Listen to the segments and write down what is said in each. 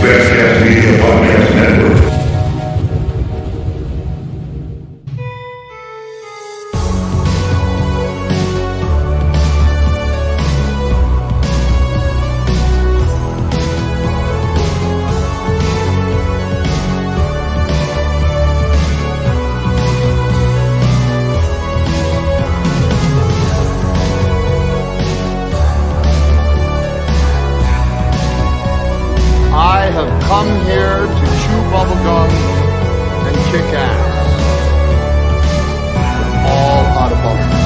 Famcast Media Podcast Network. Come here to chew bubblegum and kick ass. We're all out of bubblegum.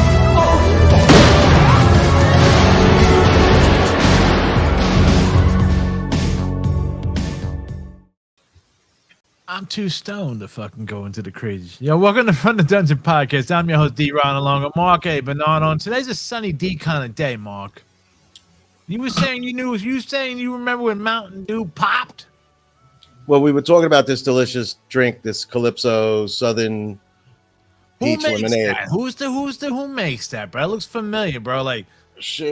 I'm too stoned to fucking go into the crazy. Yo, welcome to From the Dungeon Podcast. I'm your host, Dee Rotten, along with Mark A. Bernardo. And today's a sunny D kind of day, Mark. You were saying you remember when Mountain Dew popped? Well, we were talking about this delicious drink, this Calypso Southern Peach Lemonade. Who makes that, bro? It looks familiar, bro. Like, Taste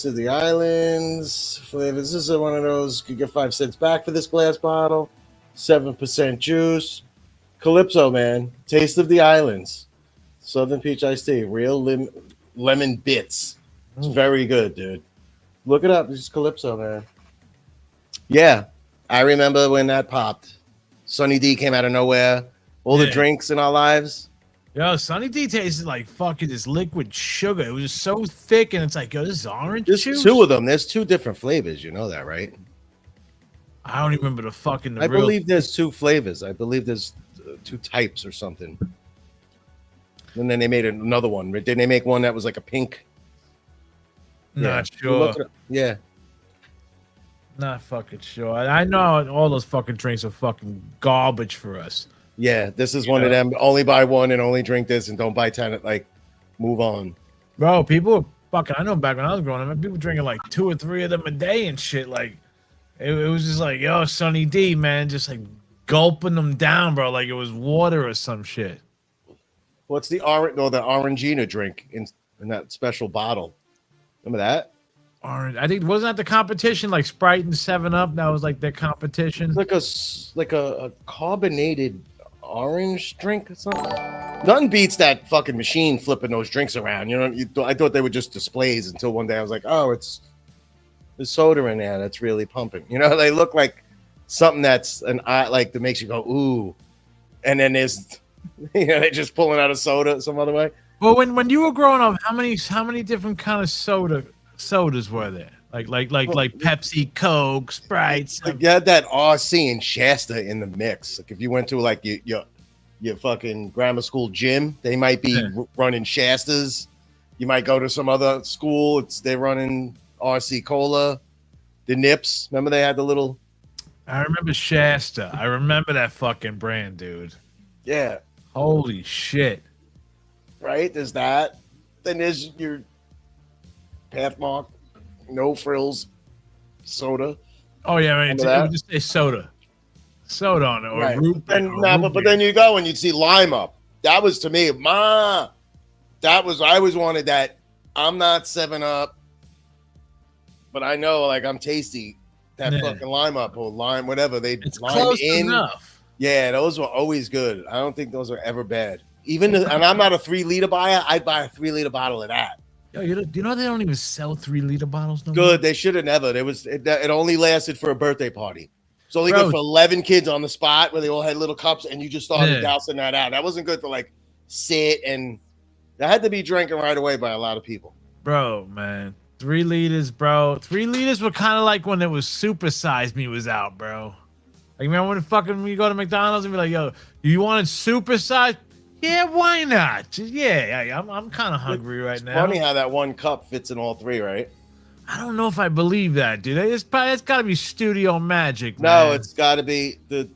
of the Islands flavors. This is one of those. You get 5 cents back for this glass bottle. 7% juice. Calypso, man. Taste of the Islands. Southern Peach iced tea. Real lemon bits. It's very good, dude. Look it up. This is Calypso, man. Yeah, I remember when that popped. Sunny D came out of nowhere. All the drinks in our lives. Yo, Sunny D tasted like fucking this liquid sugar. It was just so thick, and it's like, yo, this is orange juice? There's two of them. There's 2 different flavors. You know that, right? I don't even remember the fucking. I believe there's 2 flavors. I believe there's 2 types or something. And then they made another one. Didn't they make one that was like a pink? Not sure. Yeah. Not fucking sure. I know all those fucking drinks are fucking garbage for us. Yeah, this is one of them. Only buy one and only drink this and don't buy 10. Like, move on. Bro, people fucking, I know back when I was growing up, people drinking like 2 or 3 of them a day and shit. Like, it was just like, yo, Sunny D, man, just like gulping them down, bro, like it was water or some shit. What's the Orangina drink in that special bottle? Remember that? Orange. I think wasn't that the competition, like Sprite and 7-Up? That was like their competition. It's like a carbonated orange drink or something. Nothing beats that fucking machine flipping those drinks around. You know, I thought they were just displays until one day I was like, oh, there's soda in there that's really pumping. You know, they look like something that's that makes you go ooh, and then there's they're just pulling out a soda some other way. Well, when you were growing up, how many different kind of sodas were there? Like Pepsi, Coke, Sprites. Like you had that RC and Shasta in the mix. Like if you went to like your fucking grammar school gym, they might be running Shastas. You might go to some other school, they're running RC Cola. The Nips, remember they had the little. I remember Shasta. I remember that fucking brand, dude. Yeah. Holy shit. Right? There's that. Then there's your Pathmark, no frills, soda. Oh yeah, I mean, it would just say soda on it, or right. root beer. But then you go and you'd see Lime Up. That was to me, I always wanted that. I'm not 7-Up, but I know like I'm tasty. That fucking Lime Up or lime, whatever it's lime close in. Enough. Yeah, those were always good. I don't think those are ever bad. And I'm not a 3-liter buyer. I'd buy a 3-liter bottle of that. Yo, you know they don't even sell 3-liter bottles no more? Good. They should have never. It only lasted for a birthday party. It's only good for 11 kids on the spot where they all had little cups and you just started dousing that out. That wasn't good to like sit and that had to be drinking right away by a lot of people. Bro, man. 3 liters, bro. 3 liters were kind of like when it was Super Size Me was out, bro. Like, remember when you go to McDonald's and be like, yo, you wanted Super Size? Yeah, why not? I'm kind of hungry right now. It's funny how that one cup fits in all 3, right? I don't know if I believe that, dude. It's got to be studio magic, man. No, it's got to be the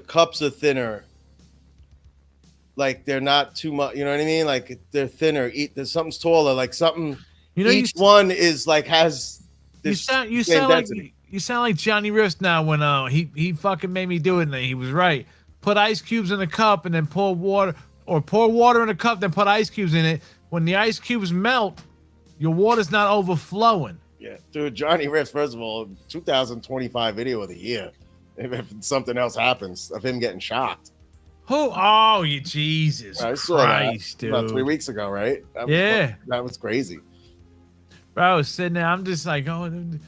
cups are thinner. Like they're not too much, you know what I mean? Like they're thinner. There's something's taller, like something. You know, each one is like has. You sound like Johnny Rift now when he fucking made me do it and he was right. Put ice cubes in a cup and then pour water in a cup, then put ice cubes in it. When the ice cubes melt, your water's not overflowing. Yeah, dude, Johnny Riffs, first of all, 2025 video of the year. If something else happens of him getting shocked. Who? Oh, you Jesus I saw Christ, that about 3 dude. weeks ago, right? Yeah. That was crazy. Bro, I was sitting there. I'm just like, oh, I'm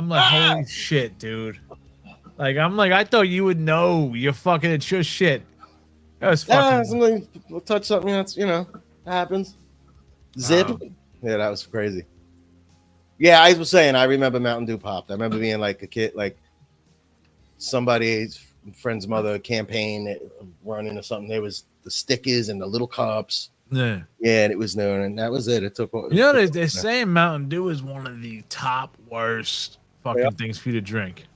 like, holy shit, dude. Like, I'm like, I thought you would know. You're fucking it's your shit. That was Yeah, fucking. something we'll touch something that's happens. Zip. Wow. Yeah, that was crazy. Yeah, I was saying I remember Mountain Dew popped. I remember being like a kid, like somebody's friend's mother campaign running or something. There was the stickers and the little cups. Yeah. Yeah, and it was new, and that was it. It took. You know, they're saying Mountain Dew is one of the top worst fucking things for you to drink.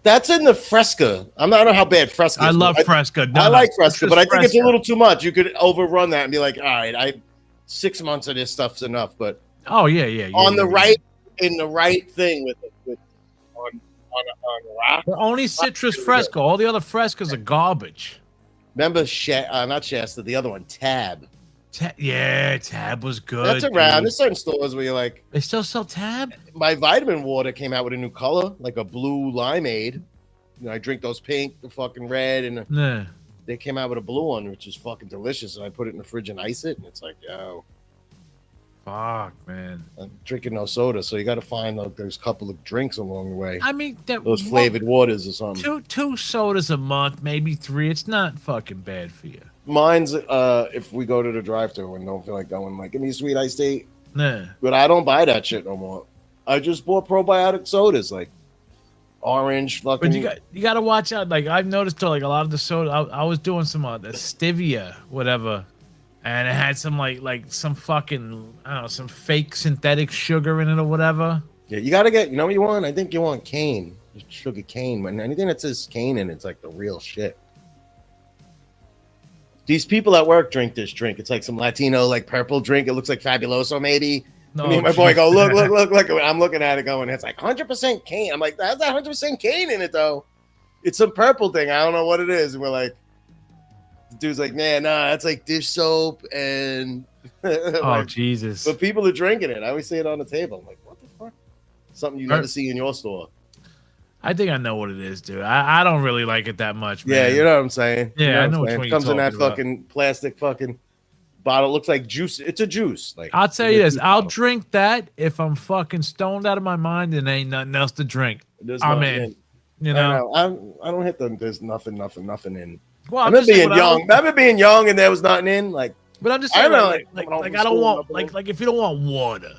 That's in the Fresca. I don't know how bad Fresca is. I love Fresca. I like Fresca, but I think it's a Fresca. little too much. You could overrun that and be like, all right, 6 months of this stuff's enough. But Oh yeah. in the right thing with on rock. The only citrus Fresca. All the other Frescas are garbage. Remember, not Shasta, the other one, Tab. Tab was good. That's around. Dude. There's certain stores where you're like, They still sell Tab? my vitamin water came out with a new color, like a blue limeade. I drink those pink, the fucking red, and Yeah. they came out with a blue one, which is fucking delicious. And I put it in the fridge and ice it, and it's like, yo, Fuck, man. I'm drinking no soda, so you got to find those couple of drinks along the way. I mean, Those flavored waters or something. Two sodas a month, maybe 3. It's not fucking bad for you. Mine's if we go to the drive-thru and don't feel like going, like, give me a sweet iced tea. Nah. But I don't buy that shit no more. I just bought probiotic sodas, like orange, fucking. But you got to watch out. Like I've noticed, though, like a lot of the soda. I was doing some the stevia, whatever, and it had some like some fucking I don't know, some fake synthetic sugar in it or whatever. Yeah, you got to get. You know what you want? I think you want cane, sugar cane. When anything that says cane in it's like the real shit. These people at work drink this drink. It's like some Latino, like purple drink. It looks like Fabuloso, maybe. No, Me and my boy go, look. I'm looking at it going, it's like 100% cane. I'm like, that's not 100% cane in it, though. It's some purple thing. I don't know what it is. And we're like, the dude's like, nah, that's like dish soap. And Oh, Jesus. But people are drinking it. I always see it on the table. I'm like, what the fuck? Something you never see in your store. I think I know what it is, dude. I don't really like it that much, man. Yeah, you know what I'm saying? Yeah, you know I know what which I'm one saying. you're Comes in that talking about. fucking plastic fucking bottle. It looks like juice. It's a juice. Like I'll tell you this. I'll bottle. drink that if I'm fucking stoned out of my mind and ain't nothing else to drink. There's I'm nothing in. You know? I don't hit them. There's nothing in. Well, I I'm remember just saying, being what young. Remember being young and there was nothing in. Like, But I'm just I saying, know, like coming home I from don't school, want nothing. like if you don't want water,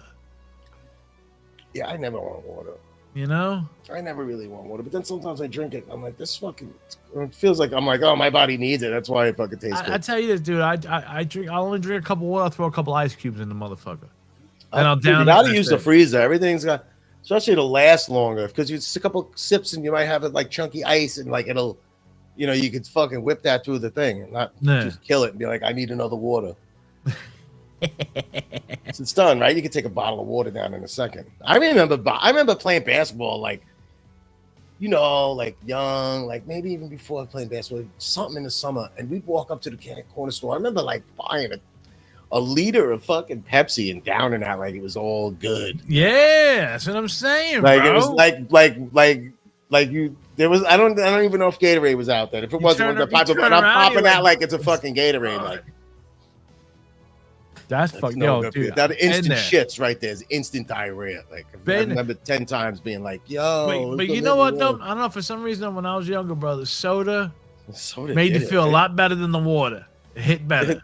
yeah, I never want water. you know? I never really want water. But then sometimes I drink it. I'm like, this fucking. It feels like I'm like, oh, my body needs it. That's why it fucking tastes good. I tell you this, dude. I drink. I'll only drink a couple water. I'll throw a couple ice cubes in the motherfucker. And I'll down. You gotta use the freezer. Everything's got, especially to last longer. Because you just a couple sips and you might have it like chunky ice and like it'll, you could fucking whip that through the thing and not just kill it and be like, I need another water. So it's done, right? You can take a bottle of water down in a second. I remember playing basketball, like young, like maybe even before playing basketball, something in the summer, and we'd walk up to the corner store. I remember like buying a liter of fucking Pepsi and downing that like it was all good. Yeah, that's what I'm saying, Like bro. it was like you. There was I don't even know if Gatorade was out there. If it wasn't, I'm popping that like it's a fucking Gatorade. Like that's fucking no yo, good. dude. That instant there. shits right there is instant diarrhea. Like I remember 10 times being like, yo. But you know what though? I don't know, for some reason when I was younger, brother, soda Soda made you did it, feel a right? lot better than the water. It hit better.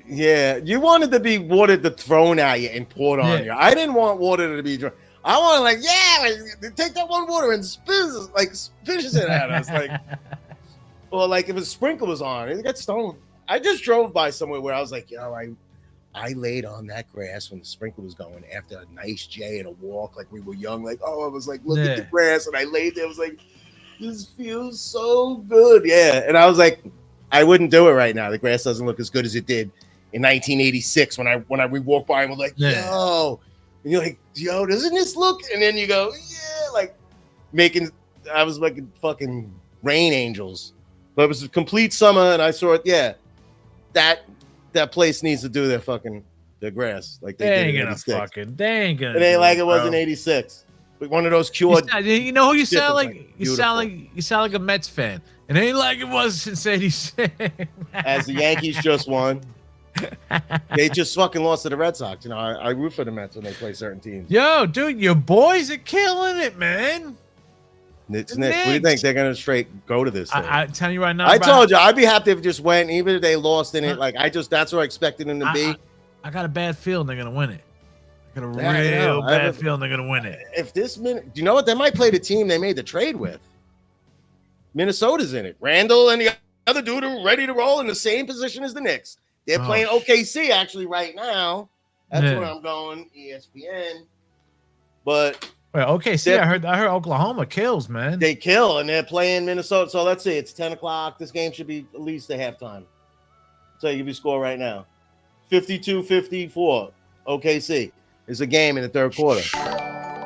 Yeah, you wanted to be water thrown at you and poured on you. I didn't want water to be drunk. I wanted like take that one water and spins it at us, like, or like if a sprinkle was on, it got stoned. I just drove by somewhere where I was like, I laid on that grass when the sprinkle was going after a nice J and a walk, like we were young, like I was like, look at the grass, and I laid there, I was like, this feels so good, and I was like, I wouldn't do it right now. The grass doesn't look as good as it did in 1986 when we walked by and was like, yo. And you're like, yo, doesn't this look? And then you go, yeah, like I was like fucking rain angels. But it was a complete summer and I saw it. Yeah, that place needs to do their the grass like They they ain't did in gonna 86. fucking. They ain't gonna. It ain't do like it was bro. in 86. But one of those cured. You know who you shit sound was, like? beautiful. You sound like a Mets fan. It ain't like it was since '86. As the Yankees just won. They just fucking lost to the Red Sox. You know, I root for the Mets when they play certain teams. Yo, dude, your boys are killing it, man. Knicks. The What do you Knicks. think? They're gonna straight go to this thing? I tell you right now. I bro, told you, I'd be happy if it just went, even if they lost in it. Like that's what I expected them to be. I got a bad feeling they're gonna win it. I got a Yeah, I know. real bad feeling they're gonna win it. If this minute, do you know what? They might play the team they made the trade with. Minnesota's in it. Randall and the other dude are ready to roll in the same position as the Knicks. They're playing OKC actually right now. That's where I'm going. ESPN. But well, okay. See, I heard Oklahoma kills, man. they kill, and they're playing Minnesota. So let's see. It's 10 o'clock. This game should be at least a halftime. So you give you score right now. 52-54. OKC. It's a game in the third quarter.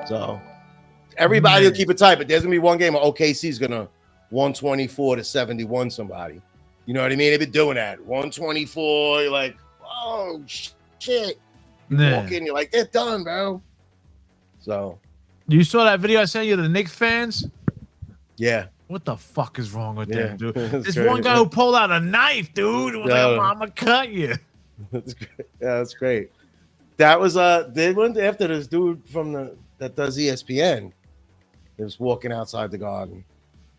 So everybody will keep it tight, but there's gonna be one game where OKC's gonna 124-71 somebody. You know what I mean? They've been doing that. 124. You're like, oh shit. You walk in, you're like, they're done, bro. So you saw that video I sent you, the Knicks fans? yeah. What the fuck is wrong with them, dude? That's This one guy who pulled out a knife, dude. Was like, I'm gonna cut you. That's great. Yeah, that's great. That was they went after this dude from that does ESPN. He was walking outside the garden.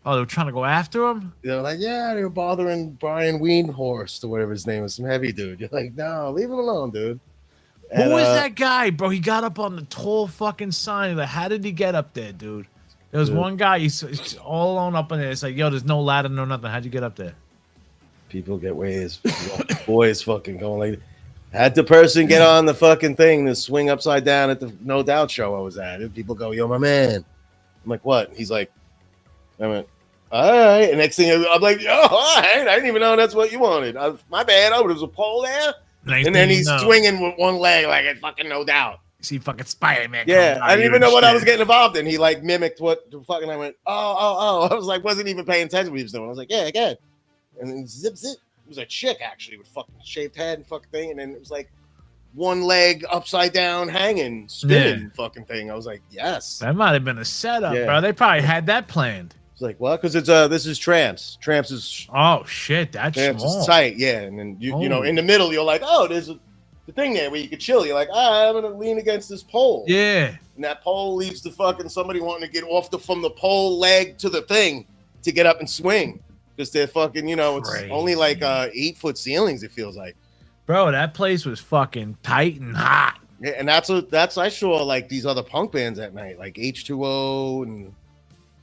Oh, they were trying to go after him? They're like, yeah, they were bothering Brian Weenhorst or whatever his name was, some heavy dude. You're like, no, leave him alone, dude. Who is that guy, bro? He got up on the tall fucking sign. Like, how did he get up there, dude? There was one guy, he's all alone up in there. It's like, yo, there's no ladder, no nothing. How'd you get up there? People get ways. Boys fucking going like, had the person get on the fucking thing to swing upside down at the No Doubt show I was at. And people go, yo, my man. I'm like, what? He's like, I went, all right. And next thing I'm like, yo, all right. I didn't even know that's what you wanted. My bad. Oh, there's a pole there. And then he's swinging with one leg like it fucking No Doubt. You see fucking Spider-Man. Yeah, I didn't even know what I was getting involved in. He like mimicked what the fucking I went, oh. I was like, wasn't even paying attention to what he was doing. I was like, yeah, again. And then zip. It was a chick actually with fucking shaved head and fucking thing. And then it was like one leg upside down hanging, spinning fucking thing. I was like, yes. That might have been a setup, bro. They probably had that planned. It's like, what? Because it's this is Tramps. Tramps is shit, that's Tramps small. is tight, yeah. And then you know, in the middle, you're like, oh, there's the thing there where you could chill. You're like, I'm gonna lean against this pole. Yeah. And that pole leads to fucking somebody wanting to get off from the pole leg to the thing to get up and swing. Because they're fucking, you know, it's only like 8-foot ceilings, it feels like. Bro, that place was fucking tight and hot. Yeah, and that's I saw like these other punk bands at night, like H2O and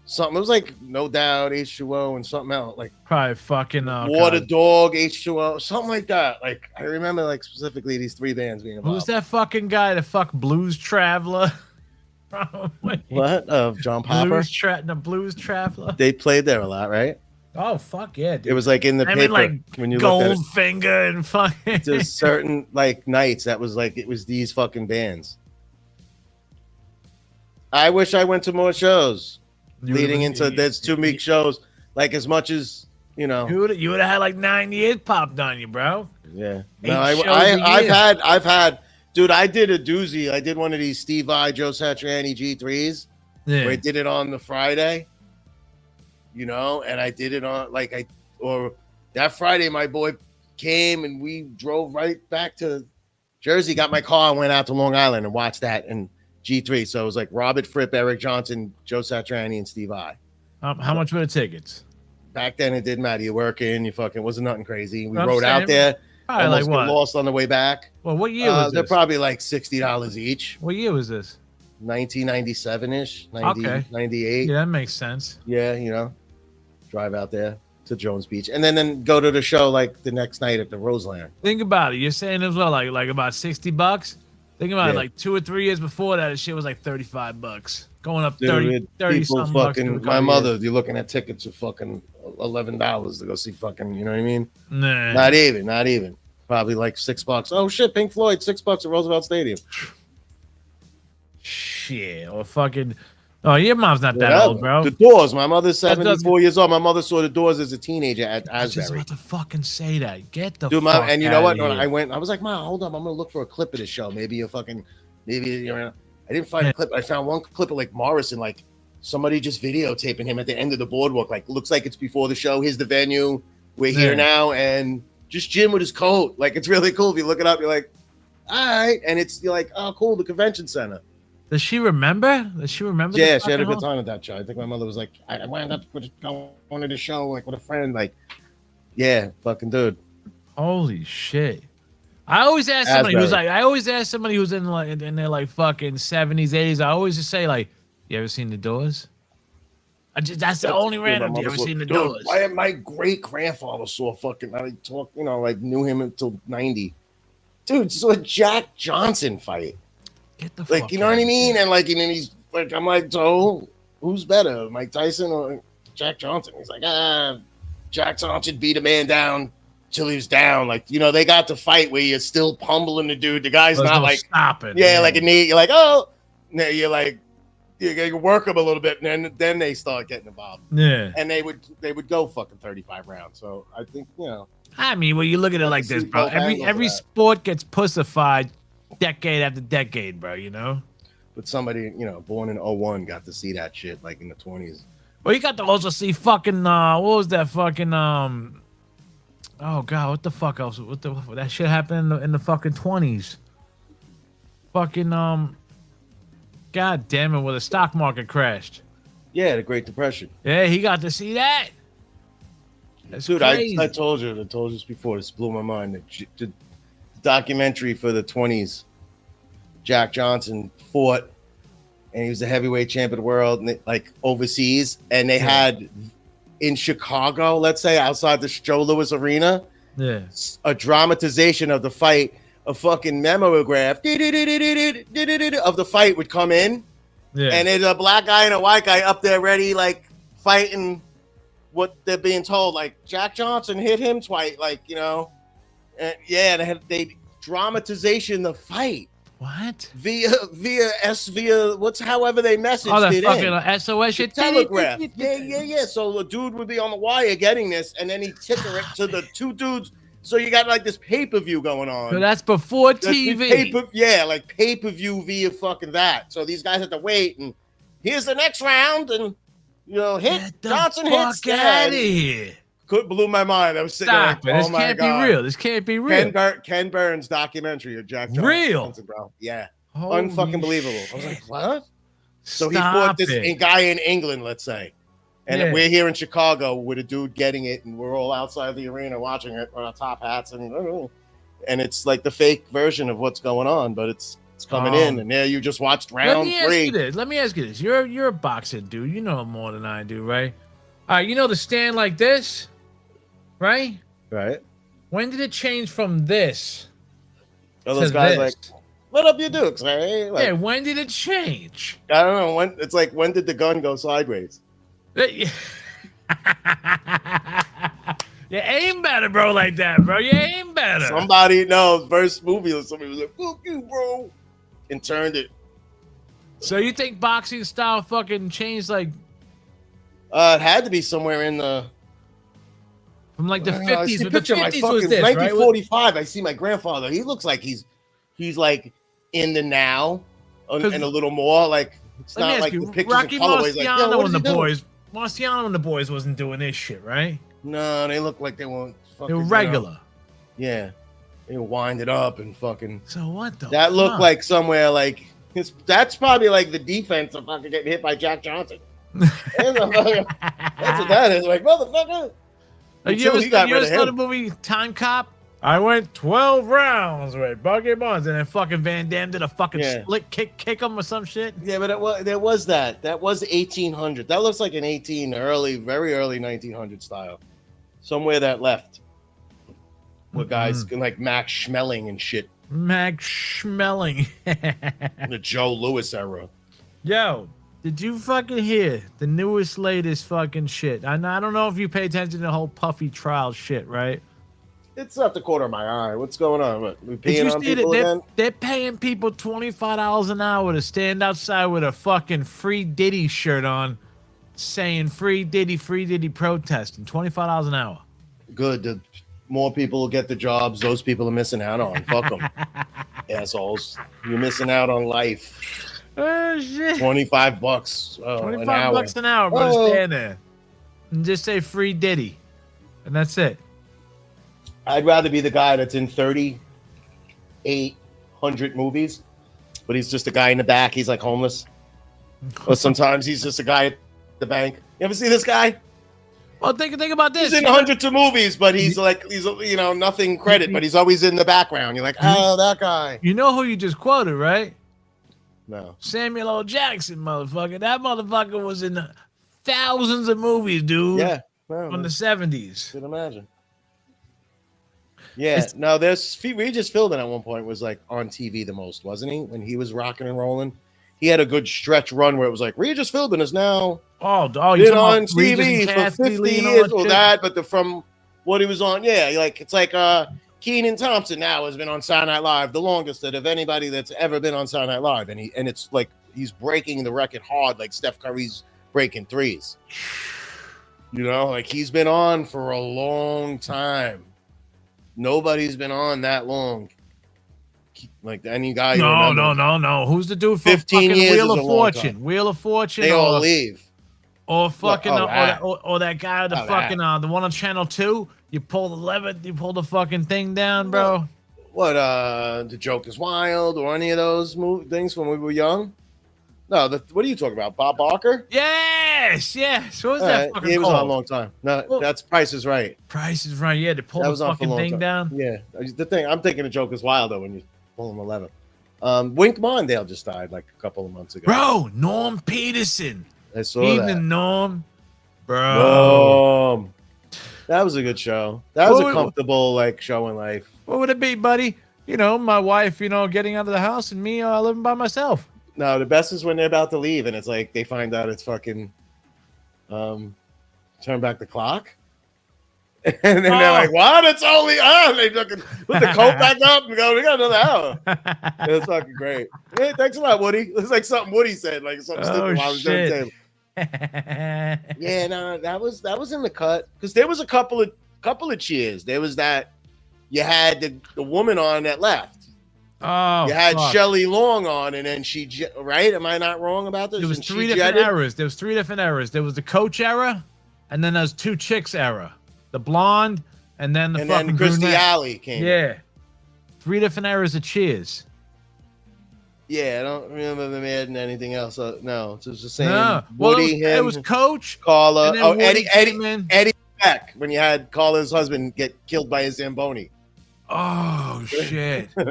something. It was like No Doubt, H2O, and something else. Like probably fucking Water Dog, H2O, something like that. Like I remember like specifically these three bands being involved. Who's that fucking guy, the fuck Blues Traveler? What? John Popper? The Blues Traveler. They played there a lot, right? Oh fuck yeah, dude. It was like in the paper like when you looked at it. Goldfinger and fucking There's certain like nights that was like it was these fucking bands. I wish I went to more shows leading into there's 2 week shows. Like as much as you know, you would have had like 9 years popped on you, bro. Yeah. No, I've had, dude. I did a doozy. I did one of these Steve Vai, Joe Satriani G3s. Yeah. Where I did it on the Friday. You know, and I did it on that Friday. My boy came and we drove right back to Jersey. Got my car and went out to Long Island and watched that in G3. So it was like Robert Fripp, Eric Johnson, Joe Satriani, and Steve Vai. How much were the tickets? Back then, it didn't matter. You working, you fucking wasn't nothing crazy. We rode out there. Almost like lost on the way back. Well, what year was this? They're probably like $60 each. What year was this? 1997-ish, 98. Yeah, that makes sense. Yeah, you know, drive out there to Jones Beach and then go to the show like the next night at the Roseland. Think about it. You're saying as well, like about $60. Think about it. Like 2 or 3 years before that, the shit was like $35. Going up 30 something bucks. My mother, you're looking at tickets of fucking $11 to go see fucking, you know what I mean? Nah. Not even. Probably like $6. Oh shit, Pink Floyd, $6 at Roosevelt Stadium. Shit, or fucking Oh, your mom's not that old, bro. The Doors. My mother's That doesn't- 74 years old. My mother saw the Doors as a teenager at I was just Asbury. about to fucking say that. Get the Dude, fuck and you know what? outta When here. I was like, Mom, hold up. I'm gonna look for a clip of the show. Maybe you know. I didn't find a clip. I found one clip of like Morrison, like somebody just videotaping him at the end of the boardwalk. Like looks like it's before the show. Here's the venue. We're here now, and just Jim with his coat. Like it's really cool. If you look it up, you're like, all right, and you're like, oh, cool, the convention center. Does she remember? Does she remember? Yeah, she had a good time at that show. I think my mother was like, I wound up going to the show like with a friend. Like, yeah, fucking dude. Holy shit! I always ask somebody who's like, who's in like in their like fucking 70s, 80s. I always just say like, you ever seen the Doors? That's the only random. You ever seen the Doors? My great grandfather saw fucking. I talk, like knew him until 90. Dude, saw a Jack Johnson fight. Get the fuck You know what I mean? And like, and then he's like, I'm like, so who's better, Mike Tyson or Jack Johnson? He's like, Jack Johnson beat a man down till he was down. Like, they got to fight where you're still pummeling the dude. The guy's not like stopping. Yeah, like a knee. You're like, oh, no, you're like, you work them a little bit, and then they start getting involved. Yeah, and they would go fucking 35 rounds. So I think I mean, when you look at it like this, bro, every sport gets pussified decade after decade, bro. But somebody born in 01 got to see that shit like in the 20s. Well, you got to also see fucking what was that fucking oh god, what the fuck else? That shit happened in the fucking 20s. Fucking god damn it, where the stock market crashed. Yeah, the Great Depression. Yeah, he got to see that. That's Dude, crazy. I told you this before. This blew my mind. The documentary for the 20s. Jack Johnson fought, and he was the heavyweight champ of the world, and like overseas. And they had in Chicago, let's say outside the Joe Louis Arena, a dramatization of the fight. A fucking memorograph of the fight would come in, and there's a black guy and a white guy up there ready, like fighting what they're being told. Like Jack Johnson hit him twice, like and they dramatization the fight. What? Via however they messaged that it fucking SOS shit. Telegraph. Yeah. So the dude would be on the wire getting this, and then he'd ticker it to the two dudes. So you got like this pay-per-view going on. So that's before TV. Like pay-per-view via fucking that. So these guys have to wait, and here's the next round, and Johnson hits. Get out of here. Blew my mind. I was sitting there like, this can't be real. This can't be real. Ken Burns documentary of Jack Johnson. Real, bro. Yeah, holy unfucking believable. I was like, what? So he Stop fought this it. guy in England, let's say. And we're here in Chicago with a dude getting it, and we're all outside the arena watching it on our top hats, and it's like the fake version of what's going on, but it's coming in, and there you just watched round 3. Let me ask you this: you're a boxing dude, you know more than I do, right? All right, you know the stand like this, right? Right. When did it change from this? All those guys like, what up, you dukes? Right? Like, yeah, when did it change? I don't know. When did the gun go sideways? You aim better, bro, like that, bro. You aim better. Somebody knows. First movie, somebody was like, fuck you, bro, and turned it. So you think boxing style fucking changed like? It had to be somewhere in the from like the 50s. The Picture 50s my was this, 1945. Right? I see my grandfather. He looks like he's like in the now and a little more like it's not like the pictures Rocky and colorways. Marciano and the boys. Marciano and the boys wasn't doing this shit, right? No, they look like they weren't. They were regular. Yeah, they wind it up and fucking. So what the? That looked like somewhere like that's probably like the defense of fucking getting hit by Jack Johnson. That's what that is. Like motherfucker. You ever saw the movie Time Cop? I went 12 rounds with Bucky Barnes, and then fucking Van Damme did a fucking split kick him or some shit. Yeah, but there was that. That was 1800. That looks like an very early 1900 style. Somewhere that left. With guys like Max Schmeling and shit. Max Schmeling. The Joe Louis era. Yo, did you fucking hear the latest fucking shit? I don't know if you pay attention to the whole Puffy trial shit, right? It's not the corner of my eye. What's going on? What, we Did peeing you on see people that again? they're paying people $25 an hour to stand outside with a fucking Free Diddy shirt on, saying Free Diddy protesting. $25 an hour. Good. The more people will get the jobs those people are missing out on. Fuck them, assholes. You're missing out on life. Oh shit! $25 an 25 hour. bucks an hour, bro, to Oh. stand there and just say Free Diddy, and that's it. I'd rather be the guy that's in 3,800 movies, but he's just a guy in the back. He's like homeless. Or sometimes he's just a guy at the bank. You ever see this guy? Well, think about this. He's in hundreds of movies, but he's nothing credit, but he's always in the background. You're like, oh, that guy. You know who you just quoted, right? No. Samuel L. Jackson, motherfucker. That motherfucker was in thousands of movies, dude. Yeah. No, From the 70s. can imagine. Yeah. No, Regis Philbin at one point was like on TV the most, wasn't he? When he was rocking and rolling. He had a good stretch run where it was like Regis Philbin is now Oh, been talking on about Regis TV and for Cassidy 50 Lee and all years or shit? that, but from what he was on, it's like Keenan Thompson now has been on Saturday Night Live the longest of anybody that's ever been on Saturday Night Live, and it's like he's breaking the record hard, like Steph Curry's breaking threes. You know, like he's been on for a long time. Nobody's been on that long. Like any guy. You remember. No. Who's the dude from 15 fucking years Wheel is of a long Fortune? time. Wheel of Fortune. They all leave. Or fucking, that. or that guy, the fucking, the one on Channel 2. You pull the lever, you pull the fucking thing down, bro. What, The Joke is Wild or any of those things when we were young? No, what are you talking about? Bob Barker? Yes. What was that fucking he was called? on a long time. No, Well, that's Price is Right. Price is Right. Yeah, to pull That the was on for a fucking long thing time. down. Yeah, the thing I'm thinking The Joke is Wild though when you pull him 11. Wink Mondale just died like a couple of months ago. Bro, Norm Peterson. I saw Evening, that. Norm. Bro. That was a good show. That was What a comfortable like show in life. What would it be, buddy? You know, my wife, getting out of the house and me living by myself. No, the best is when they're about to leave and it's like they find out it's fucking turn back the clock. And then they're like, what? It's only on. They fucking put the coat back up and go, we got another hour. It was fucking great. Hey, thanks a lot, Woody. It's like something Woody said, like something stupid while I was doing the table. Yeah, no, that was in the cut. Because there was a couple of cheers. There was that you had the woman on that left. Oh, you had fuck. Shelley Long on, and then right? Am I not wrong about this? There was And three she different jetted? eras. There was three different eras. There was the coach era, and then there's two chicks era. The blonde, and then the fucking then Christy brunette. Alley came. Yeah. Three different eras of cheers. Yeah, I don't remember them adding anything else. No, it's just the same. No. Well, Woody, it him, was Coach. Carla. and then Oh, Woody came in. Eddie Beck when you had Carla's husband get killed by a Zamboni. Oh, shit. You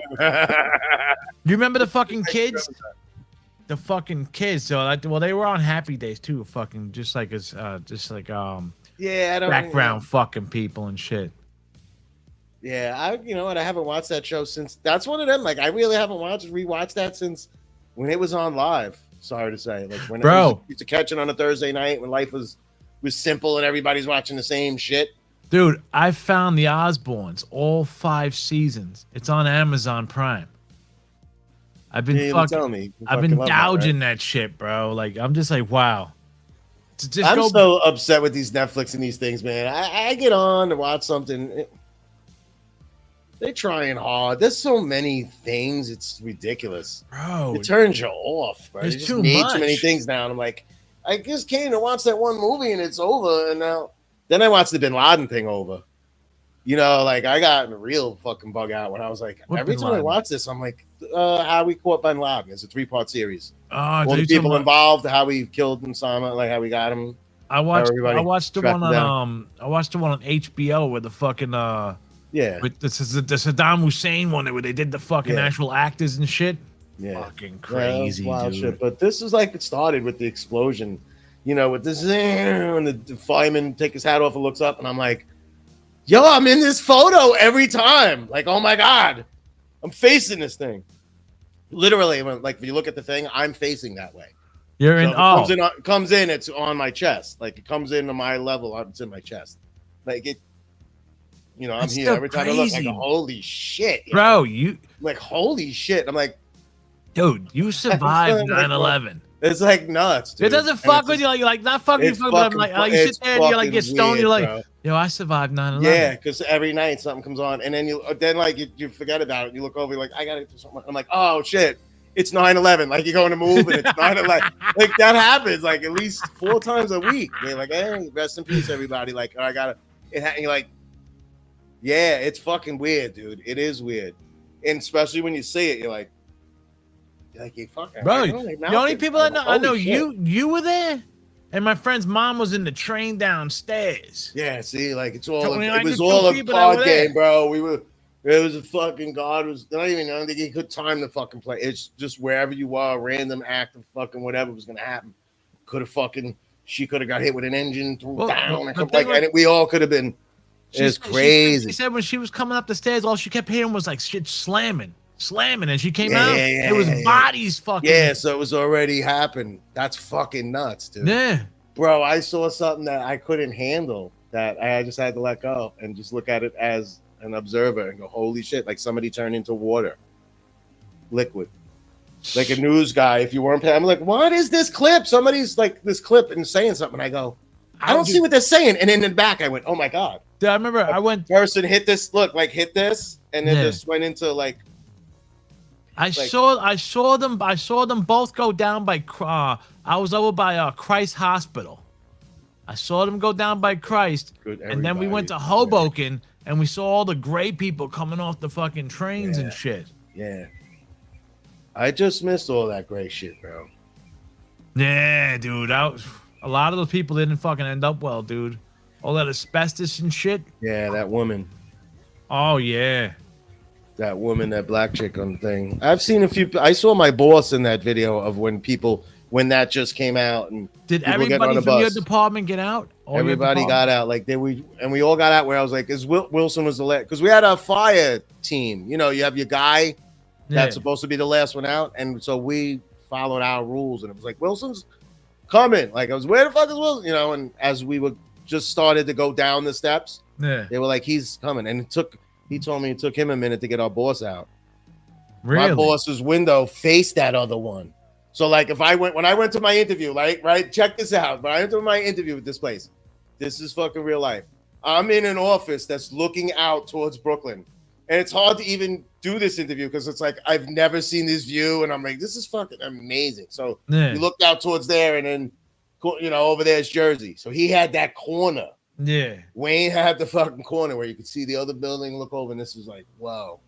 remember the fucking kids? The fucking kids. So, they were on Happy Days too. Fucking just like Yeah, I don't. background fucking people and shit. Yeah, you know what? I haven't watched that show since. That's one of them. Like, I really haven't rewatched that since when it was on live. Sorry to say, like when Bro, used to catch it on a Thursday night when life was simple and everybody's watching the same shit. dude, I found the Osbournes all 5 seasons. It's on Amazon Prime. I've been I've been gouging that shit, bro. Like I'm just like, wow. I'm so upset with these Netflix and these things, man. I get on to watch something. They're trying hard. There's so many things. It's ridiculous. Bro, It turns you off, bro. You there's just too need much. too many things now. And I'm like, I just came to watch that one movie and it's over. And then I watched the Bin Laden thing over. You know, like I got a real fucking bug out when I was like, What every Bin time I Laden? watch this, I'm like, how we caught Bin Laden. It's a 3-part series. Oh, All the people involved, how we killed Osama, like how we got him. I watched the tracked one him on I watched the one on HBO with the fucking Yeah. with the Saddam Hussein one where they did the fucking Yeah. actual actors and shit. Yeah. Fucking Yeah, that was crazy, wild dude. shit. But this is like it started with the explosion, you know, with this and the fireman take his hat off and looks up, and I'm like, yo, I'm in this photo every time. Like, oh my God, I'm facing this thing. Literally, if you look at the thing, I'm facing that way. You're So in. if it comes in, it's on my chest. Like it comes into my level, it's in my chest. Like you know, I'm That's here still every time I look, crazy. like, holy shit, you Bro, know? you, Like, holy shit. I'm like, dude, you survived like, 9/11. it's like nuts, dude. It doesn't And fuck it's with just- you. Like not fucking you. It's Fuck, but I'm fucking, like, you sit it's there and you're like, fucking get stoned. weird, You're like, bro. yo, I survived 9/11. Yeah, because every night something comes on, and then like you forget about it. You look over, you're like, I gotta do something. I'm like, oh shit, it's 9/11. Like you're going to move, and it's 9/11. Like that happens like at least 4 times a week. They're like, hey, rest in peace, everybody. Like, oh, I gotta. You're like, yeah, it's fucking weird, dude. It is weird, and especially when you see it, you're like you fucking Bro, like, the only people I know, holy shit. you were there, and my friend's mom was in the train downstairs. Yeah, see, like it's all So, it I was knew all two a people that were card there. game, bro. It was a fucking God was I don't think he could time the fucking play. It's just wherever you are, random act of fucking whatever was gonna happen. Could have fucking she could have got hit with an engine down and we all could have been. It's crazy. She said when she was coming up the stairs, all she kept hearing was like shit slamming, and she came out. It was bodies fucking. Yeah, so it was already happened. That's fucking nuts, dude. Yeah, bro. I saw something that I couldn't handle that I just had to let go and just look at it as an observer and go, holy shit! Like somebody turned into water, liquid, like a news guy. If you weren't paying, I'm like, what is this clip? Somebody's like this clip and saying something. I go, I don't see what they're saying. And then in the back, I went, oh my god. Dude, I remember I went. Person hit this. Look, like hit this, and then just went into like. I saw them both go down by. I was over by Christ Hospital. I saw them go down by Christ, and then we went to Hoboken, and we saw all the gray people coming off the fucking trains and shit. Yeah. I just missed all that gray shit, bro. Yeah, dude. A lot of those people didn't fucking end up well, dude. All that asbestos and shit. Yeah, that woman. Oh yeah. That woman, that black chick on the thing. I've seen a few. I saw my boss in that video of when that just came out. And did everybody from your department get out? Everybody got out. Like we all got out. Where I was like, Wilson was the last because we had a fire team. You know, you have your guy that's supposed to be the last one out, and so we followed our rules. And it was like Wilson's coming. Like I was, where the fuck is Wilson? You know, and as we were just started to go down the steps, they were like, he's coming, and he told me it took him a minute to get our boss out. Really? My boss's window faced that other one. So like when I went to my interview, like, right, check this out. When I went to my interview with this place, this is fucking real life. I'm in an office that's looking out towards Brooklyn. And it's hard to even do this interview because it's like, I've never seen this view. And I'm like, this is fucking amazing. So we looked out towards there and then, you know, over there's Jersey. So he had that corner. Yeah. Wayne had the fucking corner where you could see the other building, look over, and this was like, wow.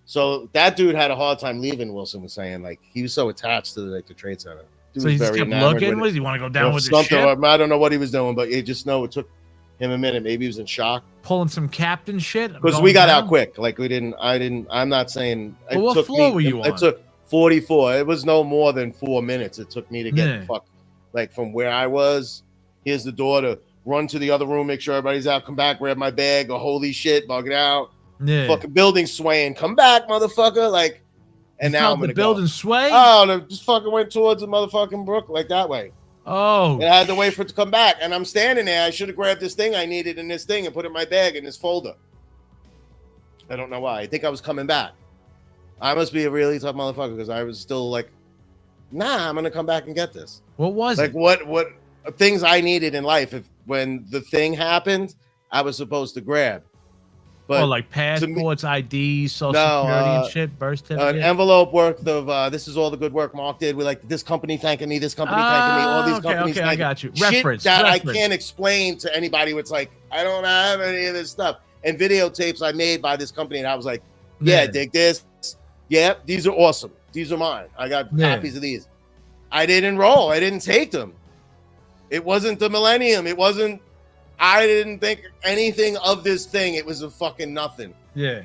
So that dude had a hard time leaving, Wilson was saying. Like, he was so attached to the Trade Center. So he just kept looking? What, does he want to go down with the ship? I don't know what he was doing, but you just know it took him a minute. Maybe he was in shock. Pulling some captain shit? Because we got out quick. Like, I'm not saying. Well, what floor were you on? It took 44. It was no more than 4 minutes. It took me to get like from where I was. Here's the door to run to the other room, make sure everybody's out, come back, grab my bag, go, holy shit, bug it out. Yeah. Fucking building swaying. Come back, motherfucker. Like, and now I'm gonna the building sway? Oh, they just fucking went towards the motherfucking brook, like that way. Oh. And I had to wait for it to come back. And I'm standing there. I should have grabbed this thing I needed in this thing and put it in my bag in this folder. I don't know why. I think I was coming back. I must be a really tough motherfucker because I was still like, nah, I'm gonna come back and get this. What was like it? What things I needed in life when the thing happened, I was supposed to grab. But like passports, IDs, social security and shit, birth certificate. An envelope worth of this is all the good work Mark did. We like this company thanking me, this company thanking me, all these companies. Okay, I got you. Reference that I can't explain to anybody. It's like I don't have any of this stuff. And videotapes I made by this company, and I was like, yeah, dig this. Yeah, these are awesome. These are mine. I got copies of these. I didn't enroll. I didn't take them. It wasn't the millennium. It wasn't. I didn't think anything of this thing. It was a fucking nothing. Yeah.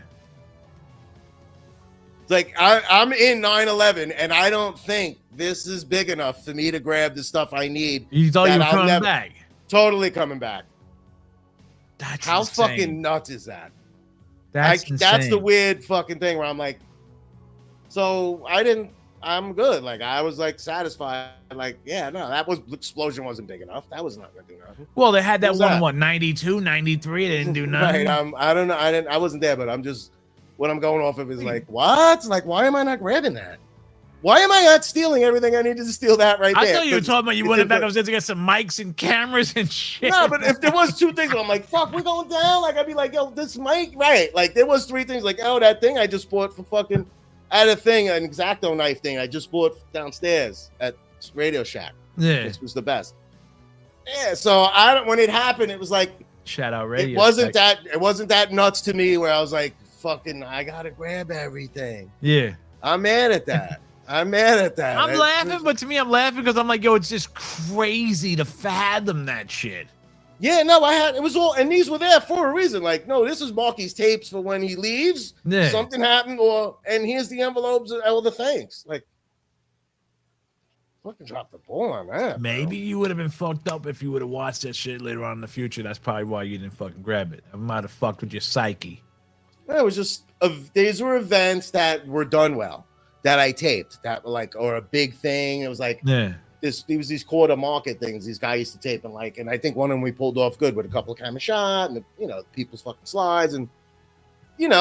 It's like I'm in 9/11, and I don't think this is big enough for me to grab the stuff I need. You thought you were coming back? Totally coming back. That's how insane. fucking nuts is that? That's insane. the weird fucking thing where I'm like, so I I'm good. Like I was like satisfied. Like, yeah, no, explosion wasn't big enough. That was not gonna do nothing. Well, they had that was one, that? 92, 93. They didn't do nothing. Right. I don't know. I wasn't there, but I'm just what I'm going off of is like, what? Like, why am I not grabbing that? Why am I not stealing everything I needed to steal that right there? I thought you were talking about you went back upstairs to get some mics and cameras and shit. No, but if there was 2 things, I'm like, fuck, we're going down. Like, I'd be like, yo, this mic, right? Like, there was 3 things. Like, oh, that thing I just bought for fucking, I had a thing, an X-Acto knife thing I just bought downstairs at Radio Shack. Yeah. Which was the best. Yeah, so when it happened, it was like, shout out Radio. It wasn't that nuts to me where I was like, fucking, I gotta grab everything. Yeah. I'm mad at that. I'm mad at that. I'm laughing, but to me, I'm laughing because I'm like, yo, it's just crazy to fathom that shit. Yeah, no, it was all, and these were there for a reason. Like, no, this is Marky's tapes for when he leaves. Yeah. Something happened, and here's the envelopes and all the things. Like, fucking drop the ball on that. Maybe you would have been fucked up if you would have watched that shit later on in the future. That's probably why you didn't fucking grab it. It might have fucked with your psyche. It was just, these were events that were done well. That I taped that were like, or a big thing. It was like, these quarter market things these guys used to tape, and I think one of them we pulled off good with a couple of camera shot and people's fucking slides and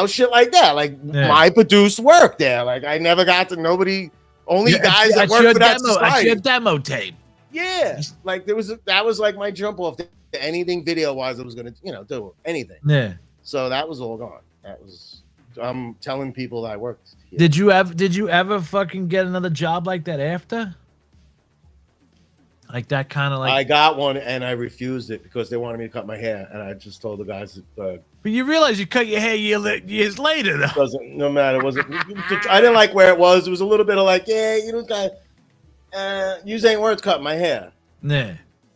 shit like that. Like my produced work there. Like I never got to only guys that worked for that society. That's your demo tape. Yeah, like that was like my jump off to anything video wise. I was gonna do anything. Yeah. So that was all gone. I'm telling people that I worked here. Did you ever fucking get another job like that after? Like that kind of like. I got one and I refused it because they wanted me to cut my hair, and I just told the guys that. But you realize you cut your hair years later, though. No matter. It wasn't. I didn't like where it was. It was a little bit of like, yeah, use ain't worth cutting my hair. Yeah.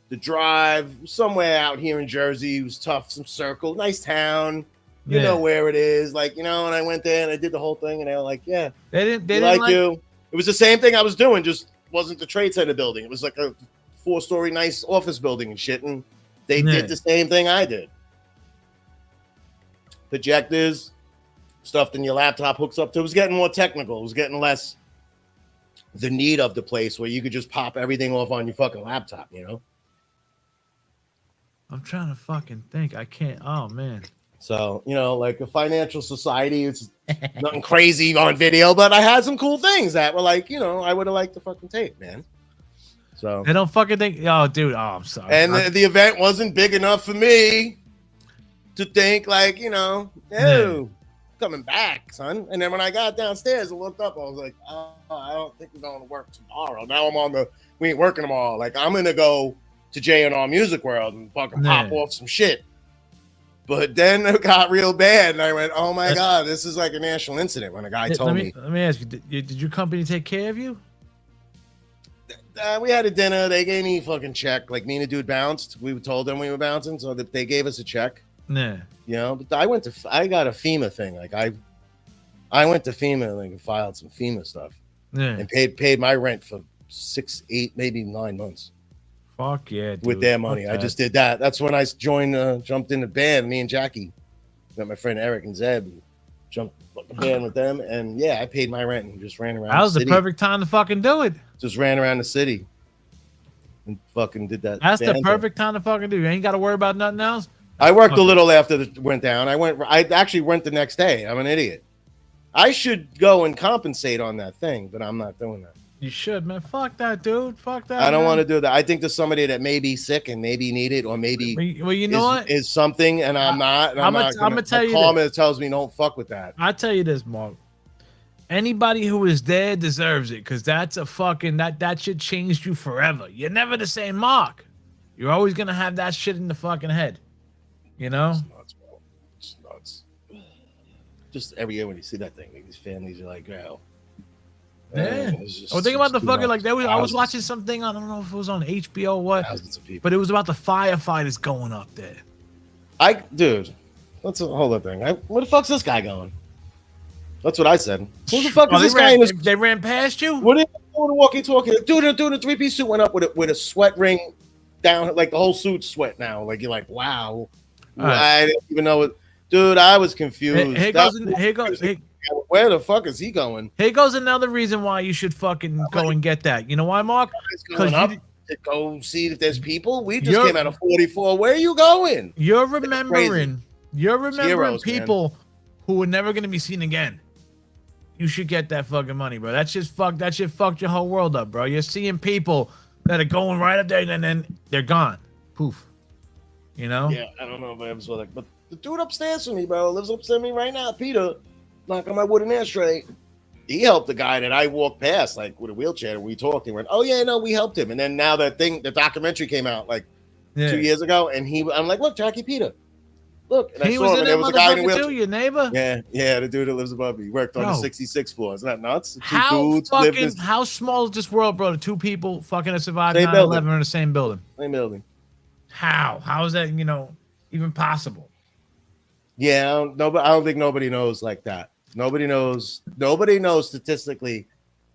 The drive somewhere out here in Jersey, it was tough. Some circle, nice town. You know where it is, and I went there and I did the whole thing, and they were like, "Yeah, they didn't like you." It was the same thing I was doing, just wasn't the Trade Center building. It was like a 4-story nice office building and shit, and they did the same thing I did. Projectors, stuff in your laptop hooks up to. It was getting more technical. It was getting less the need of the place where you could just pop everything off on your fucking laptop. I'm trying to fucking think. I can't. Oh man. So, like a financial society, it's nothing crazy on video, but I had some cool things that were like, I would have liked to fucking tape, man. So they don't fucking think, oh, dude, I'm sorry. And the event wasn't big enough for me to think like, coming back, son. And then when I got downstairs and looked up, I was like, oh, I don't think we're going to work tomorrow. Now we ain't working tomorrow. Like, I'm going to go to J&R Music World and fucking pop off some shit. But then it got real bad, and I went, "Oh my god, this is like a national incident." When a guy told me, "Let me ask you, did your company take care of you?" We had a dinner. They gave me a fucking check. Like me and the dude bounced. We told them we were bouncing, so they gave us a check. Yeah, But I got a FEMA thing. Like I went to FEMA and filed some FEMA stuff. Yeah, and paid my rent for 6, 8, maybe 9 months. Fuck yeah, dude. With their money. I just did that. That's when I jumped in the band, me and Jackie. Got my friend Eric and Zeb. Jumped the band with them. And yeah, I paid my rent and just ran around. That was the perfect time to fucking do it. Just ran around the city and fucking did that. That's the perfect time to fucking do. You ain't got to worry about nothing else. I worked a little after it went down. I actually went the next day. I'm an idiot. I should go and compensate on that thing, but I'm not doing that. You should, man. Fuck that, dude. Fuck that. I don't want to do that. I think there's somebody that may be sick and maybe need it, or maybe well, you know what is something, and I'm not. And I'm gonna tell you. Karma tells me don't fuck with that. I tell you this, Mark. Anybody who is there deserves it, because that's a fucking that shit changed you forever. You're never the same Mark. You're always gonna have that shit in the fucking head. You know. It's nuts, bro. It's nuts. Just every year when you see that thing, like, these families are like, "Yo." Yeah. Think about the fucking like I was watching something. I don't know if it was on HBO or what, but it was about the firefighters going up there. Dude, that's a whole other thing. Where the fuck's this guy going? That's what I said. Who the fuck is this guy? They ran past you. What are you doing? Walkie-talkie? Dude, a 3-piece suit went up with a sweat ring down, like the whole suit's sweat now. Like you're like, wow. I didn't even know it. Dude, I was confused. Where the fuck is he going? Here goes another reason why you should fucking go and get that. You know why, Mark? He's going Because up to go see if there's people. We just came out of 44. Where are you going? you're remembering Heroes, people who are never going to be seen again. You should get that fucking money, bro. That shit fucked your whole world up, bro. You're seeing people that are going right up there and then they're gone. Poof. You know? Yeah, I don't know if I ever saw that. But the dude upstairs from me, bro, lives upstairs from me right now. Peter, knock on my wooden ashtray. He helped the guy that I walked past, like, with a wheelchair. And we talked and went, oh, yeah, no, we helped him. And then now the documentary came out, like, 2 years ago. And I'm like, look, Jackie Peter. Look, and he I saw was him, in and that there was a guy in a motherfucker wheelchair. too, your neighbor. Yeah, the dude that lives above me. He worked on Bro. the 66th floor. Isn't that nuts? How small is this world, bro? The two people fucking have survived Same 9/11 in the same building. Same building. How is that, even possible? Yeah, I don't think nobody knows like that. Nobody knows statistically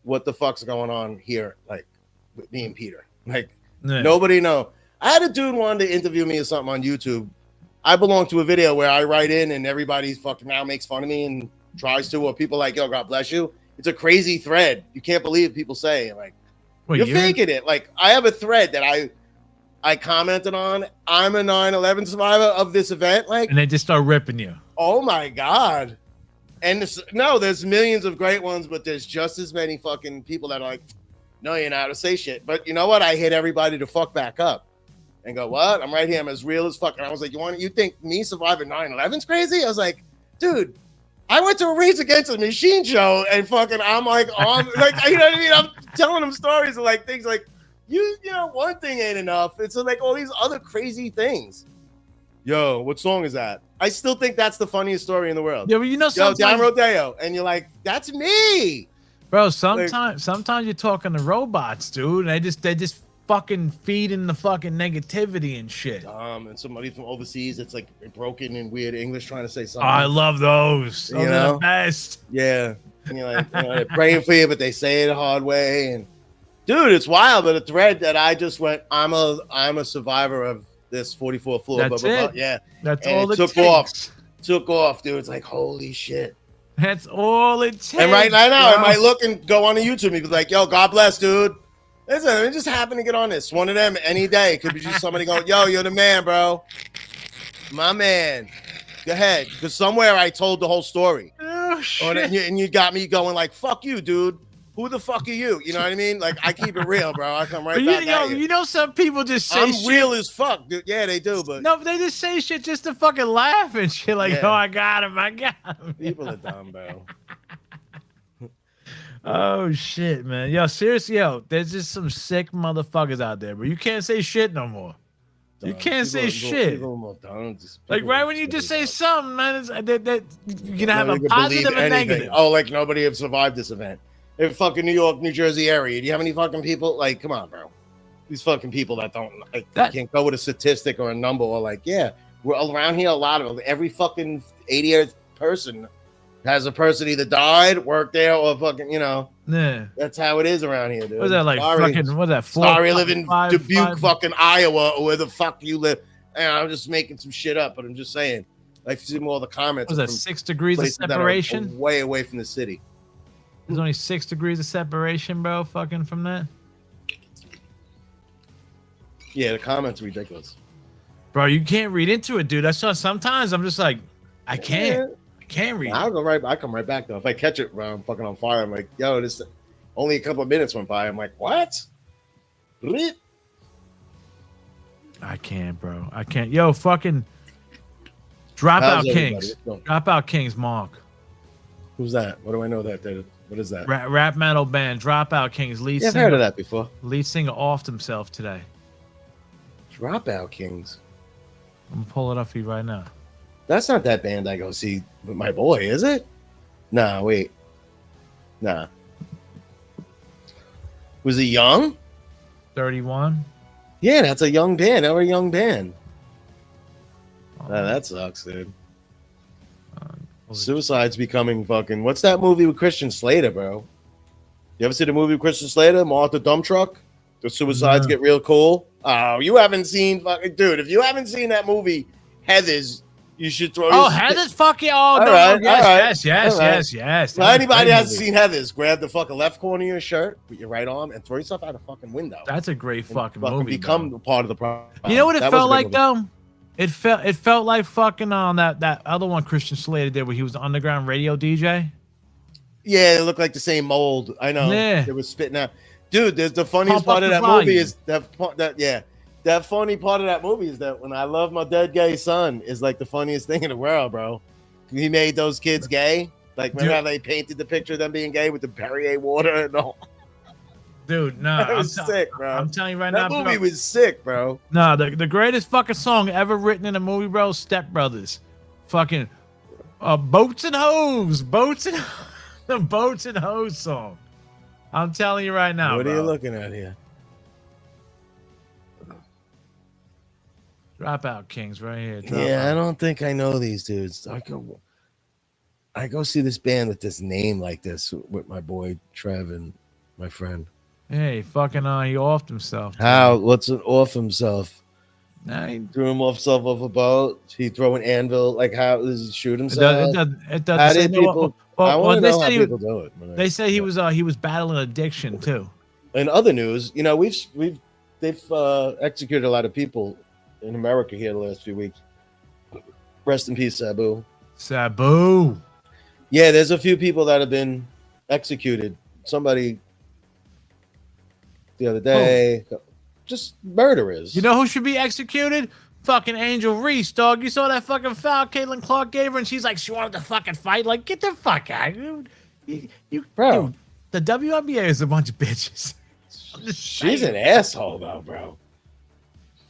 what the fuck's going on here, like with me and Peter. Like nobody know. I had a dude wanted to interview me or something on YouTube. I belong to a video where I write in and everybody fucking now makes fun of me and tries to, or people like, yo, God bless you. It's a crazy thread. You can't believe people say like, you're faking it. Like I have a thread that I commented on. I'm a 9/11 survivor of this event. Like, and they just start ripping you. Oh my God. And there's millions of great ones, but there's just as many fucking people that are like, no, you're not to say shit. But you know what? I hit everybody to fuck back up and go, what? I'm right here. I'm as real as fuck. And I was like, you think me surviving 9/11's crazy? I was like, dude, I went to a Rage Against the Machine show and fucking I'm like, on like, you know what I mean? I'm telling them stories of like things like, you know, one thing ain't enough. It's like all these other crazy things. Yo, what song is that? I still think that's the funniest story in the world. Yeah, but you know, Yo, Don Rodeo, and you're like, that's me, bro. Sometimes you're talking to robots, dude. And they just fucking feeding the fucking negativity and shit. And somebody from overseas that's like broken and weird English trying to say something. I love those. Those are the best. Yeah, and you're like, they're praying for you, but they say it a hard way. And dude, it's wild. But a thread that I just went, I'm a survivor of this 44th floor. That's blah, blah, it. blah. Yeah, that's and all it takes. Took off, dude. It's like, holy shit. That's all it takes. And right now, I might look and go on the YouTube and be like, yo, God bless, dude. Listen, it just happened to get on this. One of them any day. Could be just somebody going, yo, you're the man, bro. My man. Go ahead. Because somewhere I told the whole story. Oh, shit. And you got me going like, fuck you, dude. Who the fuck are you? You know what I mean? Like, I keep it real, bro. I come right back at you. You know, some people just say I'm shit. real as fuck, dude. Yeah, they do, but no, they just say shit just to fucking laugh and shit. Like, oh, I got him. People are dumb, bro. Oh shit, man. Yo, seriously, there's just some sick motherfuckers out there, but you can't say shit no more. You can't say shit. Like right when you just say something, man, that you're gonna have a positive and negative. Oh, like nobody have survived this event. In fucking New York, New Jersey area, do you have any fucking people? Like, come on, bro. These fucking people that don't can't go with a statistic or a number or like, yeah, we're around here. A lot of them. Every fucking 80th person has a person either died, worked there, or fucking, yeah. That's how it is around here, dude. What's that like? What's that? Sorry, I live in Dubuque, fucking Iowa, or where the fuck you live. And I'm just making some shit up, but I'm just saying. Like, see more of the comments. Was that 6 degrees of separation? Way away from the city. There's only 6 degrees of separation, bro. Fucking from that. Yeah, the comments are ridiculous, bro. You can't read into it, dude. Sometimes I'm just like, I can't read. I come right back though. If I catch it, bro, I'm fucking on fire. I'm like, yo, this only a couple of minutes went by. I'm like, what? I can't, bro. I can't. Yo, fucking Dropout Kings. Dropout Kings, Mark. Who's that? What do I know that? What is that? Rap metal band, Dropout Kings. Lead singer, I've heard of that before. Lead singer offed himself today. Dropout Kings. I'm gonna pull it up for you right now. That's not that band I go see with my boy, is it? Nah, wait. Nah. Was he young? 31. Yeah, that's a young band. They're a young band. That sucks, dude. Suicide's becoming fucking... What's that movie with Christian Slater, bro? You ever see the movie with Christian Slater? Martha Dump Truck? The suicides get real cool? Oh, you haven't seen... Fucking, dude, if you haven't seen that movie, Heathers, You should throw. Oh, your Heather's fucking. Oh, no, right, no, yes, all right, yes, yes, all right. yes, yes. Now, That was a anybody great hasn't movie. seen Heather's, grab the fucking left corner of your shirt with your right arm and throw yourself out a fucking window. That's a great And fucking movie. become Bro. part of the problem. You know what it That was a felt great like movie. though? It felt like fucking that other one Christian Slater did where he was the underground radio DJ. Yeah, it looked like the same mold. I know. Yeah. It was spitting out. Dude, there's the funniest Pump up part of the that volume. movie is that funny part of that movie is that when I love my dead gay son is like the funniest thing in the world, bro. He made those kids gay. Like, remember how they painted the picture of them being gay with the Perrier water and all? Dude, no, That was sick, bro. I'm telling you right That now, movie bro. was sick, bro. No, the greatest fucking song ever written in a movie, bro. Step Brothers, fucking boats and hoes, the boats and hoes song. I'm telling you right now, What bro. are you looking at here? Dropout Kings right here. Yeah, I Dropout. don't think I know these dudes. I go see this band with this name like this with my boy Trev and my friend. Hey, fucking he offed himself. How? What's it off himself? Nah, Threw himself off a boat. He throw an anvil. Like, how does he shoot it himself? does How say did no, people? I well, want to they know how say people do it. they say he was battling addiction too. In other news, you know, they've executed a lot of people in America here the last few weeks. Rest in peace, Sabu. Sabu. Yeah, there's a few people that have been executed. Somebody the other day, just murderers. You know who should be executed? Fucking Angel Reese, dog. You saw that fucking foul Caitlin Clark gave her, and she's like, she wanted to fucking fight. Like, get the fuck out, dude. Bro. Dude, the WNBA is a bunch of bitches. She's an asshole, though, bro.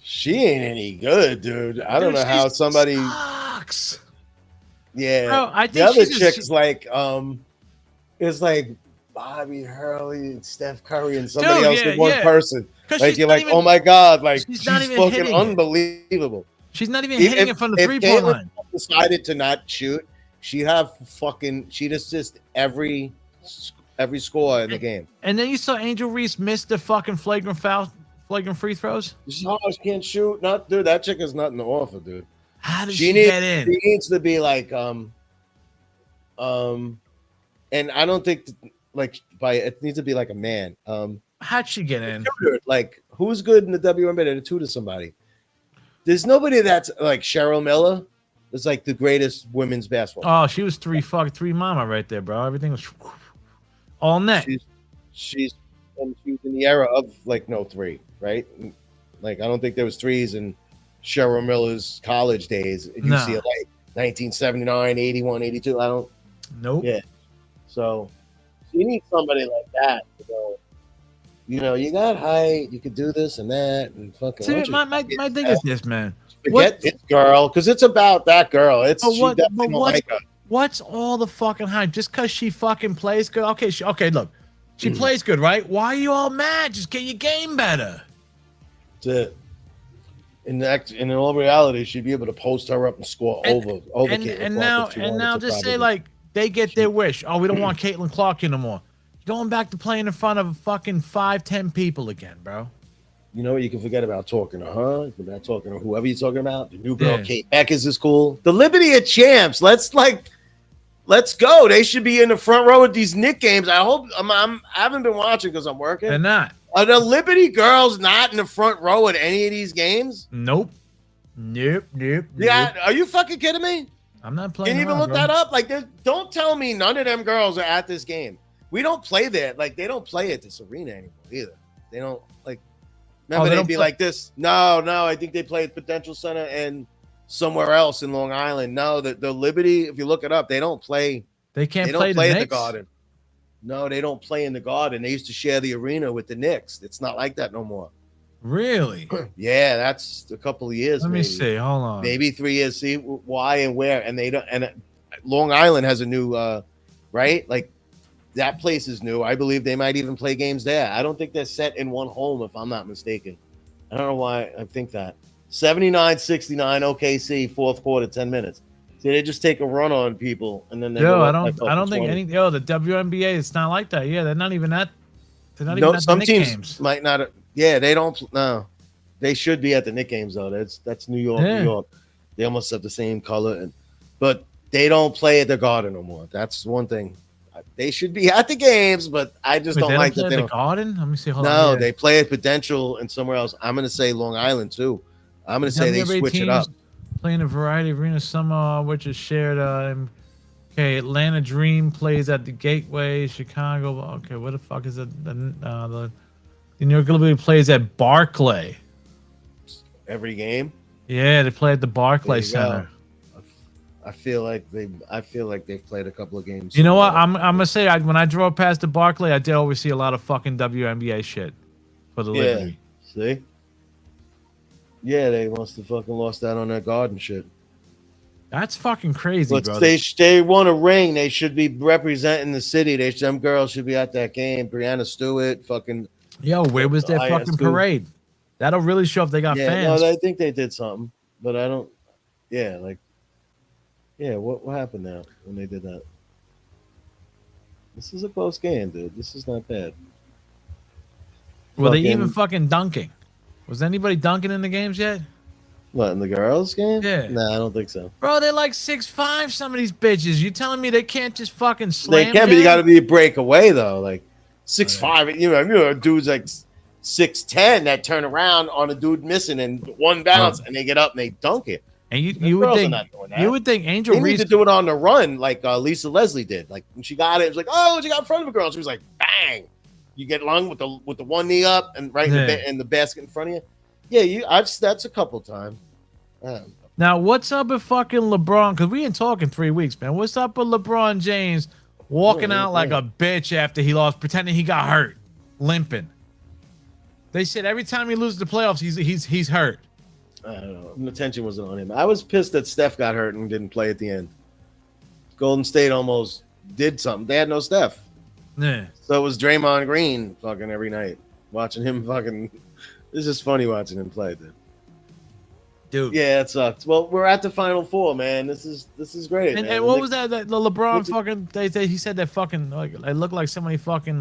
She ain't any good, dude. I don't know how somebody. Sucks. Yeah, Bro, I the think other she's chick's like, it's like Bobby Hurley and Steph Curry and somebody Dude, else yeah, in one yeah. person. 'Cause Like, she's you're not like, even- oh my god, like she's she's not even fucking hitting it. unbelievable. She's not even hitting it from the 3-point line. Decided to not shoot, she'd assist every score in the game. And then you saw Angel Reese miss the fucking flagrant free throws. She can't shoot. Not, dude. That chick has nothing to offer, dude. How did she get in? She needs to be like and I don't think it needs to be like a man. How'd she get in? Like, who's good in the WNBA to tutor somebody? There's nobody that's like Cheryl Miller. Is like the greatest women's basketball. Oh, she was three mama right there, bro. Everything was all net. She's in the era of like no three, right? Like, I don't think there was threes in Cheryl Miller's college days at Nah. UCLA, 1979, 81, 82. I don't. Nope. Yeah. So you need somebody like that to go. You know, you got height, you could do this and that, and fucking. See, my thing is this, man. Forget this girl, because it's about that girl. But what's all the fucking hype? Just because she fucking plays good? Okay, look, she plays good, right? Why are you all mad? Just get your game better. That's it. In all reality, she'd be able to post her up and score over And now just say like they get their wish. Oh, we don't want Caitlin Clark anymore. Going back to playing in front of fucking 5-10 people again, bro. You know what? You can forget about talking to her. You can forget talking to whoever you're talking about. The new girl, Kate Beckers, is cool. The Liberty of Champs. Let's go. They should be in the front row at these Knick games. I hope. I haven't been watching because I'm working. They're not. Are the Liberty girls not in the front row at any of these games? Nope. Yeah. Are you fucking kidding me? I'm not playing. Can you even look that up? Like, don't tell me none of them girls are at this game. We don't play there. Like, they don't play at this arena anymore either. They don't like. Remember, they'd be like this. No, I think they play at Prudential Center and somewhere else in Long Island. No, the Liberty, if you look it up, they don't play. They can't play the in the Garden. No, they don't play in the Garden. They used to share the arena with the Knicks. It's not like that no more. Really? Yeah, that's a couple of years. Let me see. Hold on. Maybe 3 years. See why and where. And they don't. And Long Island has a new, right? Like, that place is new. I believe they might even play games there. I don't think they're set in one home, if I'm not mistaken. I don't know why I think that. 79-69 OKC, fourth quarter, 10 minutes. See, they just take a run on people, and then they I don't think any. The WNBA, it's not like that. Yeah, they're not even at. They're not even at some the teams games. might not. Yeah, they don't. No, they should be at the Knick games though. That's New York, New York. They almost have the same color, but they don't play at the Garden no more. That's one thing. They should be at the games, but I just Wait, don't they like play that at they the don't. Garden? Let me see. Hold No, on. they play at Prudential and somewhere else. I'm going to say Long Island too. I'm going to say they WNBA switch it up. teams playing a variety of arenas, some which is shared. Okay, Atlanta Dream plays at the Gateway, Chicago. Okay, what the fuck is it? The New York Liberty plays at Barclay. Every game. Yeah, they play at the Barclay There you Center. go. I feel like they've played a couple of games. You know what? I'm gonna say when I drove past the Barclay, I did always see a lot of fucking WNBA shit for the Liberty. See? Yeah, they must have fucking lost out on that Garden shit. That's fucking crazy, But bro. they won a ring. They should be representing the city. Them girls should be at that game. Brianna Stewart, fucking. Yo, where was their fucking parade? That'll really show if they got fans. No, I think they did something, but I don't. Yeah, like. Yeah, what happened now when they did that? This is a close game, dude. This is not bad. Were they even fucking dunking? Was anybody dunking in the games yet? What, in the girls' game? Yeah. Nah, I don't think so. Bro, they're like 6'5", some of these bitches. You telling me they can't just fucking slam? They can, but you got to be a breakaway though. Like 6'5", you know, dudes like 6'10" that turn around on a dude missing and one bounce, and they get up and they dunk it. And you would think Angel Reese Reese need to do it on the run like Lisa Leslie did. Like when she got it, it was like, oh, she got in front of a girl. She was like, bang! You get lung with the one knee up and right in the basket in front of you. Yeah, that's a couple times. Now, what's up with fucking LeBron? Because we ain't talking 3 weeks, man. What's up with LeBron James walking out like a bitch after he lost, pretending he got hurt, limping? They said every time he loses the playoffs, he's hurt. I don't know. The attention wasn't on him. I was pissed that Steph got hurt and didn't play at the end. Golden State almost did something. They had no Steph. Yeah. So it was Draymond Green fucking every night. Watching him fucking. It's just funny watching him play, dude. Yeah, it sucks. Well, we're at the Final Four, man. This is great. And what was that? The LeBron fucking. He said that fucking like it looked like somebody fucking.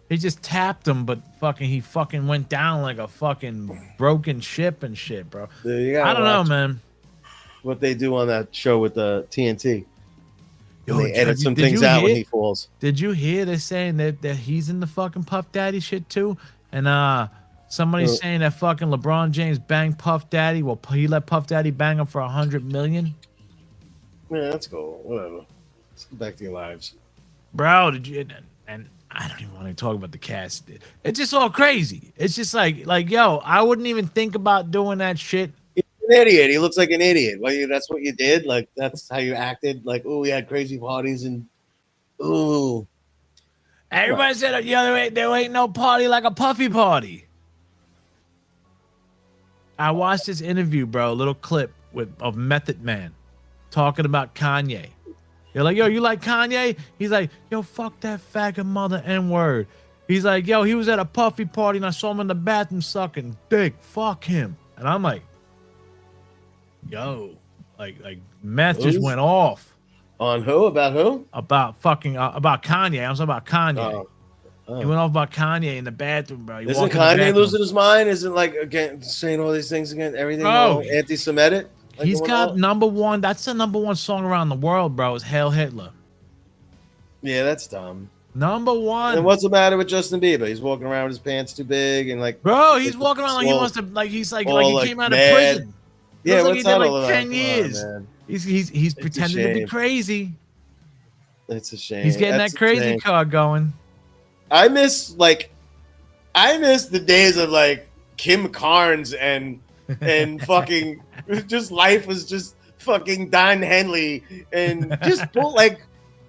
He just tapped him, but he fucking went down like a fucking broken ship and shit, bro. I don't know, man. What they do on that show with the TNT. Yo, they edit some things out when he falls. Did you hear they're saying that he's in the fucking Puff Daddy shit too? And somebody's saying that fucking LeBron James banged Puff Daddy. Well, he let Puff Daddy bang him for $100 million. Yeah, that's cool. Whatever. Let's get back to your lives, bro. Did you? And I don't even want to talk about the cast. It's just all crazy. It's just like yo, I wouldn't even think about doing that shit. He's an idiot. He looks like an idiot. Well, that's what you did. Like that's how you acted. Like, oh, we had crazy parties and ooh. Everybody said, yo, there ain't no party like a Puffy party. I watched this interview, bro, a little clip of Method Man talking about Kanye. You're like, yo, you like Kanye? He's like, yo, fuck that faggot mother N-word. He's like, yo, he was at a Puffy party and I saw him in the bathroom sucking dick. Fuck him. And I'm like, yo, like Meth just went off. On who? About who? About fucking about Kanye. I was talking about Kanye. He went off about Kanye in the bathroom, bro. Isn't Kanye losing his mind? Isn't like again saying all these things again? Everything anti-Semitic. Like he's got number one. That's the number one song around the world, bro. Is Hail Hitler. Yeah, that's dumb. Number one. And what's the matter with Justin Bieber? He's walking around with his pants too big and like. Bro, he's walking around like he wants to. Like he's like he came out of prison. Yeah, what's he did like 10 years. He's pretending to be crazy. It's a shame. He's getting that crazy card going. I miss the days of like Kim Carnes and fucking just life was just fucking Don Henley and just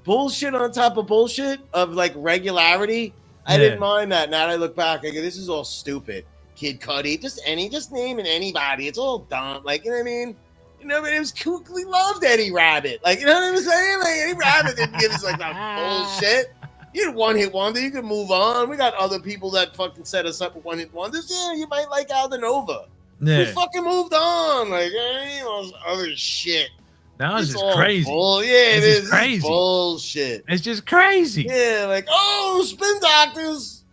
bullshit on top of bullshit of like regularity. I didn't mind that. Now that I look back, I go, this is all stupid. Kid Cudi, just naming anybody. It's all dumb. Like, you know what I mean? You know, but it was we loved Eddie Rabbit. Like, you know what I'm saying? Like Eddie Rabbit didn't give us like that bullshit. You had one hit wonder, you could move on. We got other people that fucking set us up with one hit wonders. Yeah, you might like Aldenova. Yeah. We fucking moved on. Like, other shit. Now it's just crazy. It is crazy. Bullshit. It's just crazy. Yeah, like, spin doctors.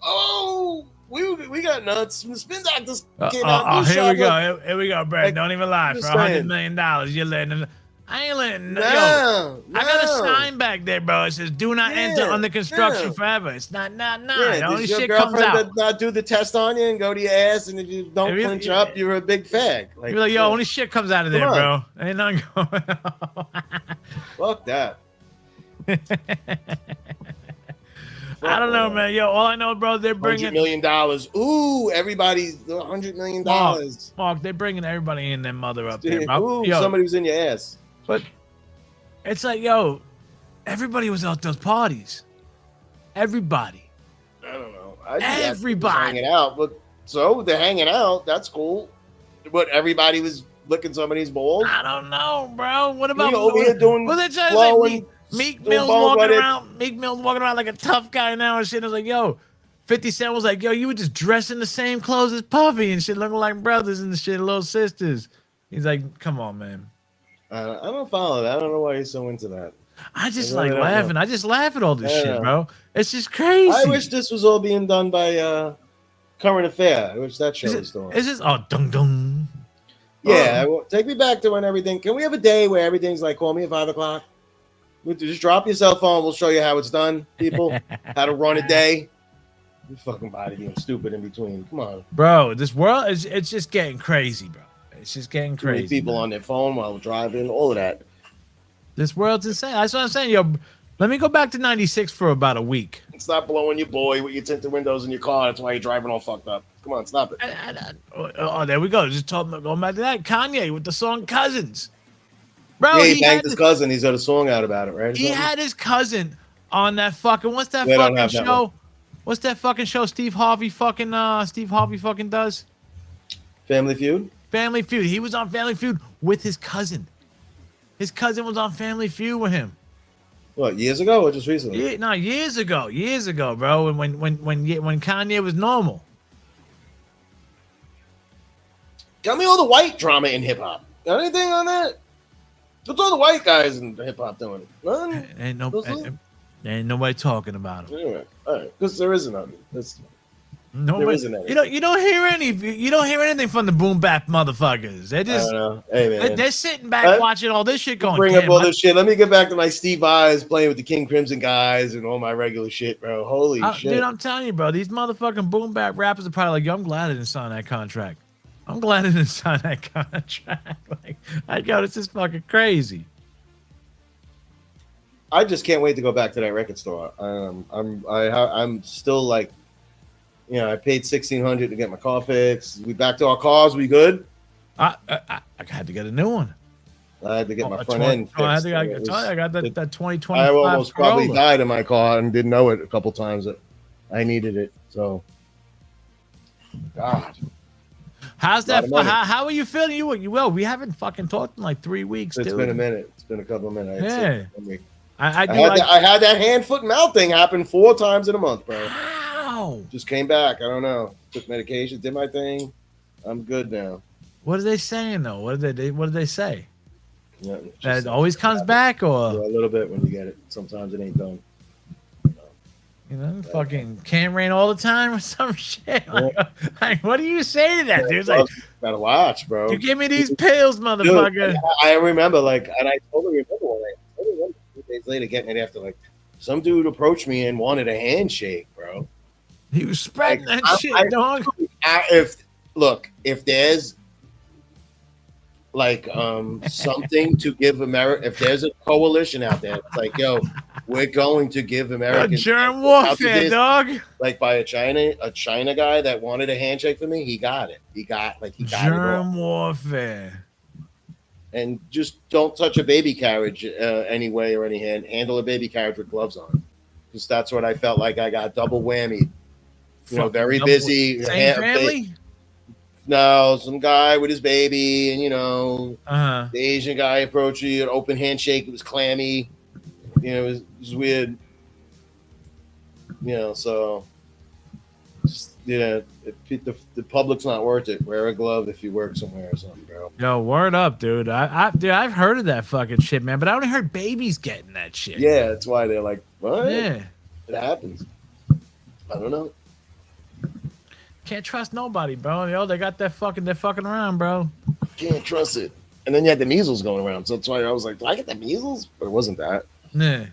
we got nuts. The spin doctors came out. Oh, new here we shot go. with- Here we go, Brad. Like, Don't even lie. I'm For just $100 saying. million, you're letting. I ain't letting. Yo, No, I got a no. sign back there, bro. It says "Do not enter Yeah, under construction yeah. forever." It's not. Yeah, The only does your shit comes girlfriend out. not do the test on you and go to your ass, and if you don't If you- clinch up, you're a big fag. Like, You're like, yo, yeah, only shit comes out of Come there, on. bro. Ain't nothing going on. fuck that. I don't know, man. Yo, all I know, bro, they're $100 bringing million. Ooh, everybody's $100 million. Mark. They're bringing everybody in their mother up there, bro. Ooh, Yo, somebody was in your ass. but it's like, yo, everybody was at those parties. Everybody. I don't know. I think that's Everybody. hanging out, but so they're hanging out. That's cool. But everybody was licking somebody's balls. I don't know, bro. What about We over here doing well, they're just blow like and Meek doing Mill's balls walking right in. around. Meek Mill's walking around like a tough guy now and shit. I was like, yo, 50 Cent was like, yo, you were just dressed in the same clothes as Puffy and shit, looking like brothers and shit, little sisters. He's like, come on, man. I don't follow that. I don't know why you're so into that. I just I like really don't laughing. know. I just laugh at all this I shit, don't know. bro. It's just crazy. I wish this was all being done by Current Affair. I wish that show was still on. It's just dung dung. Yeah, take me back to when everything. Can we have a day where everything's like, call me at 5:00? Just drop your cell phone. We'll show you how it's done, people. How to run a day. You fucking body being stupid in between. Come on. Bro, this world is it's just getting crazy, bro. It's just getting Too many crazy. people on their phone while driving, all of that. This world's insane. That's what I'm saying. Yo, let me go back to 96 for about a week. Stop blowing your boy with your tinted windows in your car. That's why you're driving all fucked up. Come on, stop it. Oh, there we go. Just going back to that. Kanye with the song Cousins. Bro, Yeah, he he banged had his cousin. He's got a song out about it, right? or he something? had his cousin on that fucking what's that They don't fucking have that show? one. What's that fucking show Steve Harvey fucking does? Family Feud. Family Feud. He was on Family Feud with his cousin. His cousin was on Family Feud with him. What, years ago or just recently? Yeah, no, years ago, bro. When Kanye was normal. Got me all the white drama in hip hop. Got anything on that? What's all the white guys in hip hop doing? None? Ain't nobody talking about him. Anyway, all right, because there isn't none. There Nobody, isn't any. you don't hear anything from the boom bap motherfuckers. They're I just don't know. Hey, man. they're sitting back watching all this shit going. Bring up "Damn, all this shit. Let me get back to my Steve Eyes playing with the King Crimson guys and all my regular shit, bro. Holy shit. Dude, I'm telling you, bro, these motherfucking boom bap rappers are probably like, yo, I'm glad I didn't sign that contract. I'm glad I didn't sign that contract. Yo, this is fucking crazy. I just can't wait to go back to that record store. I'm still like, I paid $1,600 to get my car fixed. We back to our cars. We good? I had to get a new one. I had to get my A front 20 end fixed. I got that 2025 I almost probably Corolla. died in my car and didn't know it a couple times that I needed it. So, God, How's Lot that? of money. How are you feeling? You well, we haven't fucking talked in like 3 weeks, it's dude. been a minute. It's been a couple of minutes. Yeah. I I had that hand, foot, and mouth thing happen 4 times in a month, bro. How? Just came back. I don't know. Took medication, did my thing. I'm good now. What are they saying though? What did they say? Yeah, It always comes back, Yeah, or a little bit when you get it. Sometimes it ain't done. fucking can't rain all the time or some shit. Like, what do you say to that, dude? It's like, Gotta watch, bro. you give me these pills, motherfucker. Dude, I remember, and I totally remember a few days later getting it after, some dude approached me and wanted a handshake, bro. He was spreading that shit, dog. If there's something to give America, if there's a coalition out there, it's like, yo, we're going to give Americans Germ warfare, dog. Like by a China guy that wanted a handshake for me, he got it. He got it all. Germ warfare. And just don't touch a baby carriage any way or any hand. Handle a baby carriage with gloves on, because that's what I felt like. I got double whammy. Very busy. Same family. No, some guy with his baby, and Uh-huh. the Asian guy approached you, an open handshake. It was clammy. It was weird. So just, the public's not worth it. Wear a glove if you work somewhere or something, bro. Yo, word up, dude. I've heard of that fucking shit, man, but I only heard babies getting that shit. Yeah, that's why they're like, what? Yeah. It happens. I don't know. Can't trust nobody, bro. Yo, they got they're fucking around, bro. Can't trust it. And then you had the measles going around. So that's why I was like, do I get the measles? But it wasn't that. Nah.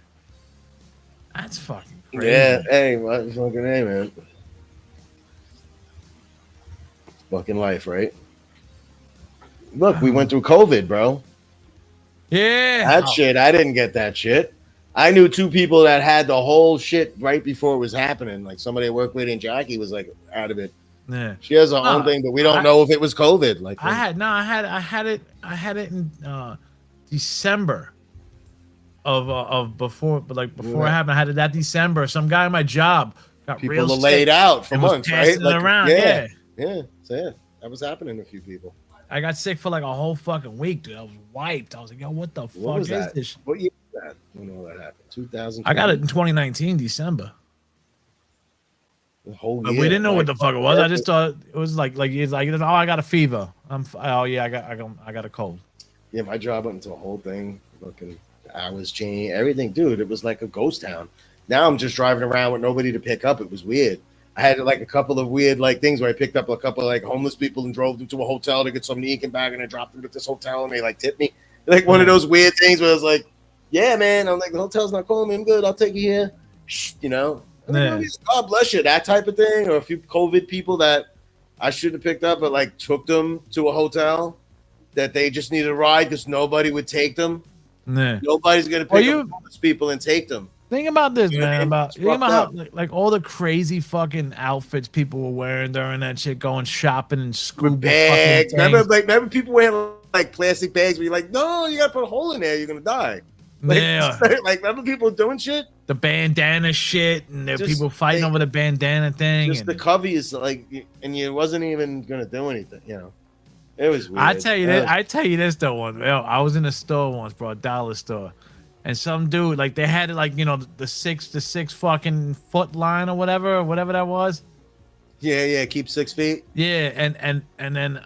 That's fucking crazy. Yeah, hey, what fucking hey, man. Fucking life, right? Look, we went through COVID, bro. Yeah. That shit, I didn't get that shit. I knew two people that had the whole shit right before it was happening. Like somebody I worked with, and Jackie was like out of it. Yeah. She has her own thing, but we don't know if it was COVID. Like I had it in December of before, but like before it happened, I had it that December. Some guy in my job got people real are laid sick out for and was months, passing right? it around. Yeah. So that was happening to a few people. I got sick for like a whole fucking week, dude. I was wiped. I was like, yo, what the fuck is that? this? What year was that? When all that happened? 2000. I got it in 2019, December. The whole But year. we didn't know what the fuck it was. I yeah. just thought it was like it's like, oh, I got a fever. I got a cold. Yeah, my job went into a whole thing. Fucking hours change, everything, dude. It was like a ghost town. Now I'm just driving around with nobody to pick up. It was weird. I had like a couple of weird like things where I picked up a couple of like homeless people and drove them to a hotel to get some Ekin bag, and I dropped them at this hotel and they like tipped me. Like one of those weird things where I was like, yeah, man. I'm like, the hotel's not calling me. I'm good. I'll take you here. You know? Yeah. God bless you. That type of thing. Or a few COVID people that I shouldn't have picked up, but like took them to a hotel that they just needed a ride because nobody would take them. Yeah. Nobody's gonna pick up homeless people and take them. Think about this, You know man. what I mean? Think about how like all the crazy fucking outfits people were wearing during that shit, going shopping and scuba Bags. fucking Remember people wearing like plastic bags where you're like, no, you gotta put a hole in there, you're gonna die. Like, yeah. like remember people doing shit? The bandana shit, and there were Just, people fighting over the bandana thing. Just and the coveys, like, and you wasn't even gonna do anything, you know. It was weird. I tell you this though. I was in a store once, bro, a dollar store, and some dude like they had it like the six fucking foot line or whatever that was. Yeah, keep 6 feet. Yeah, and then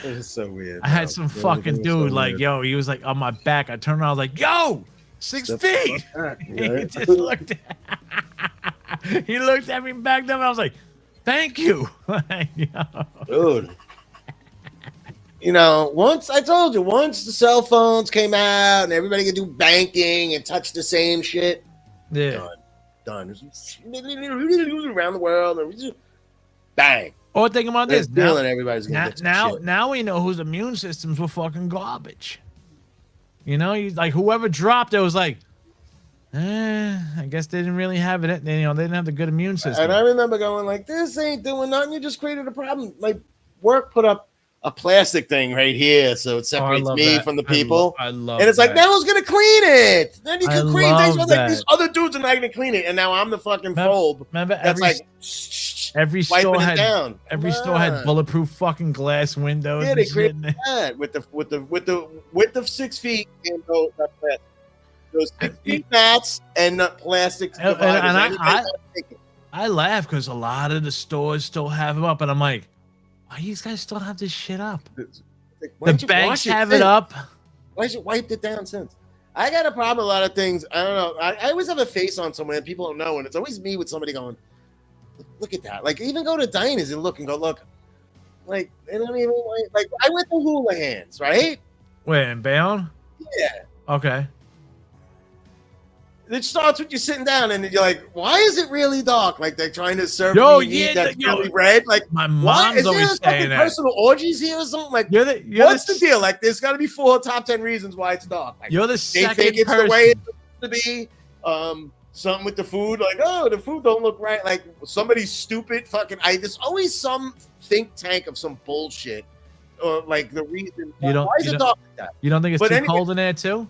It was so weird. I had some fucking dude like, yo, he was like on my back. I turned around, I was like, yo, 6 feet. He just looked he looked at me back then. I was like, thank you. Dude. Once the cell phones came out and everybody could do banking and touch the same shit. Yeah. Done. Around the world. Bang. Or think about this. Everybody's gonna get some shit. Now we know whose immune systems were fucking garbage. Like whoever dropped it was like, I guess they didn't really have it. They didn't have the good immune system. And I remember going like, this ain't doing nothing. You just created a problem. Like work put up a plastic thing right here, so it separates me from the people. I love and it's like, now who's gonna clean it? Then you can clean things. Like these other dudes are not gonna clean it, and now I'm the fucking phobe. Remember, every store had bulletproof fucking glass windows. Yeah, they created that with the 6 feet and those 6 feet mats and the plastic dividers. I laugh because a lot of the stores still have them up, and I'm like, why you guys still have this shit up? The banks have it up. Why you wiped it down since? I got a problem with a lot of things. I don't know. I always have a face on someone and people don't know, and it's always me with somebody going, look at that. Like, even go to diners and look. Like, they don't even like I went to Hula Hands, right? Wait, in Bayonne? Yeah. Okay. It starts with you sitting down and you're like, why is it really dark? Like they're trying to serve me that's really red. Like my mom's always saying that. Personal orgies here or something? Like, what's the deal? Like, there's got to be 4 top 10 reasons why it's dark. Like, you're the second they think it's person. The way it's supposed to be. Something with the food, like, oh, the food don't look right. Like somebody's stupid. Fucking, there's always some think tank of some bullshit, or like the reason. Why is it dark like that? You don't think it's too cold in there too?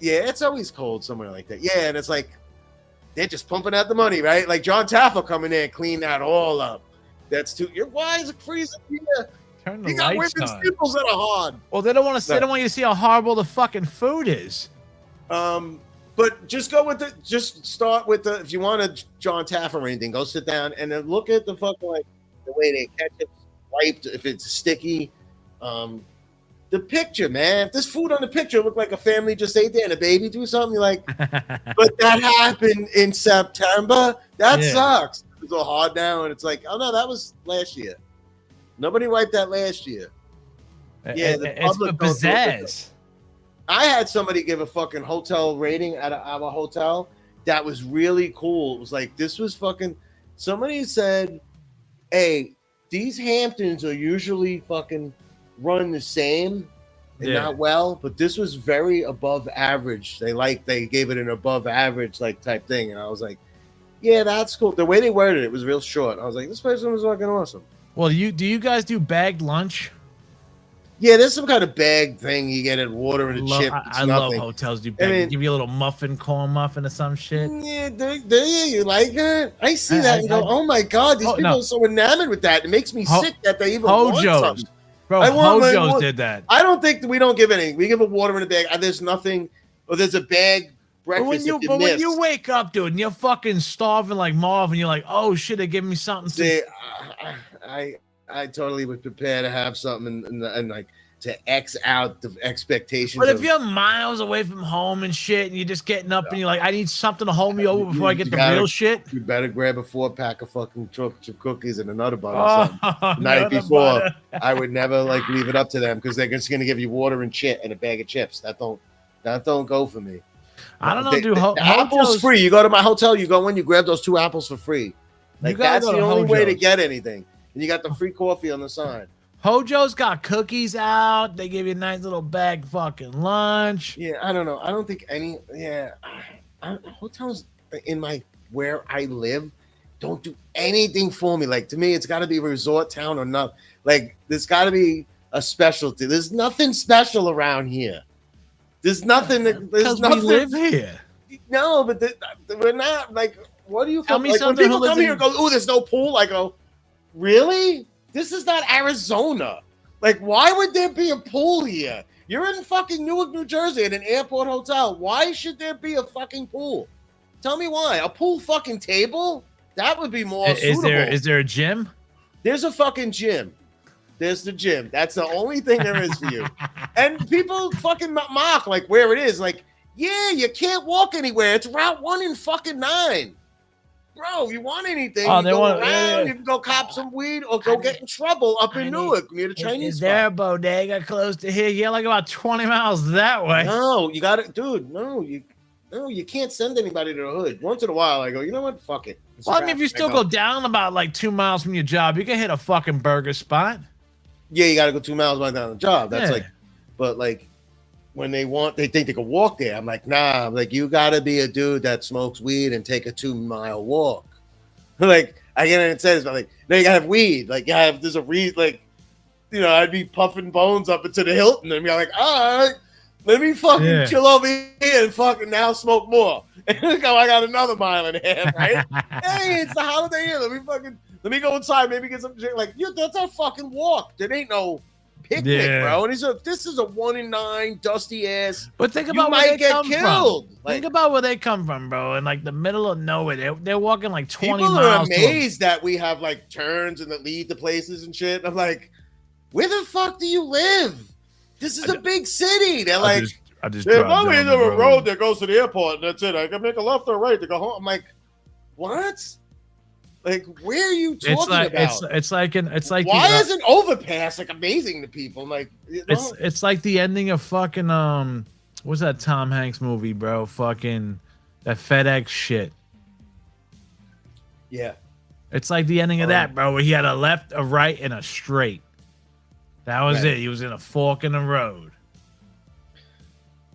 Yeah, it's always cold somewhere like that. Yeah, and it's like they're just pumping out the money, right? Like John Taffer coming in and clean that all up. That's too. Why is it freezing here? Turn the lights on. Staples that are hard. Well, they don't want to. They don't want you to see how horrible the fucking food is. But just start with the. If you want a John Taffer or anything, go sit down and then look at the fucking like the way they ketchup wiped. If it's sticky, the picture, man. If this food on the picture looked like a family just ate there and a baby do something, you're like, but that happened in September. That sucks. It's all hard now, and it's like, oh no, that was last year. Nobody wiped that last year. Yeah, the it's public for pizzazz. I had somebody give a fucking hotel rating at our hotel that was really cool. It was like, this was fucking. Somebody said, "Hey, these Hamptons are usually fucking run the same and not well, but this was very above average. They gave it an above average like type thing." And I was like, "Yeah, that's cool." The way they worded it was real short. I was like, "This person was fucking awesome." Well, do you guys do bagged lunch? Yeah, there's some kind of bag thing you get at water and a chip. I love hotels do bagged. They give you a little corn muffin or some shit. Yeah, do you like it? I see that and go, oh my god, these people are so enamored with that. It makes me sick that they even want something. Bro, Hojo's did that. I don't think we don't give anything. We give a water in a bag. There's nothing, or there's a bag breakfast. But when you wake up, dude, and you're fucking starving like Marvin, you're like, oh shit, they give me something. See, I totally would prepare to have something and like to X out the expectations. But if you're miles away from home and shit, and you're just getting up and you're like, I need something to hold me over before I get the real shit. You better grab a 4-pack of fucking chocolate cookies and another butter or something. The night before, I would never like leave it up to them because they're just gonna give you water and shit and a bag of chips. That don't go for me. I don't know, apples free. You go to my hotel, you go in, you grab those 2 apples for free. Like that's the only way to get anything. And you got the free coffee on the side. Hojo's got cookies out. They give you a nice little bag fucking lunch. Yeah, I don't know. I don't think any. Yeah, hotels where I live don't do anything for me. Like to me, it's got to be a resort town or not. Like there's got to be a specialty. There's nothing special around here. There's nothing. There's nothing. We live here. No, but we're not. Like, what do you tell me? Like, when people come here and go, "Oh, there's no pool," I go, "Really? This is not Arizona. Like, why would there be a pool here? You're in fucking Newark, New Jersey at an airport hotel. Why should there be a fucking pool? Tell me why. A pool fucking table? That would be more suitable. Is there a gym? There's a fucking gym. There's the gym. That's the only thing there is for you. And people fucking mock like where it is. Like, yeah, you can't walk anywhere. It's Route 1 and fucking 9. Bro, you want anything? You go around, you can go cop some weed or go get in trouble up in Newark near the Chinese spot. Is there a bodega close to here? Yeah, like about 20 miles that way. No, you got it, dude. No, you can't send anybody to the hood. Once in a while, I go, you know what? Fuck it. Well, I mean, if you still go down about like 2 miles from your job, you can hit a fucking burger spot. Yeah, you got to go 2 miles right down the job. That's like, but like when they think they can walk there. I'm like, nah. I'm like, you got to be a dude that smokes weed and take a 2-mile walk. Like, I can't say this, but like, no, you got to have weed. Like, there's a weed, like, you know, I'd be puffing bones up into the Hilton and be like, all right, let me fucking chill over here and fucking now smoke more. And go, I got another mile and a half, right? Hey, it's the holiday here. Let me go inside, maybe get some shit. Like, that's a fucking walk. There ain't no picnic, bro. And this is a 1 in 9 dusty ass. But think about where they come from. Think about where they come from, bro. In like the middle of nowhere, they're walking like 20 miles. People are amazed that we have like turns and that lead to places and shit. And I'm like, where the fuck do you live? This is a big city. They're like, there's only a road that goes to the airport, and that's it. I can make a left or right to go home. I'm like, what? Like, where are you talking about? It's like why is an overpass like amazing to people? Like, it's like the ending of fucking what's that Tom Hanks movie, bro? Fucking that FedEx shit. Yeah, it's like the ending of that, bro, where he had a left, a right, and a straight. That was it. He was in a fork in the road.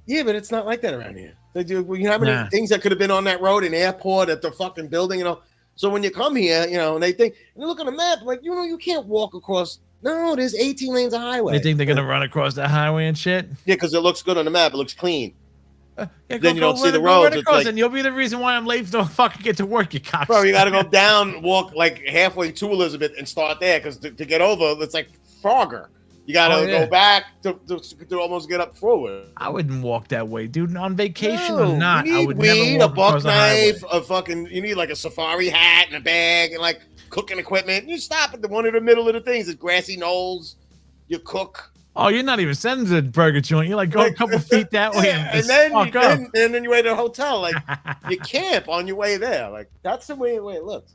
Yeah, but it's not like that around here. They do. You know how many things that could have been on that road, an airport, at the fucking building, you know. So when you come here, you know, and they look on the map, like, you know, you can't walk across. No, there's 18 lanes of highway. They think they're gonna run across that highway and shit. Yeah, because it looks good on the map. It looks clean. Then you don't see the roads. It's like, and you'll be the reason why I'm late to fucking get to work, you cocksucker. Bro, you got to go down, walk like halfway to Elizabeth, and start there because to get over, it's like Frogger. You gotta go back to almost get up forward. I wouldn't walk that way, dude. On vacation or not, you need I would weed, never walk a buck knife, a fucking. You need like a safari hat and a bag and like cooking equipment. You stop at the one in the middle of the things. It's grassy knolls. You cook. Oh, you're not even sending to the burger joint. You're like, go a couple feet that way and then you wait at a hotel. Like you camp on your way there. Like that's the way it looks.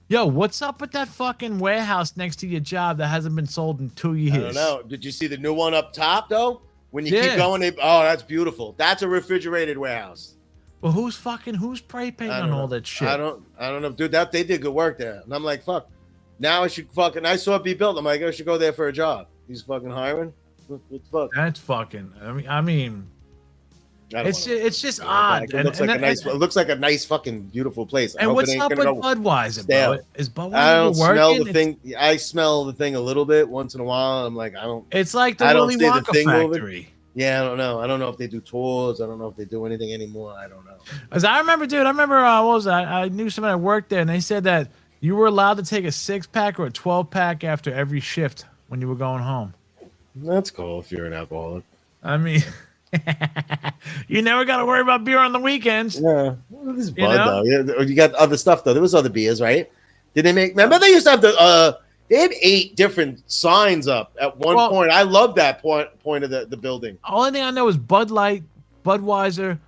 Yo, what's up with that fucking warehouse next to your job that hasn't been sold in 2 years? I don't know. Did you see the new one up top though? When you keep Yeah. going, oh, that's beautiful. That's a refrigerated warehouse. Well, who's spray painting I on don't all know. that shit? I don't know, dude. That they did good work there, and I'm like, fuck. Now I should fucking. I saw it be built. I'm like, I should go there for a job. He's fucking hiring. What the fuck? That's fucking. I mean, I don't it's wanna- just Yeah, odd. It looks like a nice. It looks like a nice fucking beautiful place. I And hope what's it ain't up with gonna go Budweiser, stale. bro? Is Budweiser I don't working? smell the thing. I smell the thing a little bit once in a while. I'm like, I don't. It's like the I don't Willy see the Wonka thing moving. factory. Yeah, I don't know. I don't know if they do tours. I don't know if they do anything anymore. I don't know. As I remember, dude, what was that? I knew somebody that worked there, and they said that you were allowed to take a 6-pack or a 12-pack after every shift when you were going home. That's cool if you're an alcoholic. I mean, you never got to worry about beer on the weekends. Yeah, well, this is Bud know? though. Yeah, you got other stuff though. There was other beers, right? Did they make? Remember they used to have the. They had 8 different signs up at one point. I love that point of the building. Only thing I know is Bud Light, Budweiser,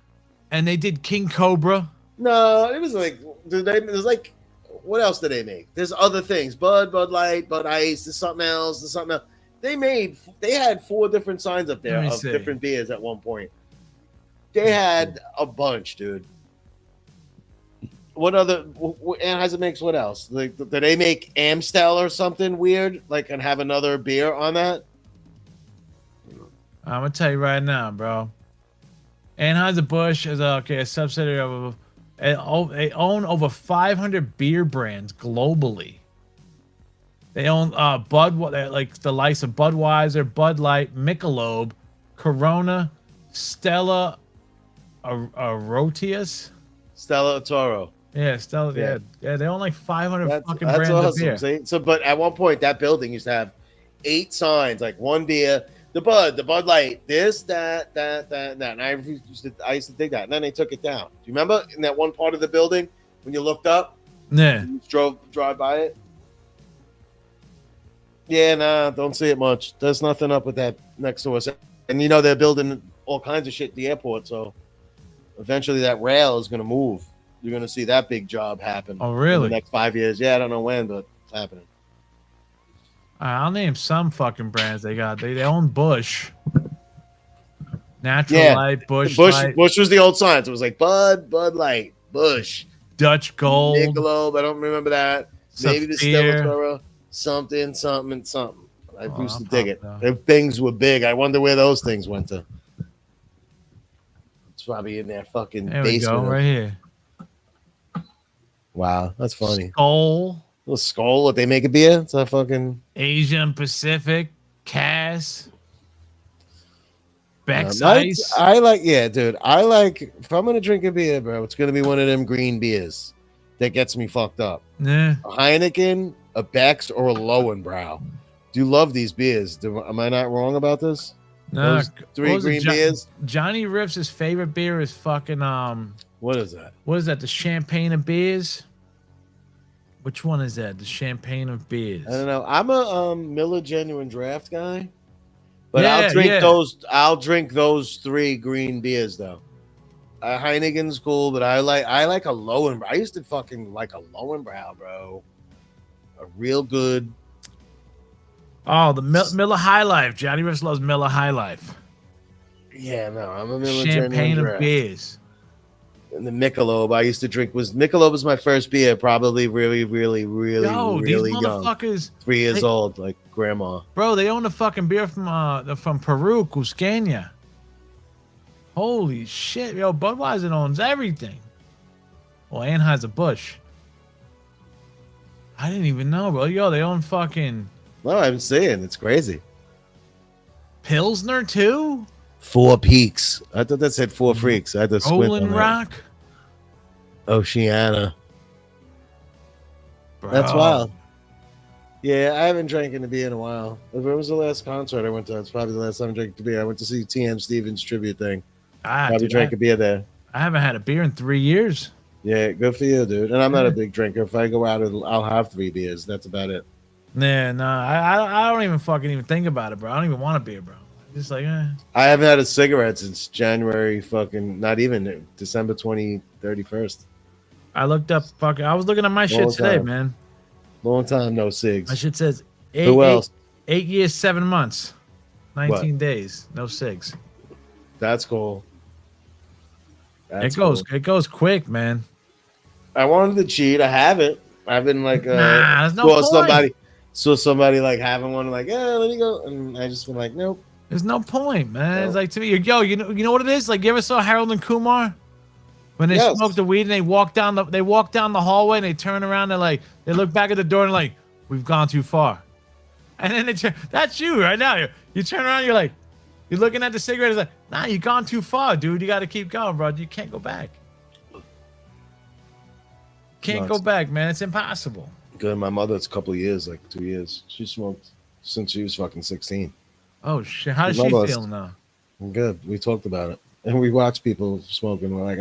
and they did King Cobra. No, it was like it was like what else did they make? There's other things. Bud Light, Bud Ice. There's something else. There's something else. They had 4 different signs up there Let me of see. different beers at one point. They had a bunch, dude. What other Anheuser-Busch? What else? Like, did they make Amstel or something weird? Like, and have another beer on that? I'm gonna tell you right now, bro. Anheuser-Busch is a subsidiary of. They own over 500 beer brands globally. They own like the likes of Budweiser, Bud Light, Michelob, Corona, Stella Artois. Stella Toro. Yeah, Stella. Yeah. They own like 500 fucking brands awesome. of beer. See? So, but at one point, that building used to have 8 signs, like one beer, the Bud Light, this, that, and that. And I used to dig that. And then they took it down. Do you remember in that one part of the building when you looked up, Yeah. you drive by it? Yeah, nah, don't see it much. There's nothing up with that next to us. And they're building all kinds of shit at the airport, so eventually that rail is going to move. You're going to see that big job happen. Oh, really? In the next 5 years. Yeah, I don't know when, but it's happening. I'll name some fucking brands they got. They own Bush. Natural Light, Bush Light. Bush was the old signs. It was like Bud Light, Bush, Dutch Gold. Michelob. I don't remember that. Maybe the Saphir. Stella Toro. Something. I used to dig it. pop If things were big, I wonder where those things went to. It's probably in their fucking There we basement. go, right here. Wow, that's funny. Skull, Little Skull, what they make a beer? It's a fucking Asian Pacific, Cass, Beck's I Ice. like, dude. I like if I'm gonna drink a beer, bro, it's gonna be one of them green beers that gets me fucked up. Yeah. A Heineken, a Beck's, or a Lowenbrow. Do you love these beers? Am I not wrong about this? No, Those 3 what was it, green beers. Johnny Riffs' favorite beer is fucking What is that? what is that? The Champagne of Beers. Which one is that? The Champagne of Beers. I don't know. I'm a Miller Genuine Draft guy, but Yeah, I'll drink yeah. those. I'll drink those 3 green beers though. Heineken's cool, but I like a Lowenbrow. I used to fucking like a Lowenbrow, bro. A real good. Oh, the Miller High Life. Johnny Riffs loves Miller High Life. Yeah, no, I'm a Miller Champagne Genuine of Draft. Beers. And the Michelob I used to drink Michelob was my first beer, probably really, really, really, Yo, really these young. motherfuckers, 3 years old, like grandma. bro, they own the fucking beer from Peru, Cusqueña. Holy shit, yo, Budweiser owns everything. Well, Anheuser-Busch. I didn't even know, bro. Yo, they own fucking No, I'm saying it's crazy. Pilsner too? 4 Peaks. I thought that said 4 Freaks. I had to squint Rolling on that. Rock? Oceana. Bro. That's wild. Yeah, I haven't drank in a beer in a while. Where was the last concert I went to? It's probably the last time I drank a beer. I went to see TM Stevens tribute thing. Probably Dude, drank a beer there. I haven't had a beer in 3 years. Yeah, good for you, dude. And I'm not a big drinker. If I go out, I'll have 3 beers. That's about it. Nah, I don't even fucking think about it, bro. I don't even want a beer, bro. Just like, I haven't had a cigarette since January not even December 31st. I looked up I was looking at my shit the today, time. man. Long time no My cigs. shit says Who else? 8 years, 7 months, 19 days, no cigs. That's cool. That's It goes quick, man. I wanted to cheat. I haven't. I've been like, Nah, there's no point. saw somebody like having one, like, yeah, let me go, and I just been like, nope. There's no point, man. No. It's like to me, you know what it is? Like you ever saw Harold and Kumar when they Yes. smoke the weed and they walk down the hallway and they turn around and like they look back at the door and like we've gone too far, and then that's you right now. You turn around, you're looking at the cigarette. It's like, nah, you've gone too far, dude. You got to keep going, bro. You can't go back. Can't go back, man. It's impossible. Good. My mother, it's a couple of years, like 2 years. She smoked since she was fucking 16. Oh shit! How does she feel now? Good. We talked about it, and we watched people smoking. We're like,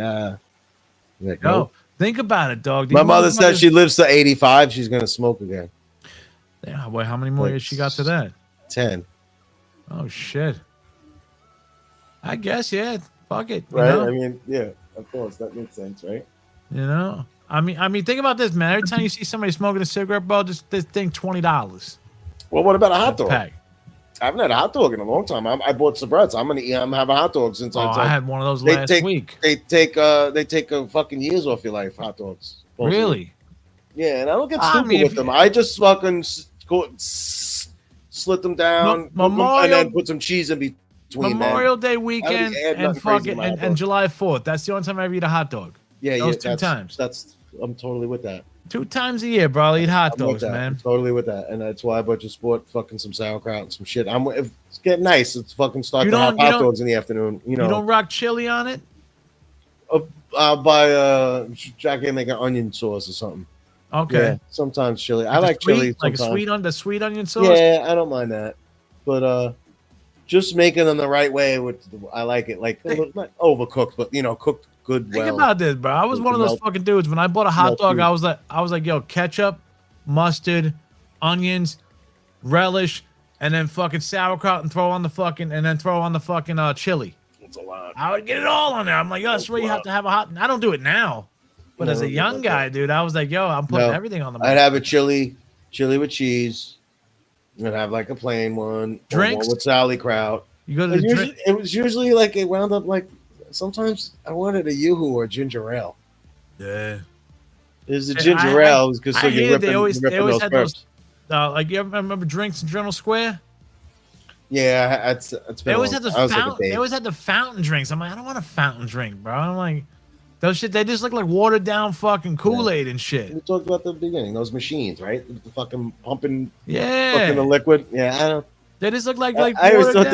Like, No, nope. think about it, dog. My mother said she lives to 85. She's gonna smoke again. Yeah, boy, how many more years she got to that? 10. Oh shit! I guess yeah. Fuck it. Right? Know? I mean, yeah, of course that makes sense, right? You know, I mean, think about this, man. Every time you see somebody smoking a cigarette, bro, just think $20. Well, what about a hot dog? Pack. I haven't had a hot dog in a long time. I bought Sabrettes. I'm having a hot dog since I had one of those last week. They take a fucking years off your life. Hot dogs. Supposedly. Really? Yeah, and I don't get stupid with them. I just fucking slit them down and then put some cheese in between. Memorial Day weekend and July 4th. That's the only time I ever eat a hot dog. Yeah, those 2 times. I'm totally with that. 2 times a year, bro. I'll eat hot dogs, man. I'm totally with that, and that's why I just bought fucking some sauerkraut and some shit. If it's getting nice, it's fucking start to have hot dogs in the afternoon. You don't rock chili on it. I'll buy Jack and make an onion sauce or something. Okay. Yeah, sometimes chili. I like chili. Like the sweet onion sauce. Yeah, I don't mind that, but just making them the right way. I like it, like not overcooked, but cooked good. Think about this, bro. I was one of those fucking dudes. When I bought a hot dog, I was like, yo, ketchup, mustard, onions, relish, and then fucking sauerkraut, and throw on the fucking chili. It's a lot. I would get it all on there. I'm like, yo, that's where you have to have a hot. I don't do it now, but as a young guy, dude, I was like, yo, I'm putting everything on the. I'd have a chili with cheese. I'd have like a plain one. Drinks with sauerkraut. You go to the drink. It was usually like it wound up like. Sometimes I wanted a Yoo-hoo or ginger ale. Yeah. There's a ginger ale because they always had those. Like you ever remember drinks in Journal Square? Yeah, it's they always had the fountain. They always had the fountain drinks. I'm like, I don't want a fountain drink, bro. I'm like, those shit. They just look like watered down fucking Kool-Aid and shit. We talked about the beginning. Those machines, right? The fucking pumping. Yeah. Fucking the liquid. Yeah, I don't. They just look like. I always thought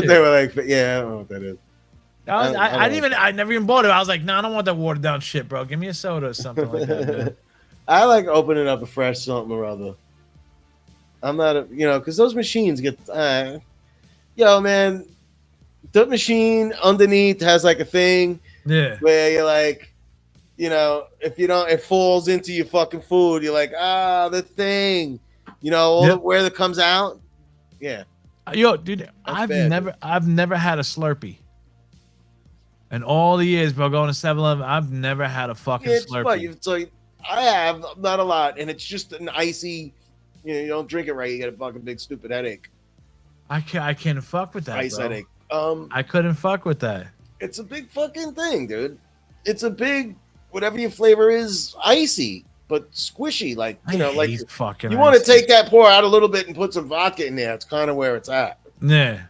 they were like. Yeah, I don't know what that is. I never even bought it. I was like, I don't want that watered down shit, bro. Give me a soda or something like that, man. I like opening up a fresh something or other. I'm not because those machines get, man, the machine underneath has like a thing, where you're like, if you don't, it falls into your fucking food. You're like, the thing, where it comes out. Yeah. Yo, dude, I've never had a Slurpee. And all the years, bro, going to 7-Eleven, I've never had a fucking Slurpee. I have not a lot, and it's just an icy. You don't drink it right, you get a fucking big stupid headache. I can't fuck with that. Ice headache. I couldn't fuck with that. It's a big fucking thing, dude. It's a big whatever your flavor is, icy but squishy. Like fucking. You want to take that, pour out a little bit, and put some vodka in there. It's kind of where it's at. Yeah.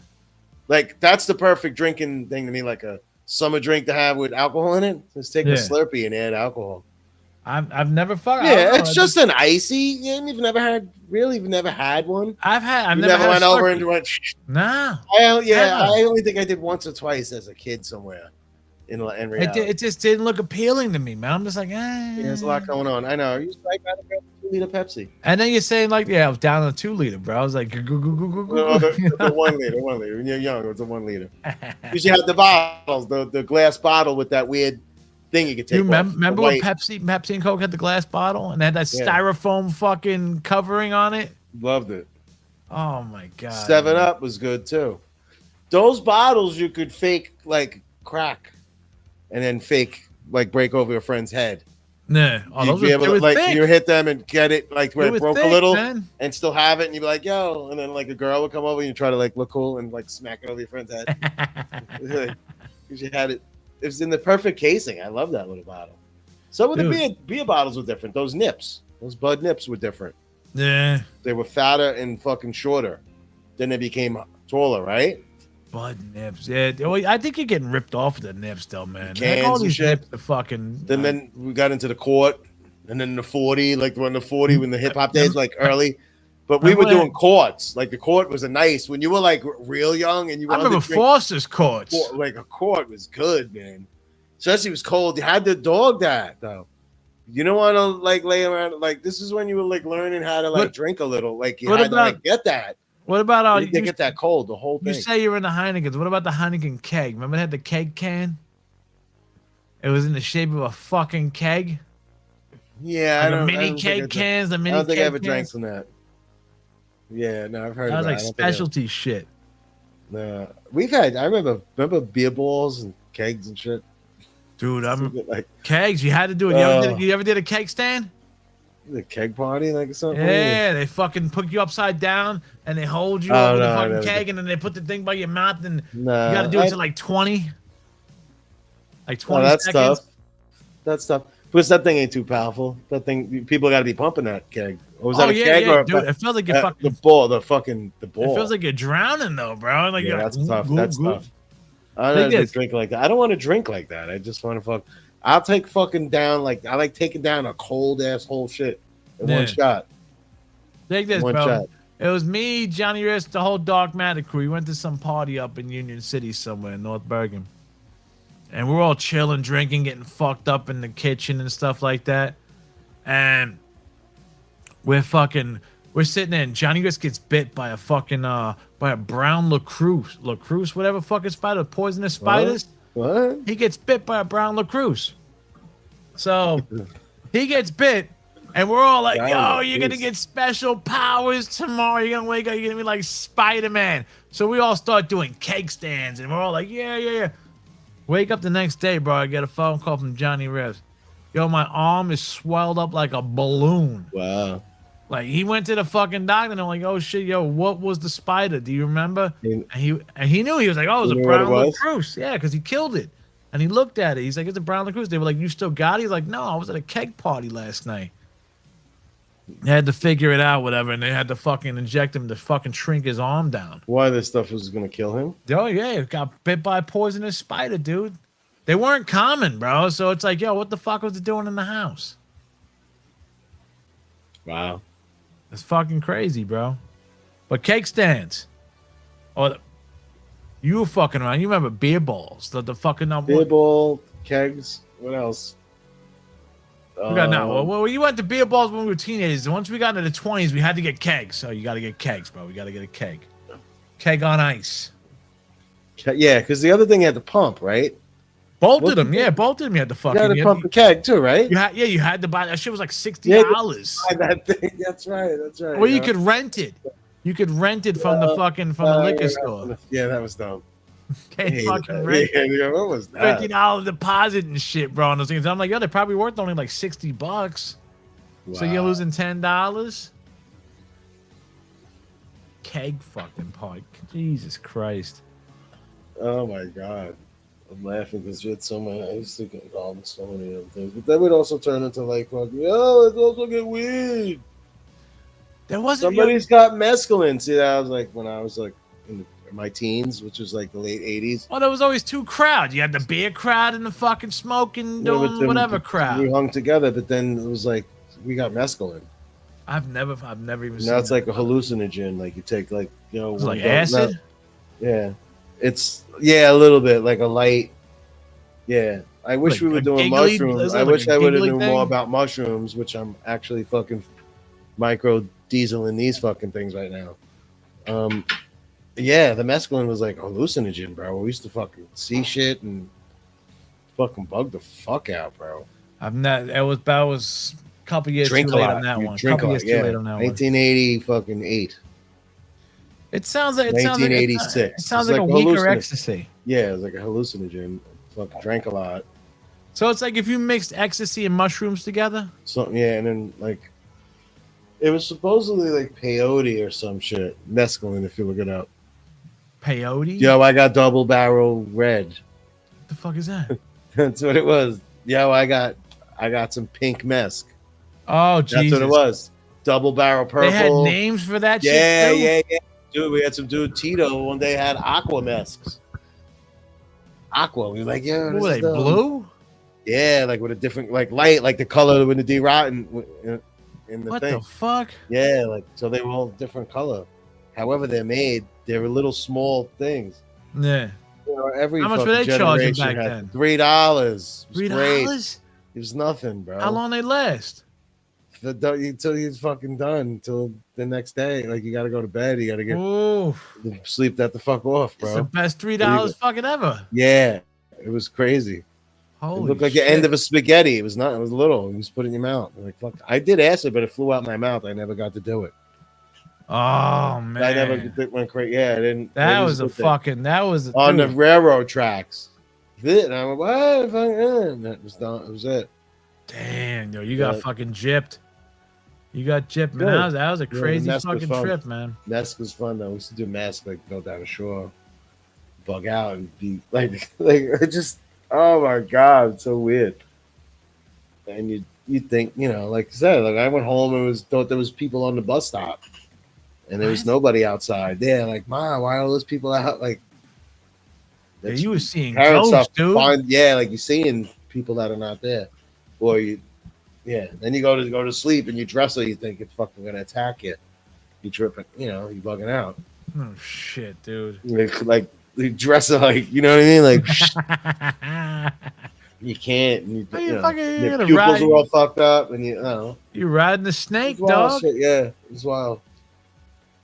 Like that's the perfect drinking thing to me. Like a summer drink to have with alcohol in it. Just take a Slurpee and add alcohol. I've never fucked. Yeah, it's just an icy. You've never had one. I've never had went over and went. Nah. I only think I did once or twice as a kid somewhere. In reality, it just didn't look appealing to me, man. I'm just like, there's a lot going on. I know. You like out of 2-liter Pepsi, and then you're saying like, I was down on a 2-liter, bro. I was like, the 1 liter. When you're young, it was a 1 liter. You should have the bottles, the glass bottle with that weird thing you could take. You remember when Pepsi and Coke had the glass bottle and they had that styrofoam fucking covering on it? Loved it. Oh my god. 7-Up was good too. Those bottles you could fake like crack, and then fake like break over your friend's head. Nah. Oh, You'd those be were, able they to were like thick. you hit them and get it like where They it were broke a thick, little man. and still have it, and you'd be like, yo, and then like a girl would come over and you try to like look cool and like smack it over your friend's head. Because you had it. It was in the perfect casing. I love that little bottle. Some of the beer bottles were different. Those nips, those Bud nips were different. Yeah. They were fatter and fucking shorter. Then they became taller, right? Bud nips. Yeah. Well, I think you're getting ripped off of the nips, though, man. Cans Like all and these shit. nips are fucking. Then we got into the quart, and then the 40, like when the 40 when the hip hop days, like early. But we were doing quarts. Like the quart was a nice when you were like real young and you I remember Foster's quarts. Like a quart was good, man. Especially it was cold. You had to dog that though. You don't want to like lay around like this is when you were like learning how to like drink a little. Like you had to like get that. What about you get that cold, the whole thing. You say you're in the Heinekens. What about the Heineken keg? Remember they had the keg can? It was in the shape of a fucking keg. Yeah, like I don't. Mini keg cans. The mini. I don't think I ever drank from that. Yeah, no, I've heard. That was like specialty shit. No, we've had. I remember beer balls and kegs and shit. Dude, I'm like kegs. You had to do it. You ever did a keg stand? The keg party, like something. Yeah, they fucking put you upside down and they hold you over the fucking keg, and then they put the thing by your mouth, and you got to do it to like 20. Like 20 that's seconds. Tough. That's tough. Because that thing ain't too powerful. That thing, people got to be pumping that keg. Or was that a keg or dude? It feels like you're fucking the ball. The ball. It feels like you're drowning though, bro. Like that's tough. That's tough. I don't drink like that. I don't want to drink like that. I just want to fuck. I'll take fucking down like I like taking down a cold ass whole shit in one shot. Take this, bro. Shot. It was me, Johnny Risk, the whole Dark Matter crew. We went to some party up in Union City somewhere in North Bergen. And we're all chilling, drinking, getting fucked up in the kitchen and stuff like that. And we're sitting there, and Johnny Risk gets bit by a fucking by a brown lacrosse, whatever fucking spider, poisonous spiders. What? He gets bit by a brown lacrosse. So he gets bit, and we're all like, yo, you're gonna get special powers tomorrow. You're gonna wake up, you're gonna be like Spider-Man. So we all start doing keg stands, and we're all like, yeah. Wake up the next day, bro. I get a phone call from Johnny Risk. Yo, my arm is swelled up like a balloon. Wow. Like he went to the fucking doctor and I'm like, oh shit, yo, what was the spider? Do you remember? And he knew. He was like, oh, it was a brown lacrosse. Yeah, because he killed it. And he looked at it. He's like, it's a brown lacrosse. They were like, you still got it? He's like, no, I was at a keg party last night. They had to figure it out, whatever, and they had to fucking inject him to fucking shrink his arm down. Why this stuff was gonna kill him? Oh yeah, he got bit by a poisonous spider, dude. They weren't common, bro. So it's like, yo, what the fuck was it doing in the house? Wow. It's fucking crazy, bro. But cake stands. You were fucking around. You remember beer balls? The fucking beer ball, kegs. What else? We got now. Well, you went to beer balls when we were teenagers. Once we got into the 20s, we had to get kegs. So you got to get kegs, bro. We got to get a keg. Keg on ice. Yeah, because the other thing had to pump, right? Both of them you had to fucking. You had to pump a keg too, right? You had to buy that shit. Was like $60. That thing. That's right. Well, you could rent it. You could rent it from the liquor store. Yeah, that was dumb. Can't fucking rent. Yeah, what was that? $50 deposit and shit, bro. On those things. I'm like, yo, they're probably worth only like $60. Wow. So you're losing $10. Keg fucking park. Jesus Christ. Oh my God. I'm laughing because we had so many. I used to get involved in so many other things, but that would also turn into like, fucking, let's also get weed. There wasn't. Somebody's got mescaline. See, that was like when I was like in my teens, which was like the late 80s. Well, there was always two crowds. You had the beer crowd and the fucking smoking, doing whatever crowd. We hung together, but then it was like we got mescaline. I've never even. Now it's like a hallucinogen. Like you take like like acid. Yeah. It's a little bit like a light. Yeah, I wish we were doing mushrooms. I wish I would have known more about mushrooms, which I'm actually fucking micro dieseling these fucking things right now. Yeah, the mescaline was like hallucinogen, bro. We used to fucking see shit and fucking bug the fuck out, bro. That was a couple years too late on that one. Couple years too late on that one. 1980 fucking 8. It sounds like 1986. It sounds like a weaker ecstasy. Yeah, it was like a hallucinogen. Fucking drank a lot. So it's like if you mixed ecstasy and mushrooms together. Something, yeah, and then like it was supposedly like peyote or some shit, mescaline if you look it up. Peyote? Yo, I got double barrel red. What the fuck is that? That's what it was. Yo, I got some pink mesc. Oh, That's Jesus. what it was. Double barrel purple. They had names for that Yeah, shit too? yeah. Dude, we had some dude Tito one day had aqua mescs. Aqua. We were like, yeah, What were they, blue? Yeah, like with a different like light, like the color with the Dee Rotten in the What thing. the fuck? Yeah, like so they were all different color. However, they're made. They were little small things. Yeah. You know, every How much were they charging generation back had then? $3. $3? It was nothing, bro. How long they last? Until you're fucking done. Until the next day, like you got to go to bed. You got to get Oof. sleep that the fuck off, It's the bro. best $3 fucking ever. Yeah, it was crazy. Holy It looked like shit. the end of a spaghetti. It was not. It was little. You just put it in your mouth. I'm like, fuck. I did acid, but it flew out my mouth. I never got to do it. Oh man. I never went crazy. Yeah, I didn't. That it was a good thing. fucking that was On the dude, railroad tracks. And I went, what? That was done. It was it. damn, yo, you got Yeah. fucking gypped. You got gypped, man. Good. That was a Yeah, the crazy mess was fucking fun. trip, man. Mask was fun though. We used to do mask like go down the shore, bug out, and be like it just. Oh my god, it's so weird. And you think like I said, like I went home and thought there was people on the bus stop, and there was What? nobody outside. Yeah, like Ma, why are all those people out? Like Yeah, you were seeing parents ghosts, are dude. like you're seeing people that are not there, or then you go to sleep and you dress so you think it's fucking gonna attack you. You tripping, you bugging out. Oh shit, dude. Like you dress it like you know what I mean, like you can't. And Are you your gonna pupils ride? are all fucked up, and you know. You riding the snake, It's wild dog? shit, yeah, it's wild.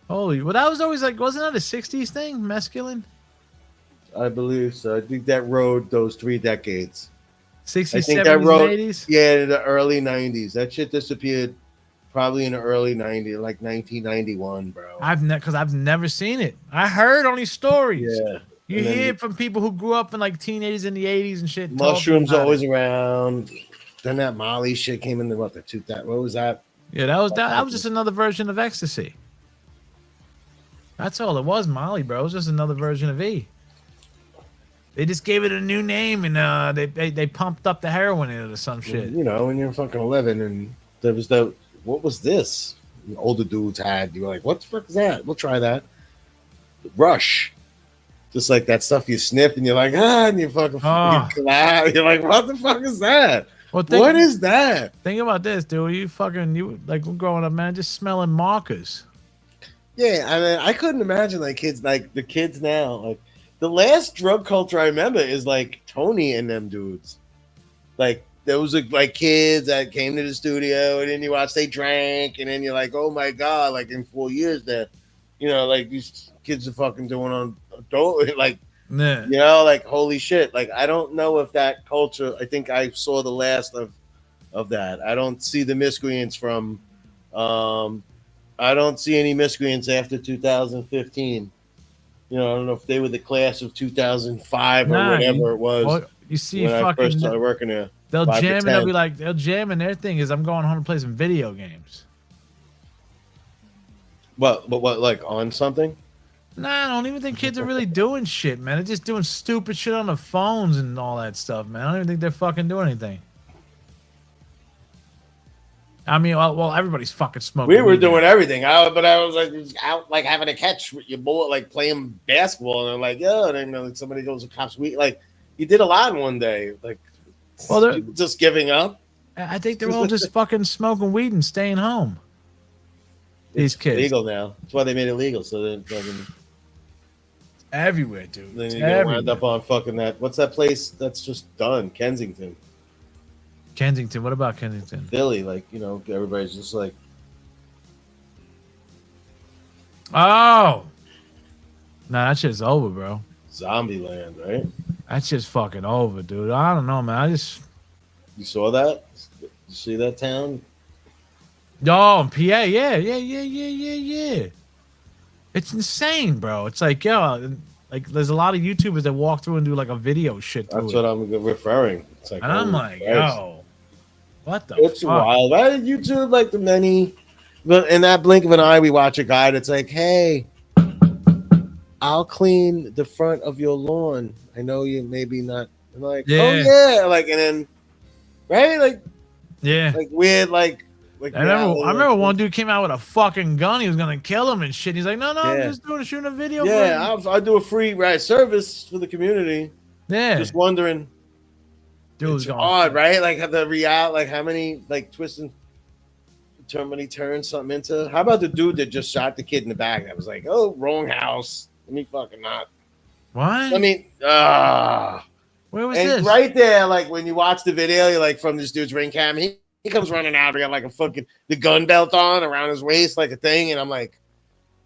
Holy, well, that was always like, wasn't that a '60s thing, mescaline? I believe so. I think that rode those 3 decades. '60s, I think '70s, that and rode, '80s. yeah, the early 90s. That shit disappeared probably in the early 90s, like 1991, bro. Because I've never seen it. I heard only stories. Yeah. You And then hear it from people who grew up in like teenagers in the '80s and shit. talking mushrooms about always it. around. Then that Molly shit came in the what was that? Yeah, that was just another version of ecstasy. That's all it was, Molly, bro. It was just another version of E. They just gave it a new name and they pumped up the heroin in it or some shit. You know, when you're fucking 11 and there was what was this? The older dudes had. You were like, what the fuck is that? We'll try that. Rush. Just like that stuff you sniff and you're like, and you fucking Oh. you clap. You're like, what the fuck is that? Well, What is that? think about this, dude. You like growing up, man, just smelling markers. Yeah, I mean, I couldn't imagine like kids, like the kids now. Like the last drug culture I remember is like Tony and them dudes. Like those are like kids that came to the studio and then you watch they drank and then you're like, oh my god, like in 4 years that, like these kids are fucking doing on adult, like Yeah. like holy shit. Like I don't know if that culture. I think I saw the last of that. I don't see the miscreants from. I don't see any miscreants after 2015. I don't know if they were the class of 2005 or whatever it was. Well, you see, when I first started fucking, working there. they'll 5 to jam and they'll 10. be like, they'll jam and their thing is, I'm going home to play some video games. But what like on something? Nah, I don't even think kids are really doing shit, man. They're just doing stupid shit on the phones and all that stuff, man. I don't even think they're fucking doing anything. I mean, well, everybody's fucking smoking. We were weed doing now. everything. But I was like out like having a catch with your boy, like playing basketball, and I'm like, and then like, somebody goes to cops. We like you did a lot in one day, like Well, people just giving up. I think they're all just fucking smoking weed and staying home. These It's kids. legal now. That's why they made it legal. So then Everywhere, dude. then It's you get wound everywhere. up on fucking that. What's that place that's just done? Kensington, Kensington. What about Kensington? Philly. Like everybody's just like Oh. Nah, that shit's over, bro. zombie land, right? That shit's fucking over, dude. I don't know, man. You saw that? You see that town? Yo, PA, yeah. It's insane, bro. It's like, yo, Like, there's a lot of YouTubers that walk through and do like a video shit through That's it. what I'm referring. It's like, And I'm holy like, Christ. yo, what the It's fuck? wild. Why did YouTube like the many? But in that blink of an eye, we watch a guy that's like, "Hey, I'll clean the front of your lawn. I know you maybe not." I'm like, "Oh yeah," like, and then right, Yeah. like weird, like. I remember one dude came out with a fucking gun. He was gonna kill him and shit. He's like, no, I'm Yeah. just shooting a video. Yeah, I do a free service for the community. Yeah. Just wondering, Dude's it's odd, right? Like the reality, like how many like twists and many turns something into. How about the dude that just shot the kid in the back? That was like, oh, wrong house. Let me fucking not. What? I mean, where was and this? right there, like when you watch the video, you're like from this dude's ring cam. He comes running out. He got like a fucking the gun belt on around his waist, like a thing. And I'm like,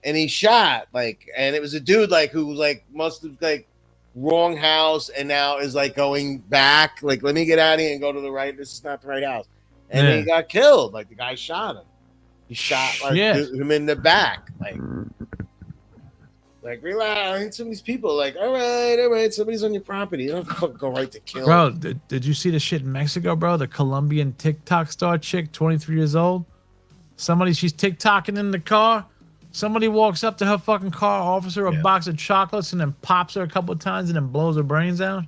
and he shot like, and it was a dude like who like must have like wrong house and now is like going back. Like, let me get out of here and go to the right. This is not the right house. And he got killed. Like the guy shot him. He shot like him in the back. Like relax. I mean, some of these people like, all right, somebody's on your property. You don't fucking go right to kill. Bro, did you see the shit in Mexico, bro? The Colombian TikTok star chick, 23 years old. She's TikToking in the car. Somebody walks up to her fucking car, offers her a box of chocolates, and then pops her a couple of times and then blows her brains out.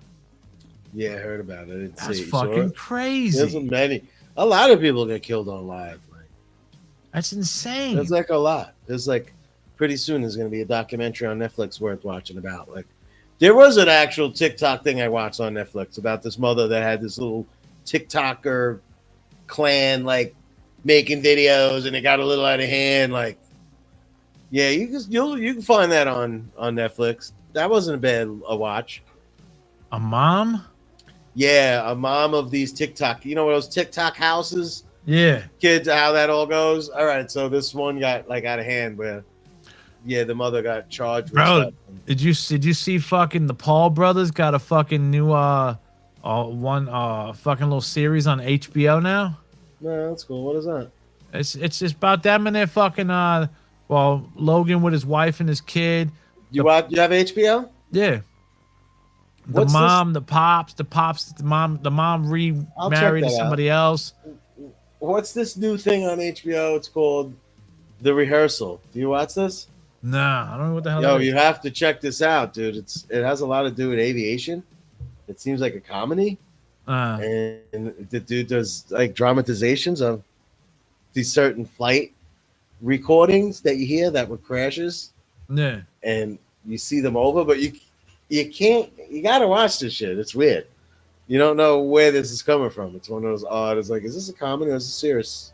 Yeah, I heard about it. That's fucking crazy. There's a lot of people get killed on live. That's insane. There's like a lot. There's like pretty soon there's going to be a documentary on Netflix worth watching about. Like there was an actual TikTok thing I watched on Netflix about this mother that had this little TikToker clan like making videos and it got a little out of hand. Like, yeah, you can find that on Netflix. That wasn't a watch. A mom? Yeah, a mom of these TikTok. You know what those TikTok houses? Yeah. Kids, how that all goes. All right, so this one got like out of hand where, yeah, the mother got charged with Bro, stuff. did you see fucking the Paul brothers got a fucking new fucking little series on HBO now? No, that's cool. What is that? It's just about them and their fucking Logan with his wife and his kid. You have HBO? Yeah. The mom remarried to somebody else. What's this new thing on HBO? It's called The Rehearsal. Do you watch this? Nah, I don't know what the hell. Yo, you have to check this out, dude. It has a lot to do with aviation. It seems like a comedy, and the dude does like dramatizations of these certain flight recordings that you hear that were crashes. Yeah, and you see them over, but you can't. You gotta watch this shit. It's weird. You don't know where this is coming from. It's one of those odd. It's like, is this a comedy or is it serious?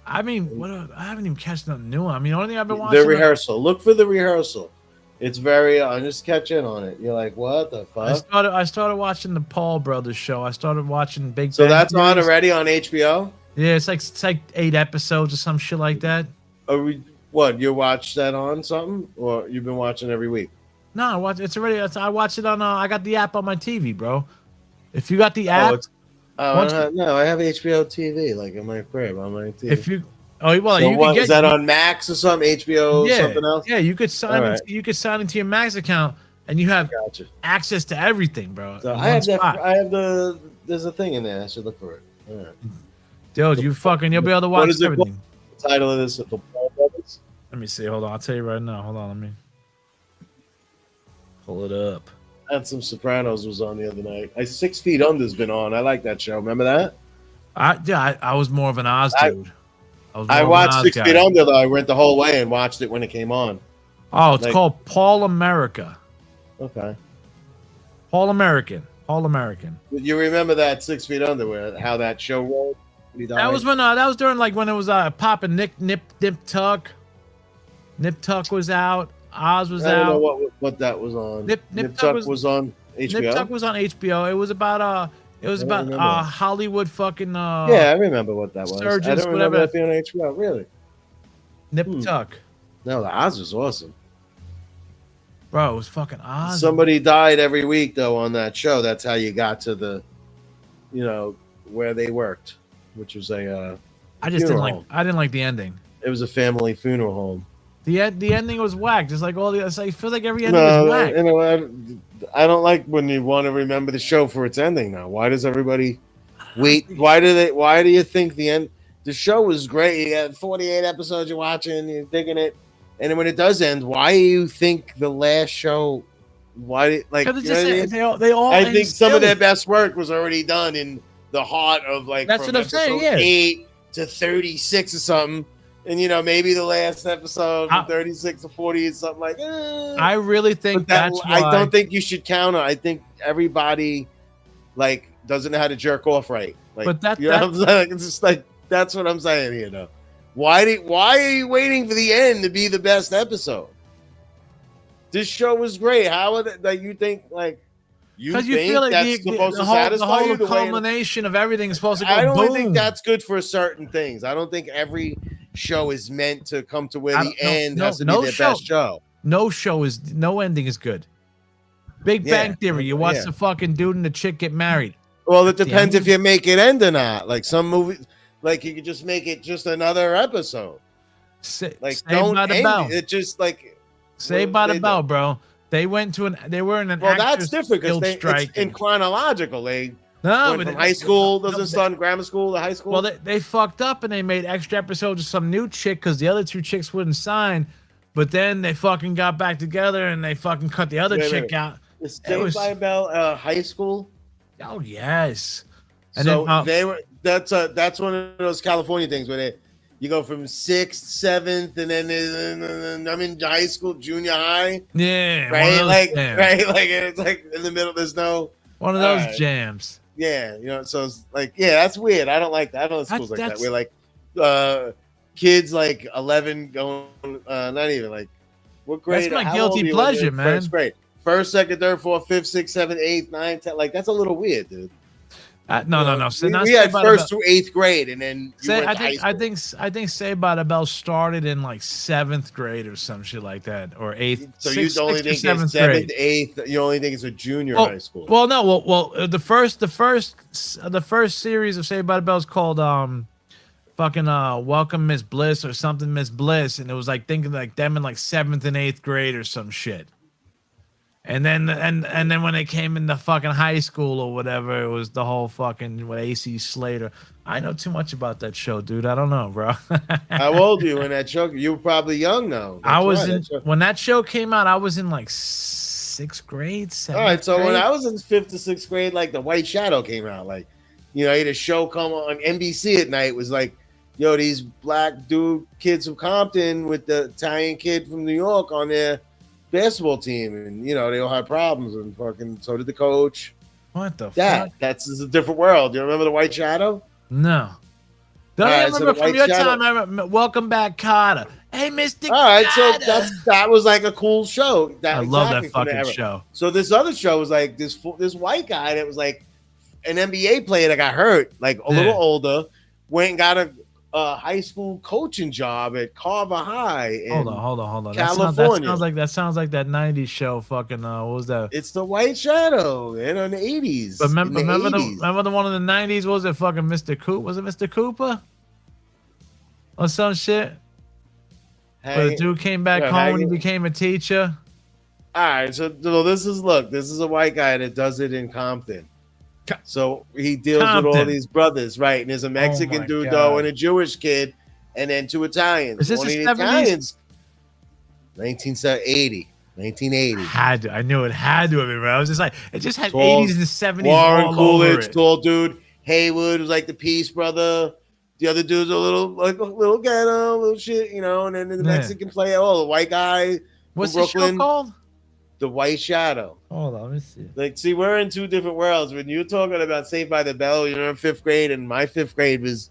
I mean, I haven't even catched nothing new. I mean, the only thing I've been watching. The Rehearsal. Look for The Rehearsal. It's very. Just catch in on it. You're like, what the fuck? I started watching the Paul Brothers show. I started watching Big. So Bang that's Theory. on already on HBO. Yeah, it's like 8 episodes or some shit like that. What you watch that on something, or you've been watching every week? No, I watch it on. I got the app on my TV, bro. If you got the app, no, I have HBO TV, like in my crib on my TV. If you, you can get. Is that on Max or something? HBO, something else? Yeah, you could sign. You could sign into your Max account, and you have access to everything, bro. So I have that. There's a thing in there. I should look for it. All right. Dude, you'll be able to watch everything. The title of this? The Paul Brothers? Let me see. Hold on. I'll tell you right now. Hold on. Let me pull it up. And some Sopranos was on the other night. 6 Feet Under's been on. I like that show. Remember that? I was more of an Oz dude. I watched 6 Feet Under though. I went the whole way and watched it when it came on. Oh, it's called Paul America. Okay. Paul American. You remember that 6 Feet Under, how that show rolled? That was during like when it was popping Nip Tuck. Nip Tuck was out. Oz was out. I don't know what that was on. Nip Tuck was on HBO. Nip Tuck was on HBO. It was about Hollywood fucking yeah, I remember what that was. Surgeons, I don't remember that being on HBO. Really? Nip Tuck. No, the Oz was awesome. Bro, it was fucking Oz. Somebody died every week though on that show. That's how you got to the, where they worked, which was a. I didn't like the ending. It was a family funeral home. The ending was whack. Just like all the, it's like, it feels like every ending No, is whack. you know what? I don't like when you want to remember the show for its ending. Now, why does everybody wait? Why do you think the end? The show was great. You got 48 episodes you're watching, you're digging it, and then when it does end, why do you think the last show? Why like? Because You know what I mean? they all I end think some of silly. their best work was already done in the heart of like That's from what I'm saying, episode yeah. 8 to 36 or something. And maybe the last episode from 36 to 40 is something like. I really think But that's why. I don't think you should counter. I think everybody like doesn't know how to jerk off right. Like, But that- you know what I'm saying? It's just like that's what I'm saying here. Though, why are you waiting for the end to be the best episode? This show was great. How would it, like you think like you Because think you feel like that's supposed to satisfy you? the culmination of everything is supposed to go I only boom. think that's good for certain things. I don't think every show is meant to come to where the end has to be their best show. No ending is good. Big Bang Theory. You watch the fucking dude and the chick get married. Well, it depends if you make it end or not. Like some movies, like you could just make it just another episode. Like don't end it. It just like Saved by the Bell, bro. They were in an that's different because strike. It's in chronological. They No, went from high school, doesn't start in grammar school to high school. Well, they fucked up and they made extra episodes of some new chick because the other two chicks wouldn't sign. But then they fucking got back together and they fucking cut the other chick out. Is Saved by the Bell high school? Oh yes. And so then, they were. That's one of those California things where you go from 6th, 7th, and then I'm in high school, junior high. Yeah, right. Like it's like in the middle. There's no one of those jams. Yeah, so it's like that's weird. I don't like that. I don't like schools like that. We're like kids like 11 going, not even like what grade? That's my guilty pleasure, man. First grade, first, second, third, fourth, fifth, sixth, seventh, eighth, ninth, 10th. Like that's a little weird, dude. No. So we had first through 8th grade, and then I think Saved by the Bell started in like 7th grade or some shit like that, or 8th. So you only think it's 7th, 8th. You only think it's a junior high school. Well, no. Well, the first series of Saved by the Bell is called fucking Welcome Miss Bliss or something Miss Bliss, and it was like thinking like them in like 7th and 8th grade or some shit. And then when they came into fucking high school or whatever, it was the whole fucking AC Slater. I know too much about that show, dude. I don't know, bro. How old were you in that show? You were probably young now. When that show came out, I was in like 6th grade, 7th grade. All right, so when I was in 5th to 6th grade, like The White Shadow came out. Like, you had a show come on NBC at night. It was like, these black kids from Compton with the Italian kid from New York on their basketball team, and they all had problems, and fucking so did the coach. What the fuck? That's a different world. You remember The White Shadow? No. Don't you remember from your time? I remember, Welcome Back, Carter. Hey, Mr. All right, Carter. so that was like a cool show. I love that fucking show. So this other show was like this white guy that was like an NBA player that got hurt, like a little older, went and got a high school coaching job at Carver High in Hold on. California. That sounds like that 90s show. Fucking what was that? It's The White Shadow, man, on the 80s. But remember the one in the 90s? What was it? Fucking Mr. Cooper? Was it Mr. Cooper? Or some shit? Where the dude came back home and he became a teacher. All right, so this is a white guy that does it in Compton. So he deals with all these brothers, right? And there's a Mexican dude though, and a Jewish kid, and then 2 Italians. Is this one the of the 70s? Italians? 1980. I knew it had to have been. Right? I was just like, it just had 80s and 70s. Warren all Coolidge, over it. tall dude. Haywood was like the Peace brother. The other dude's a little ghetto, little shit, and then the Mexican player, the white guy. What's from Brooklyn, the show called? The White Shadow. Hold on, let me see. Like, see, we're in 2 different worlds. When you're talking about Saved by the Bell, you're in 5th grade, and my 5th grade was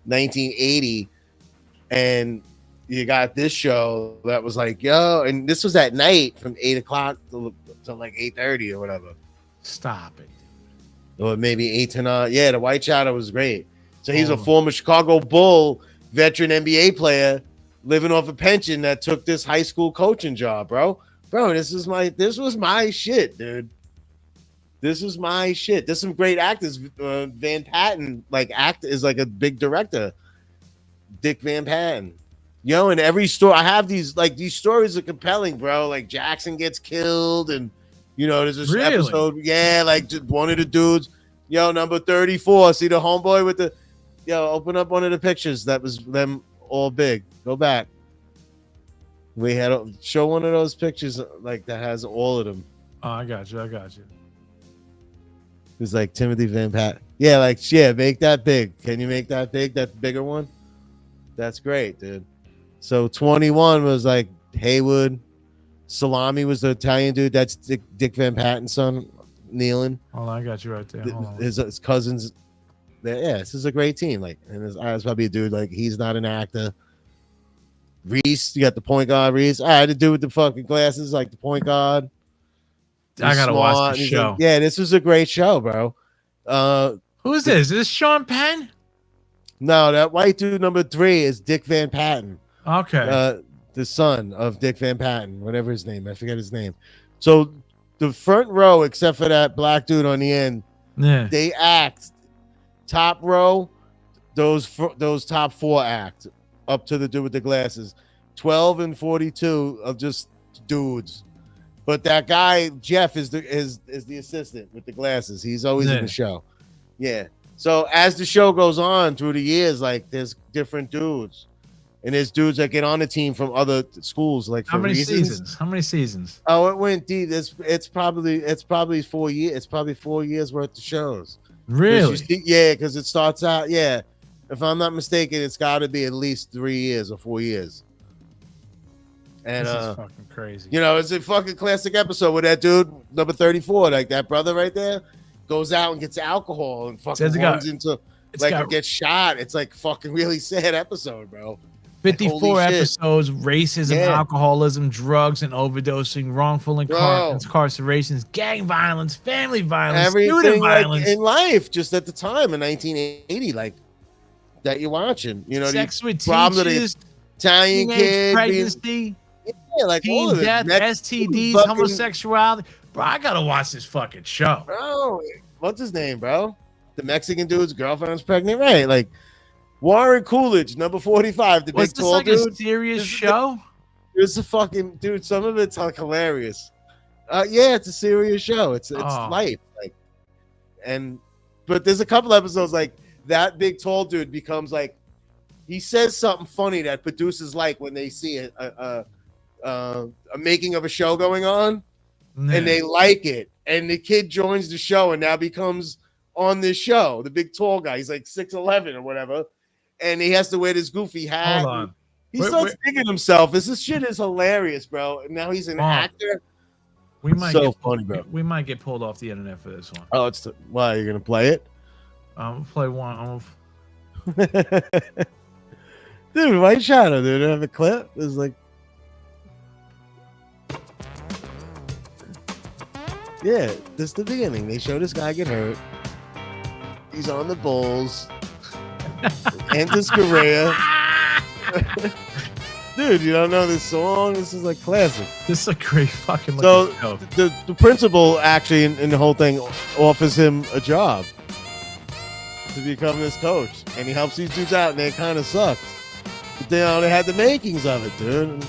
1980, and you got this show that was like, and this was at night from 8 o'clock to like 8:30 or whatever. Stop it. Or maybe 8 to 9. Yeah, The White Shadow was great. So he's a former Chicago Bull veteran NBA player living off a pension that took this high school coaching job, bro. Bro, this was my shit, dude. This was my shit. There's some great actors. Van Patten is like a big director. Dick Van Patten. Yo, in every story, I have these stories are compelling, bro. Like Jackson gets killed, and there's this episode. Yeah, like just one of the dudes. Yo, number 34. See the homeboy with the. Yo, open up one of the pictures. That was them all big. Go back. We had show one of those pictures like that has all of them. Oh, I got you. It's like Timothy Van Pat. Yeah, make that big. Can you make that big? That bigger one? That's great, dude. So 21 was like Haywood. Salami was the Italian dude. That's Dick Van Patten's son, kneeling. Hold on, I got you right there. His cousins. Yeah, this is a great team. Like, and his eyes probably a dude. Like, he's not an actor. Reese, you got the point guard. Reese. I had to do with the fucking glasses, like the point guard. I gotta watch the show. Like, yeah, this was a great show, bro. Who is this? Is this Sean Penn? No, that white dude number 3 is Dick Van Patten. Okay. The son of Dick Van Patten, whatever his name. I forget his name. So the front row, except for that black dude on the end, they act. Top row, those top 4 act up to the dude with the glasses. 12 and 42 of just dudes. But that guy Jeff is the assistant with the glasses. He's always in the show. Yeah. So as the show goes on through the years, like there's different dudes, and there's dudes that get on the team from other schools. Like how many seasons? How many seasons? Oh, it went deep. It's probably 4 years. It's probably 4 years worth of shows. Really? Yeah, because it starts out. Yeah, if I'm not mistaken, it's got to be at least 3 years or 4 years. And this is fucking crazy. It's a fucking classic episode where that dude number 34, like that brother right there, goes out and gets alcohol and fucking runs into gets shot. It's like fucking really sad episode, bro. 54 episodes, racism, alcoholism, drugs and overdosing, wrongful incarcerations, gang violence, family violence, student violence in life. Just at the time in 1980, like that you're watching, sex with teachers, Italian kid, pregnancy, like teen all of death, it. STDs, homosexuality. Bro, I gotta watch this fucking show. Bro, what's his name, bro? The Mexican dude's girlfriend's pregnant, right? Like Warren Coolidge, number 45, the big tall dude. Was this like a serious show? It's a fucking dude. Some of it's like hilarious. Yeah, it's a serious show. It's life, like, but there's a couple episodes like that big tall dude becomes like he says something funny that producers like when they see a making of a show going on, and they like it, and the kid joins the show and now becomes on this show. The big tall guy, he's like 6'11" or whatever. And he has to wear this goofy hat. Hold on. He starts digging himself. This shit is hilarious, bro. And now he's an actor. We might funny, bro. We might get pulled off the internet for this one. Oh, why you're gonna play it? I'm gonna play one. Dude, White Shadow, dude. Have a clip. It's like, yeah, this is the beginning. They show this guy get hurt. He's on the Bulls. And this Correa. Dude, you don't know this song? This is like classic. This is a great fucking show. So the principal actually in the whole thing offers him a job to become this coach, and he helps these dudes out, and they kind of sucked. But they had the makings of it, dude. And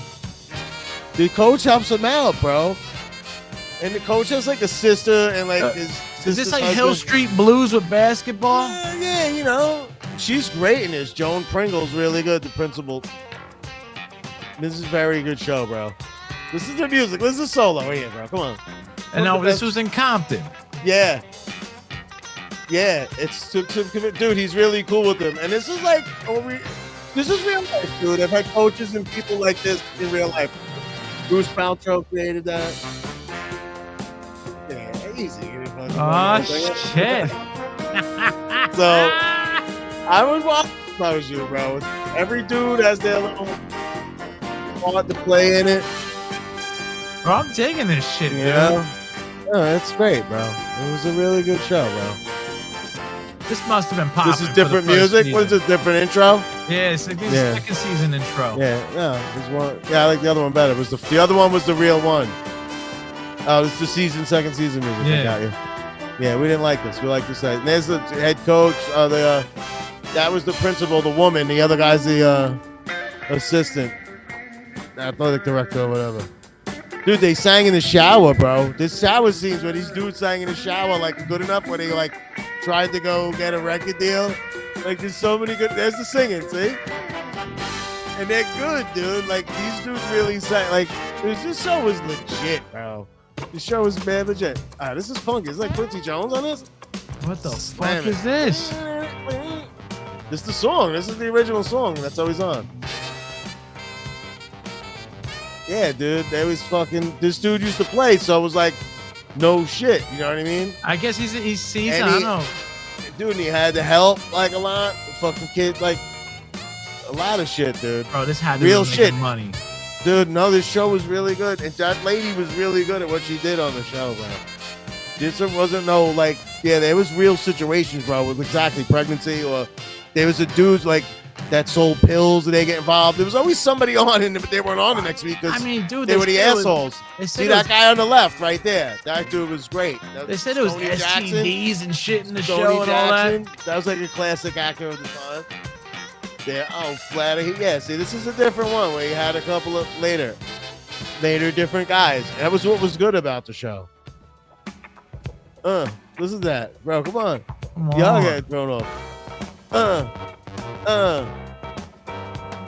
the coach helps him out, bro. And the coach has like a sister and like his. Is this like Hill Street Blues with basketball? Yeah, she's great in this. Joan Pringle's really good, the principal. This is a very good show, bro. This is the music. This is solo here, bro. Come on. And now this was in Compton. Yeah. Yeah, it's dude, he's really cool with them. And this is like, this is real life, dude. I've had coaches and people like this in real life. Bruce Paltrow created that. Yeah, easy. Oh, shit. So, I would watch if I was you, bro. Every dude has their little part to play in it. Bro, I'm digging this shit, dude. Yeah, it's great, bro. It was a really good show, bro. This must have been popping. This is different music. What's a different intro? Yeah, it's like this second season intro. There's one. Yeah, I like the other one better. It was the other one was the real one. Oh, this is the second season music. Yeah. I got you. Yeah, we didn't like this. We like this. And there's the head coach. That was the principal, the woman. The other guy's the assistant, athletic director, or whatever. Dude, they sang in the shower, bro. There's shower scenes where these dudes sang in the shower, like good enough where they like tried to go get a record deal. Like there's so many good. There's the singing, see? And they're good, dude. Like these dudes really sang. Like this show was legit, bro. The show was mad legit. This is funky. It's like Quincy Jones on this. What the fuck is this? This is the song. This is the original song. That's always on. Yeah, dude. They was fucking. This dude used to play, so it was like, no shit. You know what I mean? I guess he's I And don't know. Dude, and he had to help like a lot. Fucking kid, like a lot of shit, dude. Bro, this had to Real be shit. money. Dude, no, this show was really good, and that lady was really good at what she did on the show, bro. This wasn't no like, yeah, there was real situations, bro, with exactly pregnancy, or there was a dude like that sold pills and they get involved. There was always somebody on, and they weren't on the next week because dude, they were the assholes. See that guy on the left, right there? That dude was great. They said it was Tony STDs and shit in the Tony show and all Jackson. that. That was like a classic actor of the time. Yeah, Flatter. Yeah, see, this is a different one where you had a couple of later different guys. That was what was good about the show. Listen to that, bro. Come on. Y'all get thrown off.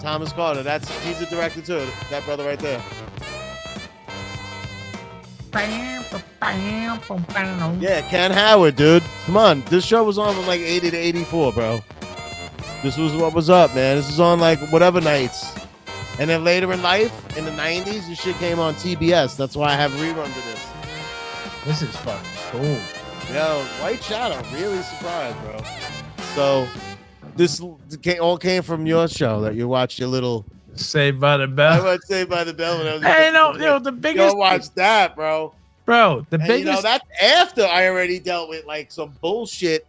Thomas Carter. He's the director too. That brother right there. Yeah, Ken Howard, dude. Come on. This show was on from like 80 to 84, bro. This was what was up, man. This is on like whatever nights. And then later in life, in the 90s, this shit came on TBS. That's why I have reruns of this. This is fucking cool. Yo, White Shadow, really surprised, bro. So this all came from your show that you watched your little Saved by the I Bell. watched Saved by the Bell when I was Hey, no, the biggest. Yo, watch that, bro. Bro, the And, biggest. you know, that's after I already dealt with like some bullshit.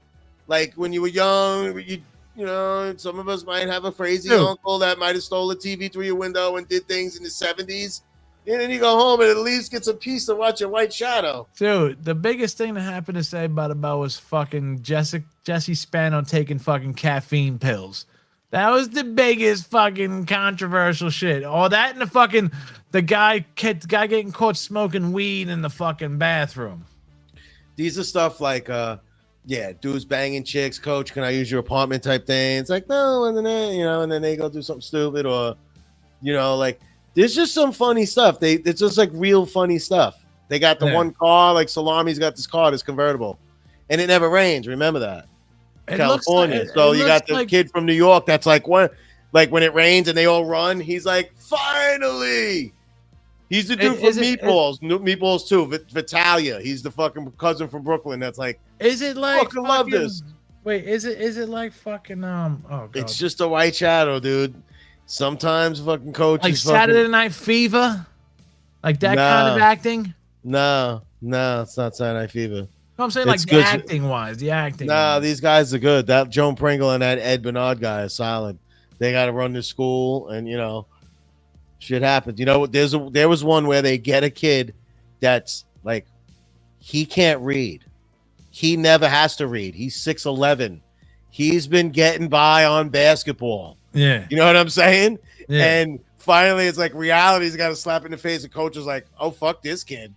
Like when you were young, you know, some of us might have a crazy uncle that might have stole a TV through your window and did things in the 70s. And then you go home and at least get some peace to watch a White Shadow. Dude, the biggest thing that happened to Saved by the Bell was fucking Jesse Spano taking fucking caffeine pills. That was the biggest fucking controversial shit. All that and the guy getting caught smoking weed in the fucking bathroom. These are stuff like, dudes banging chicks, coach, can I use your apartment type thing? It's like, no, and then they go do something stupid, or, like, there's just some funny stuff. It's just like real funny stuff. They got the one car, like Salami's got this car, this convertible, and it never rains. Remember that? California. So you got the kid from New York that's like when it rains and they all run, he's like, finally. He's the dude from Meatballs. Meatballs 2, Vitalia. He's the fucking cousin from Brooklyn that's like, is it like fucking love this. Wait, is it like fucking oh god. It's just a White Shadow, dude. Sometimes fucking coaches like Saturday Night Fever? Like that kind of acting? No, it's not Saturday Night Fever. No, I'm saying It's like good. the acting. Nah, these guys are good. That Joan Pringle and that Ed Bernard guy is solid. They got to run the school, and shit happens. There was one where they get a kid that's like, he can't read. He never has to read. He's 6'11". He's been getting by on basketball. Yeah. You know what I'm saying? Yeah. And finally, it's like reality's got a slap in the face. The coach was like, oh, fuck this kid.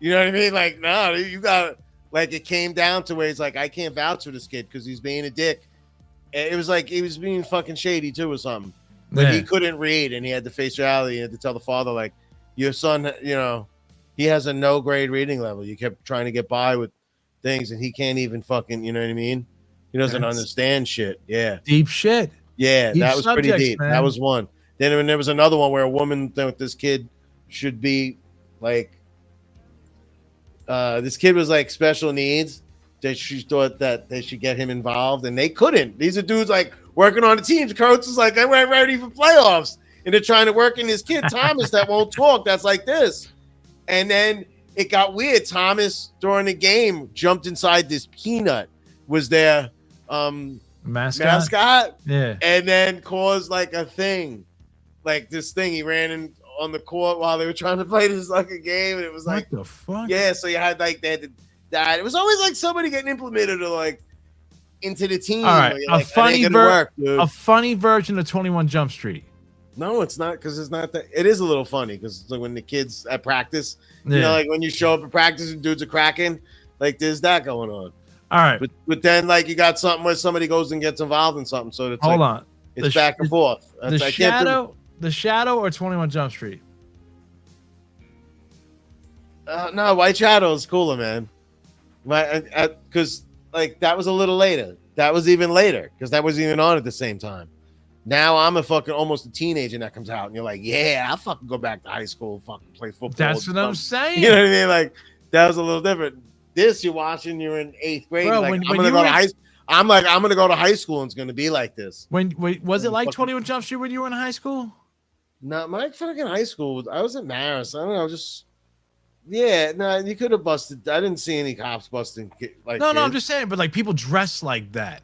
You know what I mean? Like, no, you got like, it came down to where he's like, I can't vouch for this kid because he's being a dick. And it was like, he was being fucking shady too or something. But he couldn't read and he had to face reality. He had to tell the father, like, your son, he has a no grade reading level. You kept trying to get by with things and he can't even fucking, you know what I mean? He doesn't understand shit. Yeah. Deep shit. Yeah, Deep that was pretty subjects, deep. man. That was one. Then there was another one where a woman thought this kid should be like, this kid was like special needs. That she thought that they should get him involved, and they couldn't. These are dudes like working on the teams. Coach is like, they weren't ready for playoffs, and they're trying to work in this kid Thomas that won't talk. That's like this, and then it got weird. Thomas during the game jumped inside this peanut. Was their mascot, yeah, and then caused like a thing, like this thing. He ran in on the court while they were trying to play this like a game, and it was like, what the fuck? Yeah, so you had like that. It was always like somebody getting implemented or like into the team. All right, a funny funny version of 21 Jump Street. No, it's not because it's not that. It is a little funny because like when the kids at practice, you Yeah. know, like when you show up at practice and dudes are cracking, like there's that going on. All right. But then like you got something where somebody goes and gets involved in something, so it's Hold like, on. it's back and forth. The Shadow or 21 Jump Street? No, White Shadow is cooler, man. Because like that was a little later. That was even later because that wasn't even on at the same time. Now I'm a fucking almost a teenager and that comes out, and you're like, yeah, I'll fucking go back to high school, fucking play football. That's what I'm saying. You know what I mean? Like that was a little different. This you're watching, you're in 8th grade. Bro, like when I'm gonna you go were- to high. I'm like I'm gonna go to high school and it's gonna be like this. Wait, was it like Fucking- 21 Jump Street when you were in high school? No, my fucking high school. I was at Marist. I don't know. Just yeah. No, you could have busted. I didn't see any cops busting. Like No, I'm kids. just saying, but like people dress like that.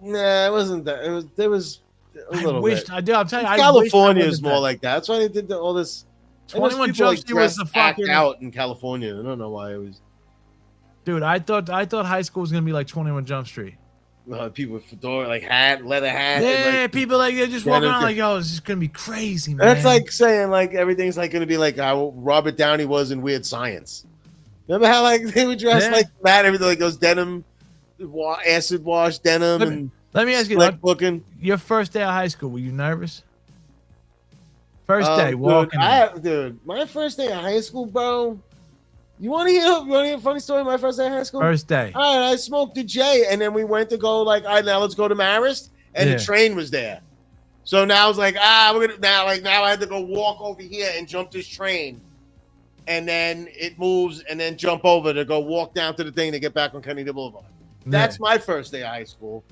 Nah, it wasn't that. There was a I little wish bit. I do. I'm telling you, California I is more like that. That's why they did all this. and there's 21 people, Jump Street was dressed the fucking out in California. I don't know why it was. dude. I thought high school was gonna be like 21 Jump Street. People with fedora, like hat, leather hat. Yeah, and, like, people like they're just Yeah, walking they're around good. like, yo, this is gonna be crazy, man. that's like saying like everything's like going to be like how Robert Downey was in Weird Science. Remember how like they would dress Yeah. like that? Everything like those denim, acid wash denim, Let me- and Let me ask you, slick looking. your first day of high school, were you nervous? First day walking. Dude, my first day of high school, bro. You want to hear a funny story? My first day of high school. First day. All right, I smoked a J, and then we went to go like, all right, now let's go to Marist, and Yeah. the train was there. So now I was like, we're gonna now I had to go walk over here and jump this train, and then it moves, and then jump over to go walk down to the thing to get back on Kennedy Boulevard. That's my first day of high school,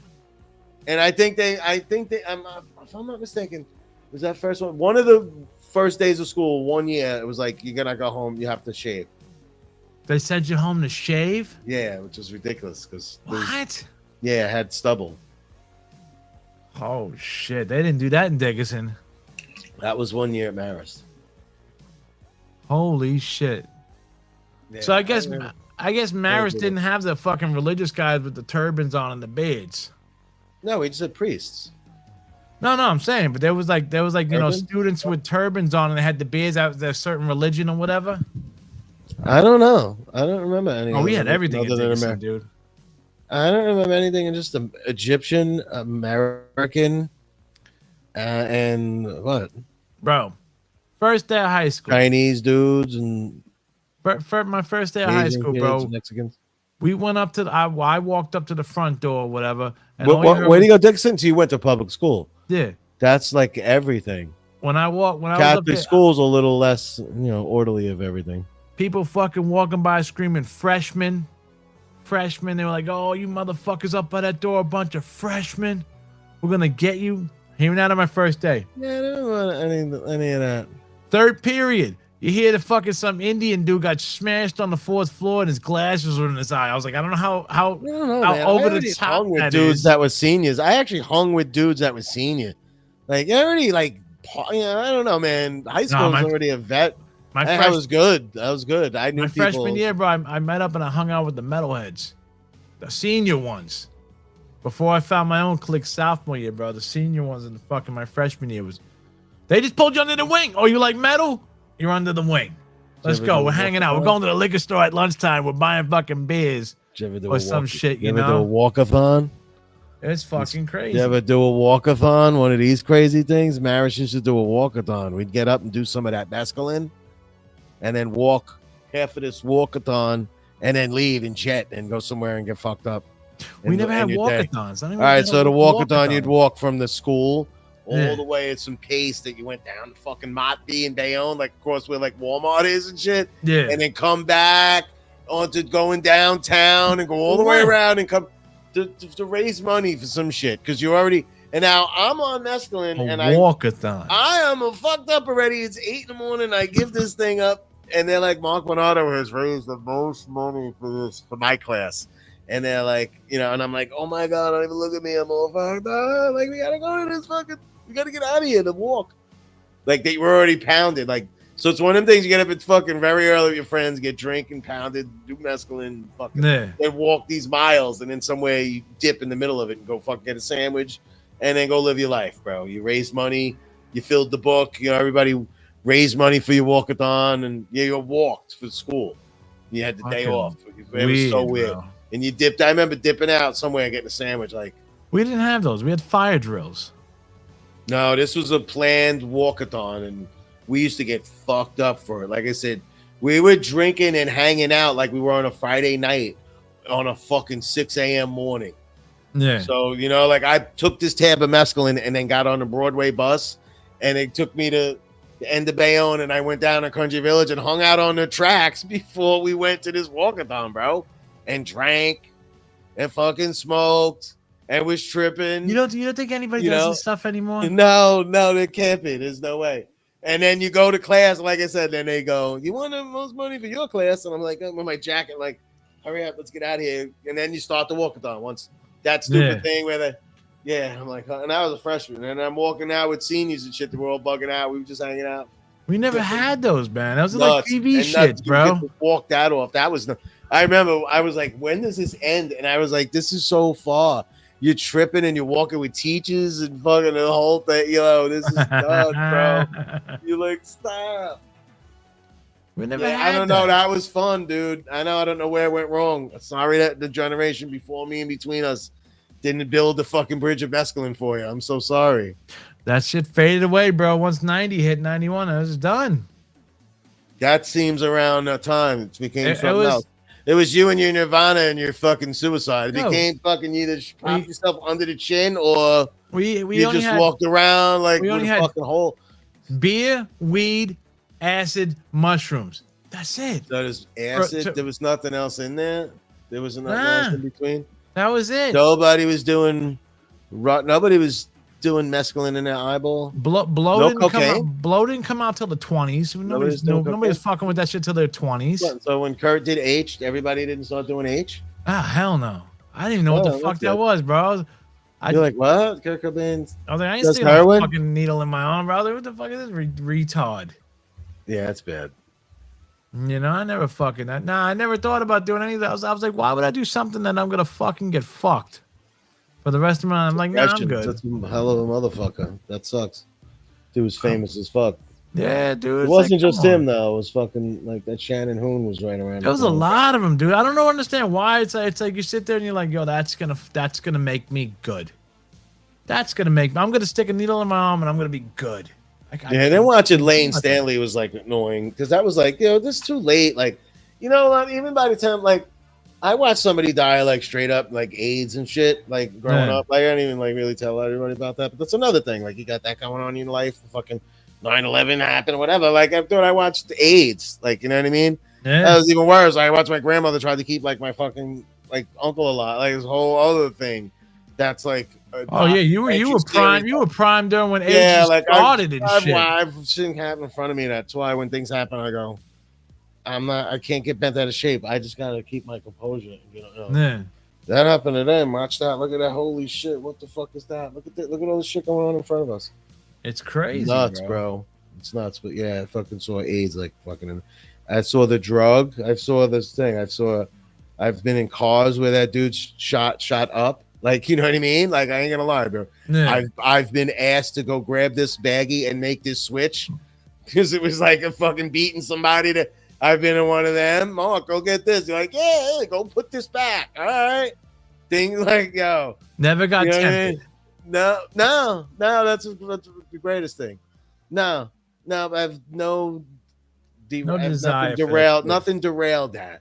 and I think they, if I'm not mistaken, was that first one? One of the first days of school, one year, it was like you're gonna go home, you have to shave. They sent you home to shave. Yeah, which is ridiculous because What? yeah, I had stubble. Oh shit! They didn't do that in Dickinson. That was 1 year at Marist. Holy shit! Yeah, So I guess Maris good. didn't have the fucking religious guys with the turbans on and the beards. No, we just had priests. No, I'm saying, but there was like you know Turban? students with turbans on and they had the beards out of their certain religion or whatever. I don't know. I don't remember anything. Oh, we had everything in other than Dickinson, America. dude. I don't remember anything in just Egyptian, American, and what? Bro, first day of high school. Chinese dudes and My first day of high Asian school, kids bro. and Mexicans. We went up to I walked up to the front door, or whatever. And all you heard Where do was- you go, Dixon? So you went to public school. Yeah. That's like everything. When I was up Catholic there, school's a little less, orderly of everything. people fucking walking by screaming freshmen. Freshmen. They were like, oh, you motherfuckers up by that door, a bunch of freshmen. We're gonna get you. Hearing that on my first day. Yeah, I don't want any of that. Third period. You hear the fucking some Indian dude got smashed on the 4th floor and his glasses were in his eye. I was like, I don't know how I don't know, How man. over I the already top hung with that dudes is. that were seniors. I actually hung with dudes that were senior. Like I already I don't know, man. High school was already a vet. my I freshman, was good. I was good. I knew my people. freshman year, bro, I met up and I hung out with the metalheads, the senior ones. Before I found my own clique sophomore year, bro, the senior ones in the fucking my freshman year they just pulled you under the wing. Oh, you like metal? You're under the wing. Let's ever go. do We're a hanging out. We're walkathon? going to the liquor store at lunchtime. We're buying fucking beers. Did you ever do or a some shit, you ever do a know? walkathon? It's fucking crazy. You ever do a walkathon? One of these crazy things? Marish used to do a walkathon. We'd get up and do some of that mescaline, and then walk half of this walkathon, and then leave and jet and go somewhere and get fucked up. We never had your day. walkathons. All right, so the walkathon, you'd walk from the school all Yeah. the way at some pace that you went down to fucking Mott-B and Bayonne, like across where like Walmart is and shit, Yeah. and then come back onto going downtown and go all the way What? around and come to raise money for some shit because you already. And now I'm on mescaline and A walkathon. I am fucked up already. It's 8 a.m. I give this thing up, and they're like, Mark Bernardo has raised the most money for my class. And they're like, and I'm like, oh my God, don't even look at me. I'm all fucked up. Like, we gotta go to this we gotta get out of here to walk. Like, they were already pounded. Like, so it's one of them things you get up at fucking very early with your friends, get drinking, pounded, do mescaline, fucking, Yeah. then walk these miles, and then somewhere you dip in the middle of it and go fucking get a sandwich, and then go live your life, bro. You raise money You filled the book. You know, everybody raised money for your walkathon, and you walked for school. You had the day Fucking off. It was so weird. bro. And you dipped. I remember dipping out somewhere and getting a sandwich. Like, We didn't have those. We had fire drills. no, this was a planned walkathon, and we used to get fucked up for it. Like I said, we were drinking and hanging out like we were on a Friday night on a fucking 6 a.m. morning. Yeah. So, you know, like I took this tab of mescaline and then got on the Broadway bus, and it took me to the end of Bayonne, and I went down to Country Village and hung out on the tracks before we went to this walkathon, bro, and drank and fucking smoked and was tripping. You don't think anybody does this stuff anymore? No, there can't be. There's no way. And then you go to class, like I said, then they go, you want the most money for your class? And I'm like, with my jacket, like, hurry up, let's get out of here. And then you start the walkathon once that stupid thing where I'm like, and I was a freshman, and I'm walking out with seniors and shit. They were all bugging out. We were just hanging out. We never had those, man. That was like TV shit, bro. Walk that off. That was I remember I was like, when does this end? And I was like, this is so far. You're tripping and you're walking with teachers and fucking the whole thing. This is nuts, bro. You like, stop. We never had I don't know. That was fun, dude. I don't know where it went wrong. Sorry that the generation before me and between us didn't build the fucking bridge of mescaline for you. I'm so sorry. That shit faded away, bro. Once 90 hit 91, it was done. That seems around that time. It became something else. It was you and your Nirvana and your fucking suicide. It became fucking either pop yourself under the chin or we you just walked around like with a fucking hole. Beer, weed, acid, mushrooms. That's it. That is acid. There was nothing else in there. There was nothing else in between. That was it. Nobody was doing mescaline in their eyeball. Blow didn't come out till the 20s. Nobody was fucking with that shit till their 20s. So when Kurt did H, everybody didn't start doing H? Ah, hell no. I didn't even know what the fuck that was, bro. You're like, what? Kurt Cobain? I was like, I ain't sticking a fucking needle in my arm, brother. What the fuck is this retard? Yeah, that's bad. You know, I never thought about doing any of that. I was like, why would I do something that I'm gonna fucking get fucked for the rest of my life? I'm like, nah, I'm good. That's a hell of a motherfucker. That sucks. Dude was famous as fuck. Yeah, dude. It wasn't just him though. It was fucking like that Shannon Hoon was right around. There was a lot of them, dude. I don't understand why. It's like you sit there and you're like, yo, that's gonna make me good. I'm gonna stick a needle in my arm and I'm gonna be good. And then watching Lane Stanley was like annoying because that was like, this is too late. Like, even by the time like I watched somebody die like straight up like AIDS and shit like growing up. Like I didn't even like really tell everybody about that. But that's another thing. Like you got that going on in your life. Fucking 9/11 happened or whatever. Like I thought I watched AIDS. Like you know what I mean? Yeah. That was even worse. I watched my grandmother try to keep like my fucking like uncle alive. Like this whole other thing. That's like. You were prime during when AIDS started and shit. I've seen happen in front of me. That's why when things happen, I go, I can't get bent out of shape. I just gotta keep my composure. That happened to them. Watch that. Look at that. Holy shit! What the fuck is that? Look at that. Look at all this shit going on in front of us. It's crazy. Nuts, bro. It's nuts. But yeah, I fucking saw AIDS like fucking. I saw the drug. I saw this thing. I've been in cars where that dude shot up. Like, you know what I mean? Like, I ain't gonna lie, bro. Yeah. I've been asked to go grab this baggie and make this switch because it was like a fucking beating somebody that I've been in one of them. Oh, go get this. You're like, yeah, go put this back. All right. Things like, yo. Never got tempted. I mean? No. That's the greatest thing. No, I have no desire. Nothing derailed that.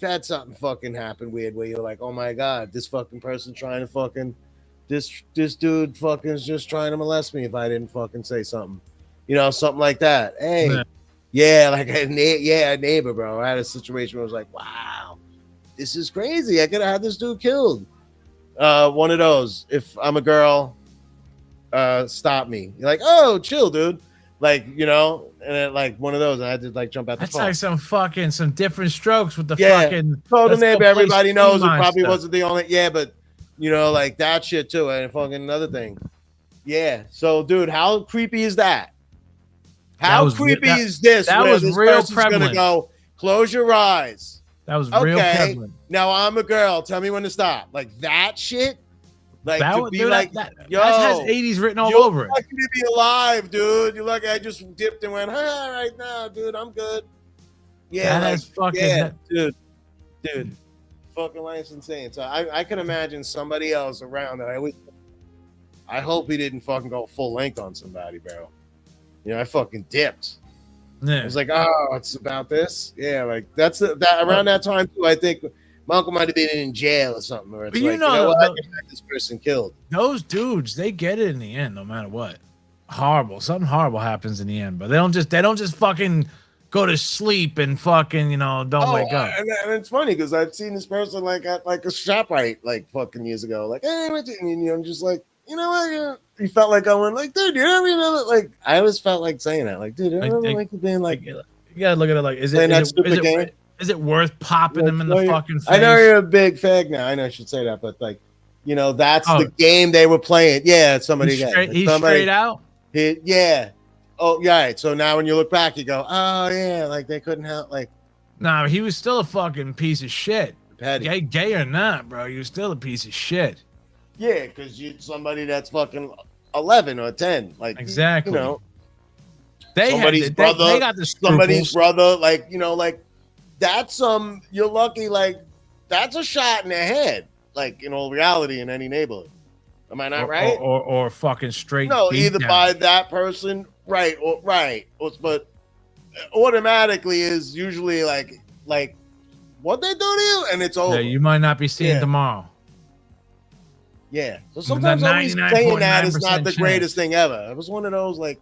If had something fucking happen weird where you're like, oh my god, this fucking person trying to fucking this dude fucking is just trying to molest me if I didn't fucking say something, something like that. Hey, like a neighbor, bro. I had a situation where I was like, wow, this is crazy. I could have had this dude killed. One of those. If I'm a girl, stop me. You're like, oh, chill, dude. Like, and then, like one of those, and I had to like jump out the car. That's like some different strokes with the fucking. Told him maybe everybody knows it probably wasn't the only. Yeah, but like that shit too, and fucking another thing. Yeah. So, dude, how creepy is that? How creepy is this? That was real prevalent. Gonna go. Close your eyes. That was real prevalent. Now I'm a girl. Tell me when to stop. Like that shit. Like That to would be dude, like, that yo, has 80s written all you're over it. lucky to be alive, dude. You're lucky I just dipped and went, right now, dude, I'm good. Yeah, That like, has fucking yeah, dude, fucking life's insane. So I can imagine somebody else around that. I hope he didn't fucking go full length on somebody, bro. You know, I fucking dipped. Yeah. I was like, oh, it's about this. Yeah, like that's that around that time too. I think my uncle might have been in jail or something. Or it's But you like, know, what? I can have this person killed. those dudes, they get it in the end, no matter what. Horrible, something horrible happens in the end, but they don't just fucking go to sleep and fucking don't wake up. And it's funny because I've seen this person like at like a ShopRite like fucking years ago. Like, hey, and I'm just like, you know what? You felt like going like, dude, you ever remember? Like, I always felt like saying that. Like, dude, I remember like being like, you gotta look at it like, is it worth popping them in the fucking face? I know you're a big fag now. I know I should say that, but like, that's the game they were playing. Yeah, somebody he's straight out. Yeah. Oh, yeah. Right. So now when you look back, you go, oh yeah, like they couldn't help. Like, no, he was still a fucking piece of shit. Petty. Gay or not, bro, he was still a piece of shit. Yeah, because you're somebody that's fucking 11 or 10, like exactly. They somebody's brother. They got the somebody's brother, like like that's you're lucky, like that's a shot in the head, like in all reality in any neighborhood. Am I not right? Or fucking straight. No, either by that person, right, but automatically is usually like what they do to you, and it's over. Yeah, you might not be seeing tomorrow. Yeah, so sometimes always saying that is not the greatest thing ever. It was one of those like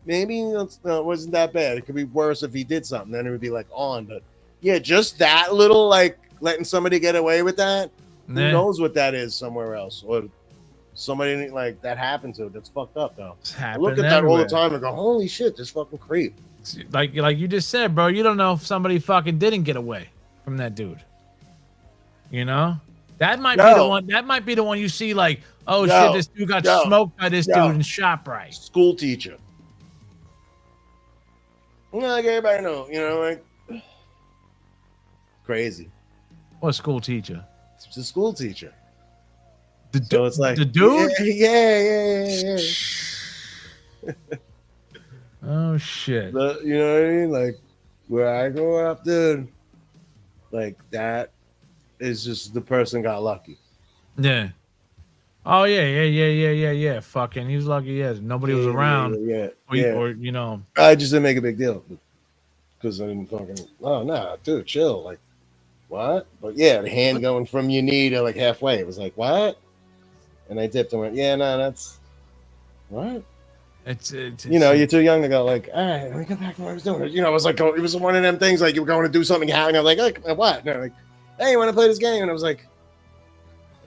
maybe it wasn't that bad. It could be worse if he did something, then it would be like on. But yeah, just that little like letting somebody get away with that. Who knows what that is somewhere else, or somebody like that happened to. That's fucked up though. I look at that all the time and go, holy shit, this fucking creep. Like you just said, bro. You don't know if somebody fucking didn't get away from that dude. That might be the one. That might be the one you see. Like, oh shit, this dude got smoked by this dude in ShopRite. School teacher. Like everybody know, like crazy. What school teacher? It's a school teacher. So it's like the dude. Yeah. Oh shit. You know what I mean? Like where I grew up, dude. Like that. It's just the person got lucky. Yeah. Oh yeah. Fucking, he was lucky. Yeah, nobody was around. Yeah. Or I just didn't make a big deal because I didn't fucking. Oh no, dude, chill. Like what? But yeah, the hand going from your knee to like halfway. It was like what? And I dipped and went, yeah, no, that's what. It's you're too young to go like, all right, let me get back to what I was doing. It was like it was one of them things like you were going to do something, and I was like what? No, like. Hey, you want to play this game? And I was like,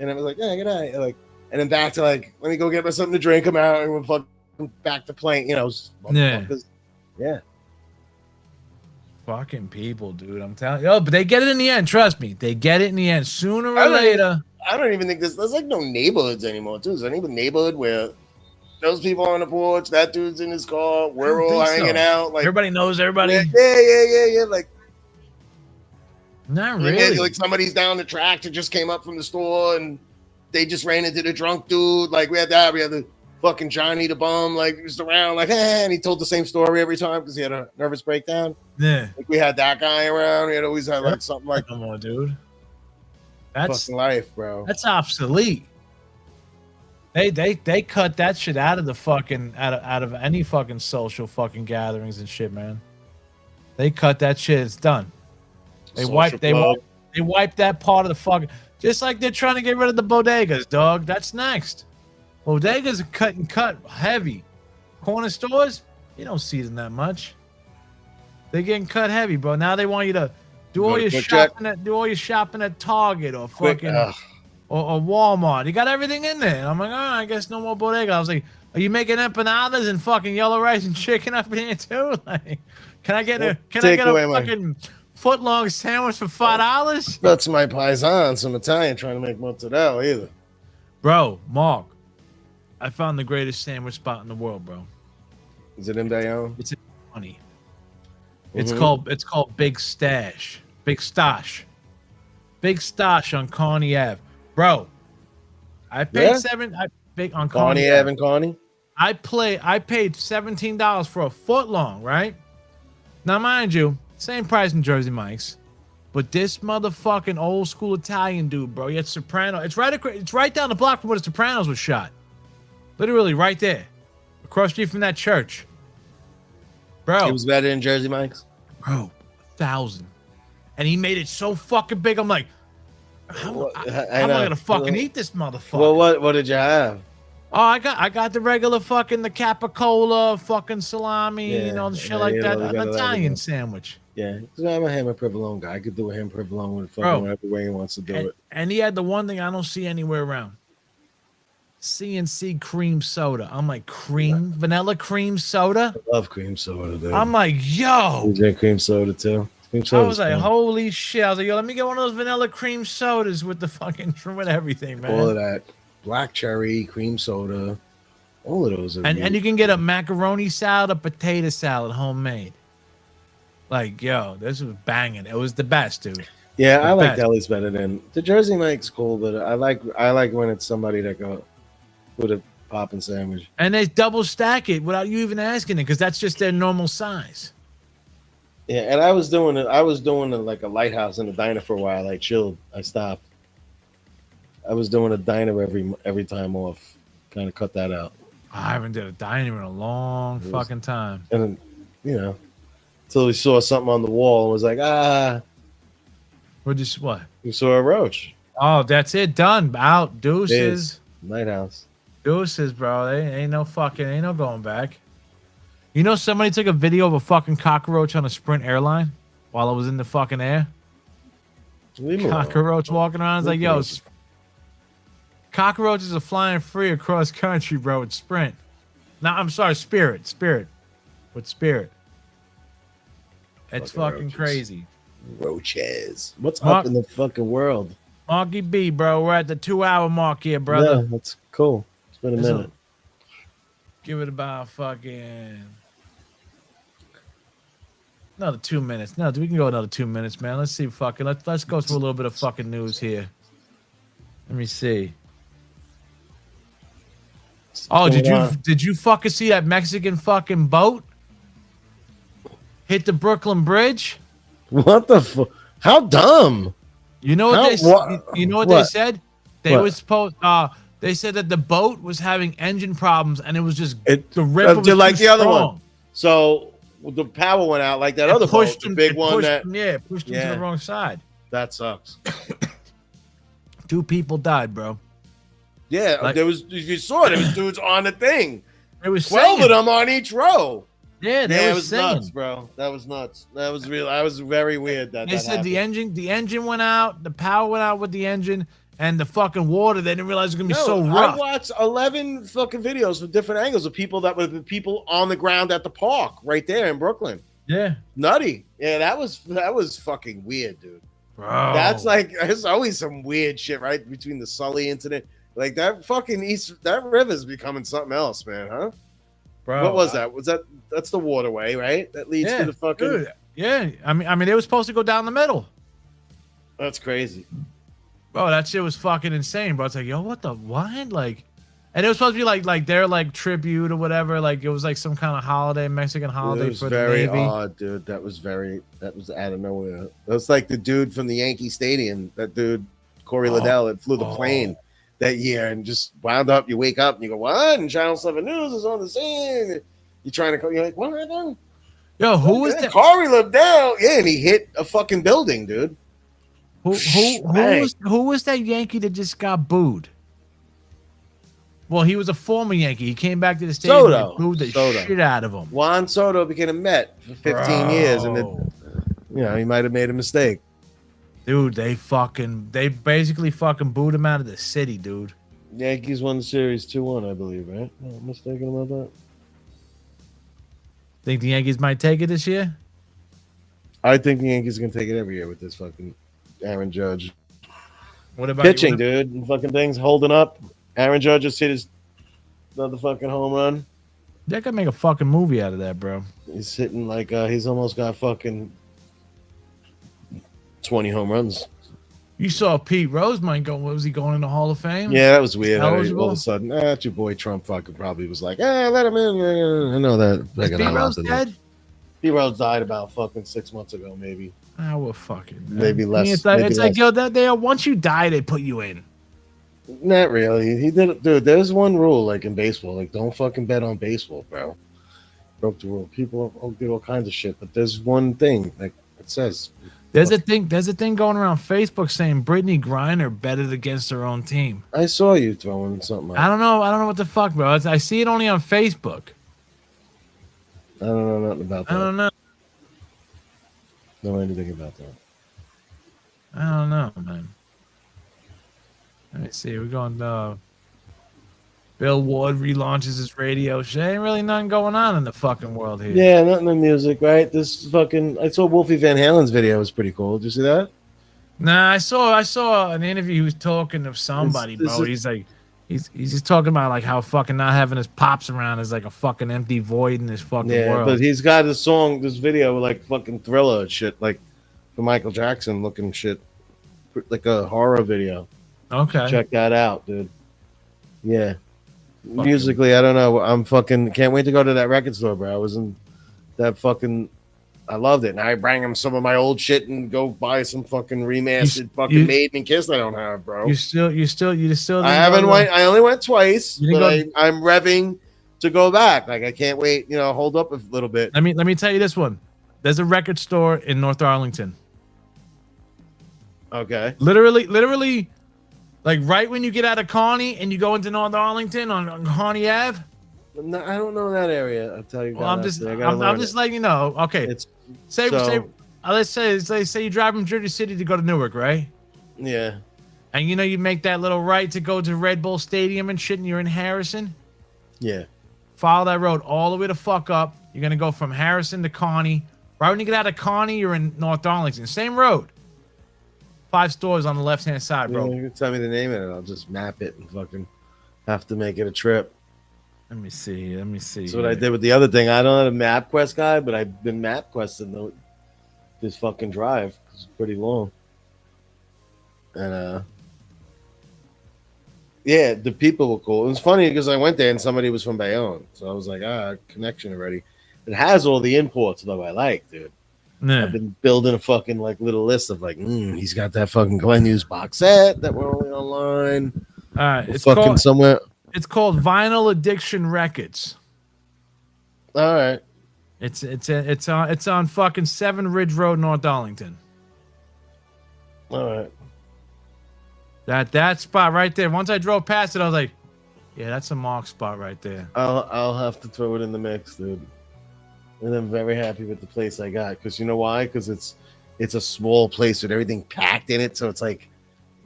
yeah, good night. Like, and then back to like, let me go get something to drink. Come out and we're fucking back to playing. Yeah. Fucking people, dude. I'm telling you. Oh, but they get it in the end. Trust me, they get it in the end. Sooner or later. I don't even think there's like no neighborhoods anymore, too. Is there any neighborhood where those people on the porch, that dude's in his car, we're all hanging out, like everybody knows everybody. Yeah. Like. Not really. Like somebody's down the track that just came up from the store and they just ran into the drunk dude. Like we had the fucking Johnny the bum, like he was around, like and he told the same story every time because he had a nervous breakdown. Yeah, like we had that guy around. We had always had like something like, come on, dude. That's fucking life, bro. That's obsolete. They cut that shit out of the fucking out of any fucking social fucking gatherings and shit, man. They cut that shit. It's done. They wipe that part of the fucking, just like they're trying to get rid of the bodegas, dog. That's next. Bodegas are cut heavy. Corner stores, you don't see them that much. They're getting cut heavy, bro. Now they want you to do all your shopping at Target or fucking or Walmart. You got everything in there. I'm like, I guess no more bodega. I was like, are you making empanadas and fucking yellow rice and chicken up in here too? Like, can I get a fucking foot-long sandwich for $5? That's my paisan, some Italian trying to make mozzarella either. Bro, Mark, I found the greatest sandwich spot in the world, bro. Is it in Bayonne? It's in Money. It's called Big Stash. Big Stash on Kearney Ave. Bro, I paid Yeah? I big on Carney, Coney. Evan Carney. I paid $17 for a foot long, right? Now, mind you, same price in Jersey Mike's, but this motherfucking old school Italian dude, bro, he had Soprano. It's right down the block from where the Sopranos was shot. Literally right there, across the street from that church, bro. It was better than Jersey Mike's. Bro, 1,000, and he made it so fucking big. I'm like, how am I gonna fucking eat this motherfucker? Well, what did you have? Oh, I got the regular fucking the capicola, fucking salami, Yeah, you know, the shit yeah, like you that. know, they An got Italian everything. sandwich. Yeah, because I'm a ham and provolone guy. I could do a ham and provolone with Bro. fucking whatever way he wants to do it. And he had the one thing I don't see anywhere around. CNC cream soda. I'm like, vanilla cream soda? I love cream soda, dude. I'm like, yo. You drink cream soda too? Cream I soda's was like, fun. holy shit. I was like, yo, let me get one of those vanilla cream sodas with the fucking with everything, man. All of that. Black cherry, cream soda. All of those are And you can get a macaroni salad, a potato salad, homemade. Like, yo, this was banging. It was the best, dude. Yeah, the I like best. delis better than the Jersey Mike's cool, but I like when it's somebody that go with a popping sandwich. And they double stack it without you even asking it, because that's just their normal size. Yeah, and I was doing it. I was doing like a lighthouse in a diner for a while. I chilled. I stopped. I was doing a diner every time off. Kind of cut that out. I haven't did a diner in a long fucking time. And then, you know, until we saw something on the wall and was like, What just what? we saw a roach. Oh, that's it. Done. Out. Deuces. Lighthouse. Deuces, bro. They ain't no going back. You know, somebody took a video of a fucking cockroach on a Sprint airline while it was in the fucking air. Leave me alone. Cockroach walking around. It's like, yo, cockroaches are flying free across country, bro. It's Sprint. No, I'm sorry, Spirit. With Spirit. It's fucking roaches. crazy. Roaches. What's Mark- up in the fucking world? Marky B, bro. We're at the 2-hour mark here, brother. Yeah, that's cool. It's been a It's a- minute. Give it about fucking another 2 minutes. No, we can go another 2 minutes, man. Let's see. Fucking let's go through a little bit of fucking news here. Let me see. Oh, did you fucking see that Mexican fucking boat hit the Brooklyn Bridge? What the fuck? How dumb? You know what How- they what- you know what they what? said? They What? was supposed they said that the boat was having engine problems and it was just It the ripper was like too the other strong. one. So the power went out like that It other pushed boat, the him, big it one pushed that him, yeah, it pushed him to Yeah. the wrong side. that sucks. 2 people died, bro. Yeah, Like- there was you saw it. There was dudes on the thing. It was 12 of singing. them on each row. Yeah, they Yeah, it were was singing. nuts, bro. That was nuts. That was real. I was very weird that They that said happened. the engine went out, the power went out with the engine, and the fucking water. They didn't realize it was gonna be No, so I rough. watched 11 fucking videos from different angles of people that were the people on the ground at the park right there in Brooklyn. Yeah, Nutty. Yeah, that was fucking weird, dude. bro. That's like there's always some weird shit right between the Sully incident. Like that fucking that river's becoming something else, man, huh? bro. What was that? That's the waterway, right? That leads Yeah, to the fucking dude. Yeah, I mean, they were supposed to go down the middle. That's crazy. Bro, that shit was fucking insane, bro. It's like, yo, what the what? Like, and it was supposed to be like their like tribute or whatever. Like it was like some kind of holiday, Mexican holiday It was for the very Navy. odd, dude. That was out of nowhere. That was like the dude from the Yankee Stadium. That dude, Corey Liddell, that flew the plane that year and just wound up. You wake up and you go, what? And Channel 7 News is on the scene. You're trying to call. You're like, what happened? Yo, who was that? Corey Liddell. Yeah, and he hit a fucking building, dude. Who was that Yankee that just got booed? Well, he was a former Yankee. He came back to the stadium Soto. and booed the Soto. shit out of him. Juan Soto became a Met for 15 years, and Bro. he might have made a mistake. Dude, they basically fucking booed him out of the city, dude. Yankees won the series 2-1, I believe, right? No, I'm mistaken about that. Think the Yankees might take it this year? I think the Yankees are gonna take it every year with this fucking Aaron Judge What about pitching, dude. And fucking things holding up. Aaron Judge just hit his another fucking home run. They could make a fucking movie out of that, bro. He's hitting like he's almost got fucking 20 home runs You saw Pete Rose might go. What was he going in the Hall of Fame? Yeah, that was weird. All Eligible? of a sudden, that's your boy Trump fucking probably was like, let him in. I know that. Is Pete Rose dead? Pete Rose died about fucking 6 months ago, maybe. Ah, well, fucking Maybe less. it's maybe like less. yo, that they once you die, they put you in. Not really. He did, dude. There's one rule, like in baseball, like don't fucking bet on baseball, bro. Broke the rule. People do all kinds of shit, but there's one thing, like it says. There's a thing going around Facebook saying Brittany Griner betted against her own team. I saw you throwing something I out. don't know what the fuck, bro. I see it only on Facebook. I don't know nothing about that. I don't know. Know anything about that. I don't know, man. Let me see. We're going. Bill Ward relaunches his radio show. Ain't really nothing going on in the fucking world here. Yeah, nothing in music, right? This fucking. I saw Wolfie Van Halen's video. It was pretty cool. Did you see that? Nah, I saw an interview. He was talking to somebody, bro. He's like, he's just talking about like how fucking not having his pops around is like a fucking empty void in this fucking world. But he's got this song, this video, like fucking Thriller and shit, like the Michael Jackson looking shit, like a horror video. Okay, Check that out, dude. Yeah. Fucking. Musically, I don't know. I'm fucking can't wait to go to that record store, bro. I was in that fucking. I loved it. And I bring him some of my old shit and go buy some fucking remastered fucking Maiden and Kiss I don't have, bro. You still. I haven't went. I only went twice, but go, I'm revving to go back. Like I can't wait. You know, hold up a little bit. Let me tell you this one. There's a record store in North Arlington. Okay. Literally. Like right when you get out of Kearney and you go into North Arlington on Kearney Ave. No, I don't know that area. I'll tell you. Well, I'm just letting you know. Okay, let's say you drive from Jersey City to go to Newark, right? Yeah. And you make that little right to go to Red Bull Stadium and shit, and you're in Harrison. Yeah. Follow that road all the way the fuck up. You're gonna go from Harrison to Kearney. Right when you get out of Kearney, you're in North Arlington. Same road. 5 stores on the left-hand side, bro. Yeah, you can tell me the name of it. I'll just map it and fucking have to make it a trip. Let me see. That's what I did with the other thing. I don't have a MapQuest guy, but I've been MapQuesting this fucking drive. It's pretty long. And yeah, the people were cool. It was funny because I went there and somebody was from Bayonne, so I was like, connection already. It has all the imports though. I like, dude. Yeah. I've been building a fucking like little list of like, he's got that fucking Glenn Hughes box set that we're only online. All right, it's fucking called somewhere. It's called Vinyl Addiction Records. All right. It's on fucking 7 Ridge Road, North Arlington. All right. That spot right there. Once I drove past it, I was like, yeah, that's a Mark spot right there. I'll have to throw it in the mix, dude. And I'm very happy with the place I got because you know why? Because it's a small place with everything packed in it, so it's like.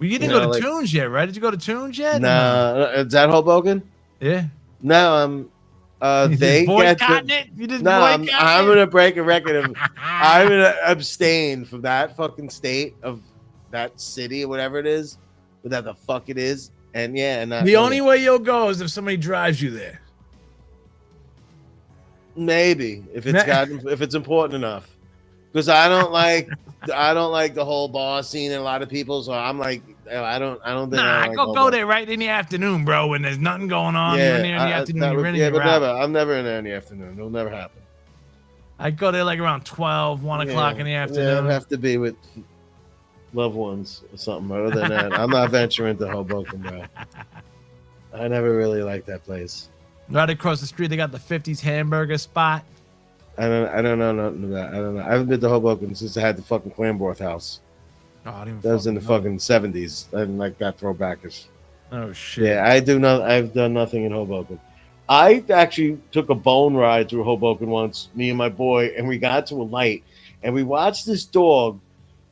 Well, you didn't go to Tunes yet, right? Did you go to Tunes yet? Nah, is that Hoboken? Yeah. No, they boycotting it. You just I'm gonna break a record. I'm gonna abstain from that fucking state of that city or whatever it is, whatever the fuck it is. And yeah, and the only way you'll go is if somebody drives you there. Maybe if it's important enough, because I don't like the whole bar scene and a lot of people. So I'm like, I don't think. Nah, go there right in the afternoon, bro, when there's nothing going on. Yeah, you're in there in the afternoon. But never. I'm never in there in the afternoon. It'll never happen. I go there like around 12, 1 o'clock in the afternoon. Yeah, it'd have to be with loved ones or something. Other than that, I'm not venturing to Hoboken, bro. I never really liked that place. Right across the street, they got the 50s hamburger spot. I don't know nothing about. I don't know. I haven't been to Hoboken since I had the fucking Clanborth house. Oh, that was in the fucking 70s. I didn't like that throwbackers. Oh shit. Yeah, I've done nothing in Hoboken. I actually took a bone ride through Hoboken once, me and my boy, and we got to a light, and we watched this dog,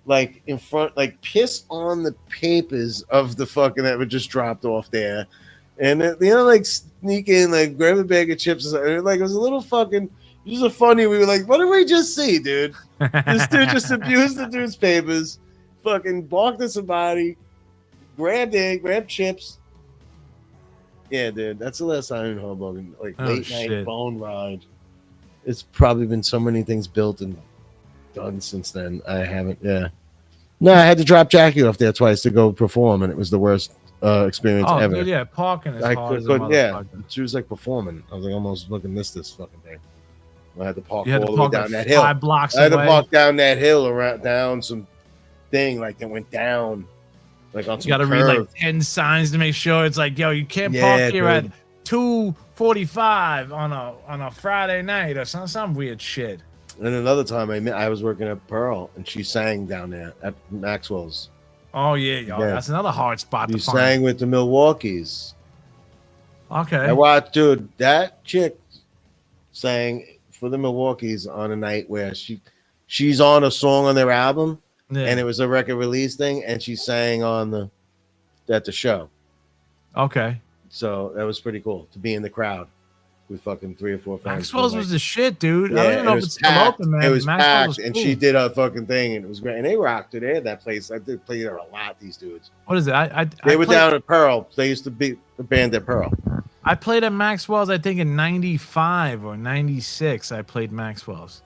like in front, like piss on the papers of the fucking that were just dropped off there, and like sneak in, like grab a bag of chips, and like it was a little fucking. It was funny. We were like, "What did we just see, dude? This dude just abused the dude's papers, fucking barked at somebody, grabbed chips." Yeah, dude, that's the last time in Hoboken. Like late night bone ride. It's probably been so many things built and done since then. I haven't. Yeah, No, I had to drop Jackie off there twice to go perform, and it was the worst experience Oh, ever. dude, yeah, parking is I hard as a couldn't. Yeah, motherfucker. she was like performing. I was like almost looking miss this fucking thing. I had to park You had all to the way park down like that hill. 5 blocks I had to away. park down that hill around down some thing like that went down like on You some got to read curve. like 10 signs to make sure it's like, yo, you can't Yeah, park here dude. at 2:45 on a Friday night or some weird shit. And another time I was working at Pearl and she sang down there at Maxwell's. Oh yeah, yo, Yeah. that's another hard spot She to find. sang with the Milwaukees. Okay. I watched, dude. That chick sang for the Milwaukees on a night where she's on a song on their album, Yeah. and it was a record release thing, and she sang on at the show. Okay. So that was pretty cool to be in the crowd with fucking 3 or 4 fans. Maxwell's was the shit, dude. Yeah, I don't even know if it's still open, man. It was Maxwell's packed, was and cool. she did a fucking thing, and it was great. And they rocked it. They had that place. I did play there a lot. These dudes. What is it? They were down at Pearl. They used to be the band at Pearl. I played at Maxwell's, I think in 95 or 96. I played Maxwell's.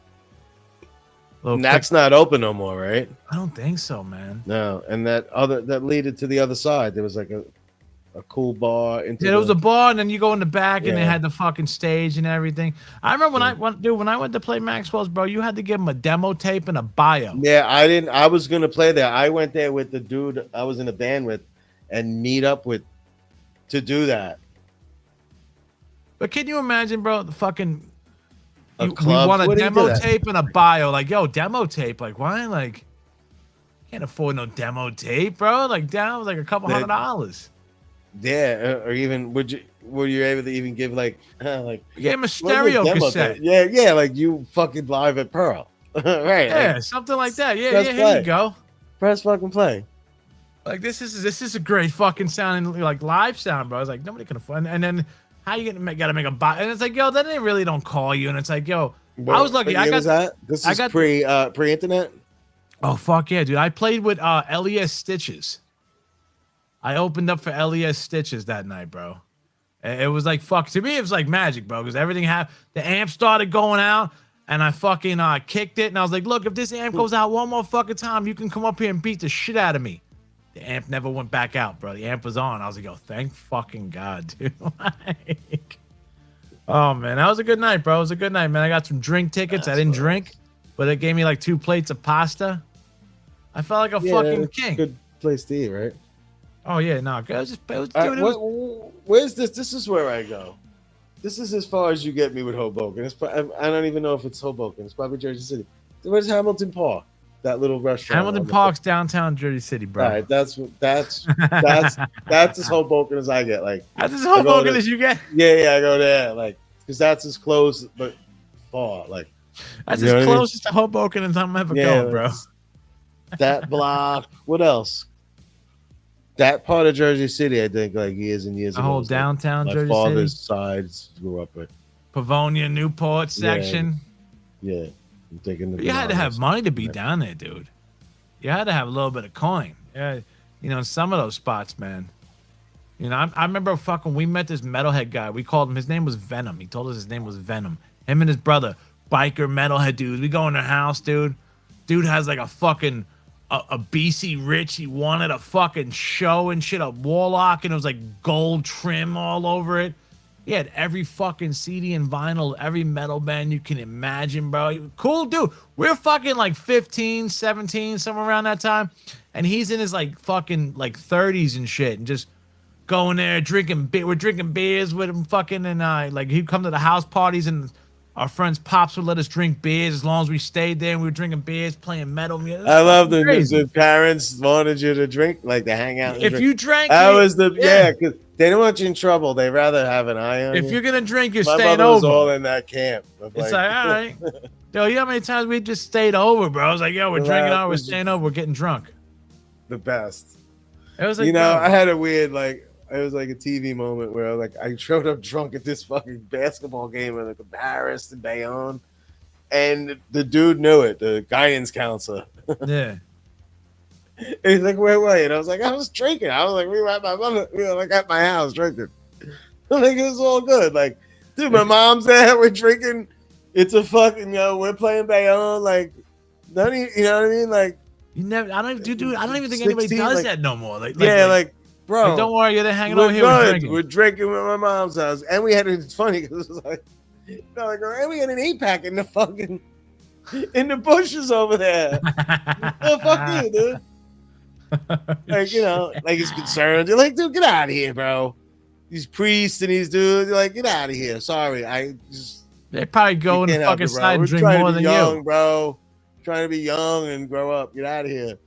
And that's not open no more, right? I don't think so, man. No, and that leaded to the other side. There was like a cool bar. Yeah, there was a bar, and then you go in the back, and they Yeah. had the fucking stage and everything. I remember when I went to play Maxwell's, bro, you had to give them a demo tape and a bio. Yeah, I didn't. I was gonna play there. I went there with the dude I was in a band with, and meet up with to do that. But can you imagine, bro, the fucking A we club? want a What do you do demo that? tape and a bio? Like, yo, demo tape. Like, why? Like, can't afford no demo tape, bro. Like, down was like a couple $100. Yeah, or even were you able to even give like like You gave him a what was stereo demo cassette. tape? Yeah, like you fucking live at Pearl, right? Yeah, like, something like that. Yeah, press yeah. Here play. you go. press fucking play. Like this is a great fucking sounding like live sound, bro. It's like nobody can afford. And then how you gotta make a buy? And it's like, yo, then they really don't call you. And it's like, yo, I was lucky. What I year got was that? This I is got- pre-internet. Oh fuck yeah, dude! I played with LES Stitches. I opened up for LES Stitches that night, bro. It was like fuck to me. It was like magic, bro, because everything happened. The amp started going out, and I fucking kicked it, and I was like, look, if this amp goes out one more fucking time, you can come up here and beat the shit out of me. The amp never went back out, bro. The amp was on. I was like, yo, thank fucking God, dude. Like, oh man, that was a good night, bro. It was a good night, man. I got some drink tickets. I didn't drink, but it gave me like 2 plates of pasta. I felt like a fucking it's a king. Good place to eat, right? Oh yeah, no, it was just, dude, it was, Where's this? This is where I go. This is as far as you get me with Hoboken. I don't even know if it's Hoboken. It's probably Jersey City. Where's Hamilton Park? That little restaurant. Hamilton Park's downtown Jersey City, bro. All right, that's as Hoboken as I get. Like, That's as I go Hoboken to- as you get. yeah, I go there, like, because that's as close but far. Like, That's You know as what I mean? closest to Hoboken as I'm ever yeah, going, bro. it's- that block. What else? That part of Jersey City, I think, like years and years The ago. whole was, like, downtown my Jersey father's City, sides grew up with. Pavonia, Newport section. Yeah, I'm thinking. You had to have money to be down there, dude. You had to have a little bit of coin. Yeah, you know, in some of those spots, man. You know, I remember fucking. We met this metalhead guy. We called him. His name was Venom. He told us his name was Venom. Him and his brother, biker metalhead dudes. We go in their house, dude. Dude has like a fucking a BC Rich. He wanted a fucking show and shit, a Warlock, and it was like gold trim all over it. He had every fucking CD and vinyl, every metal band you can imagine, bro. Cool dude. We're fucking like 15, 17, somewhere around that time. And he's in his like fucking like 30s and shit. And just going there, drinking beer. We're drinking beers with him fucking. And like he'd come to the house parties and our friends' pops would let us drink beers as long as we stayed there. And we were drinking beers, playing metal music. I love the Crazy. parents wanted you to drink, like to hang out. And If drink. you drank, that you- was because they don't want you in trouble. They rather have an eye on if you. you're gonna drink, you're My staying mother was over. all in that camp. Of It's like, all right. Yo, you know how many times we just stayed over, bro? I was like, yo, we're drinking Relax. over, we're staying over, we're getting drunk. the best. It was like, You know, bro, I had a weird like. It was like a TV moment where like I showed up drunk at this fucking basketball game in like Paris and Bayonne, and the dude knew it. The guidance counselor. yeah. He's like, where were you? And I was like, I was drinking. I was like, we were at my mother. We were like at my house drinking. Like it was all good. Like, dude, my mom's there. We're drinking. It's a fucking we're playing Bayonne. Like, none of you know what I mean? Like, You never. I don't. Dude, I don't even think anybody 16, does like- that no more. Bro. Like, don't worry, you're there hanging We're out here. We're good. drinking. We're drinking at my mom's house, and we had it's funny because it was like, and we had an 8-pack in the fucking in the bushes over there. Oh, fuck you, dude. Like, like he's concerned. You're like, dude, get out of here, bro. These priests and these dudes, you're like, get out of here. Sorry, I just They probably go in the can't help fucking it, bro. side and We're drink trying more to be than young, you. bro. Trying to be young and grow up. Get out of here.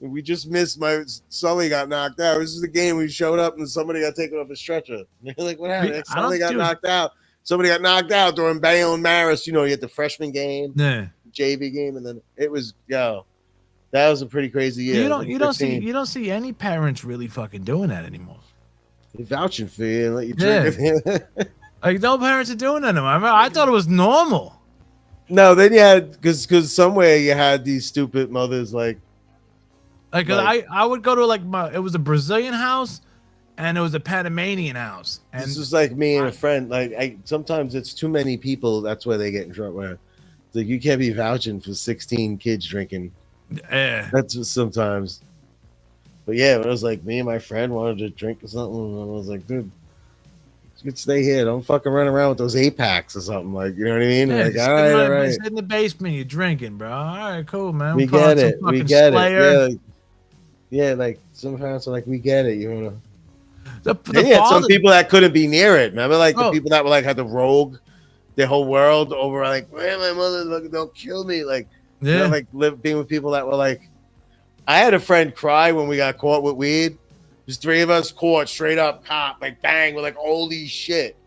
We just missed Sully got knocked out. This is the game we showed up and somebody got taken off a stretcher. You're like, what happened? Sully got knocked out. Somebody got knocked out during Bayonne Maris. You had the freshman game, JV game, and then it was that was a pretty crazy year. You don't see any parents really fucking doing that anymore. They're vouching for you and let you drink it. Like no parents are doing that anymore. I thought it was normal. No, then you had because somewhere you had these stupid mothers like I would go to it was a Brazilian house and it was a Panamanian house. And this is like me and a friend. Like sometimes it's too many people. That's where they get in trouble. Where it's like you can't be vouching for 16 kids drinking. Yeah, that's what sometimes. But yeah, it was like me and my friend wanted to drink or something, and I was like, dude, you could stay here. Don't fucking run around with those 8-packs or something. Like, you know what I mean? Yeah, like, all right. Sit in the basement, you're drinking, bro. All right, cool, man. We get it. We get it. Yeah, like some parents are like, we get it. You know. Some people that couldn't be near it. Remember, like the people that were like had to rogue their whole world over. Like, man, my mother, don't kill me. Like, being with people that were like. I had a friend cry when we got caught with weed. There's 3 of us caught straight up cop, like bang, we're like, holy shit.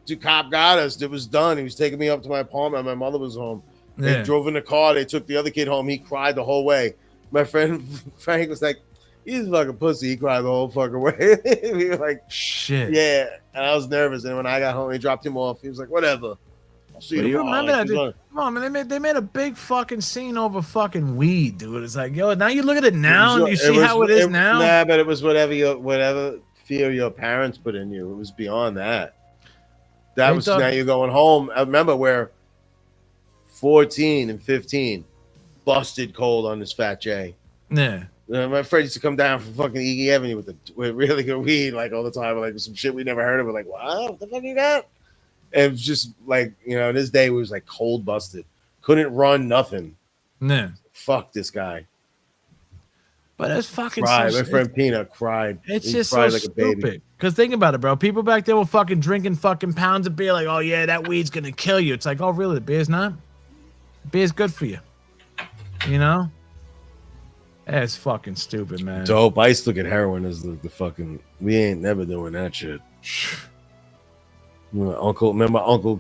The cop got us. It was done. He was taking me up to my apartment. My mother was home. Yeah. They drove in the car. They took the other kid home. He cried the whole way. My friend Frank was like, he's a fucking pussy. He cried the whole fucking way. We were like, shit. Yeah. And I was nervous. And when I got home, he dropped him off. He was like, whatever. So you remember that? Come on, man. They made a big fucking scene over fucking weed, dude. It's like, yo, now you look at it now and you see how it is now. Nah, but it was whatever fear your parents put in you. It was beyond that. Now you're going home. I remember we're 14 and 15, busted cold on this Fat J. Yeah. My friend used to come down from fucking Eagle Avenue with really good weed, like all the time, like some shit we never heard of. We're like, wow, what the fuck you got? And it was just like, this day we was like cold busted. Couldn't run nothing. No. Fuck this guy. But it's fucking cried. My friend Peanut cried. It's just so like stupid. Because think about it, bro. People back there were fucking drinking fucking pounds of beer like, oh yeah, that weed's gonna kill you. It's like, oh really? The beer's not? Beer's good for you. You know? It's fucking stupid, man. Dope. I used to look at heroin as the fucking, we ain't never doing that shit. Remember my uncle,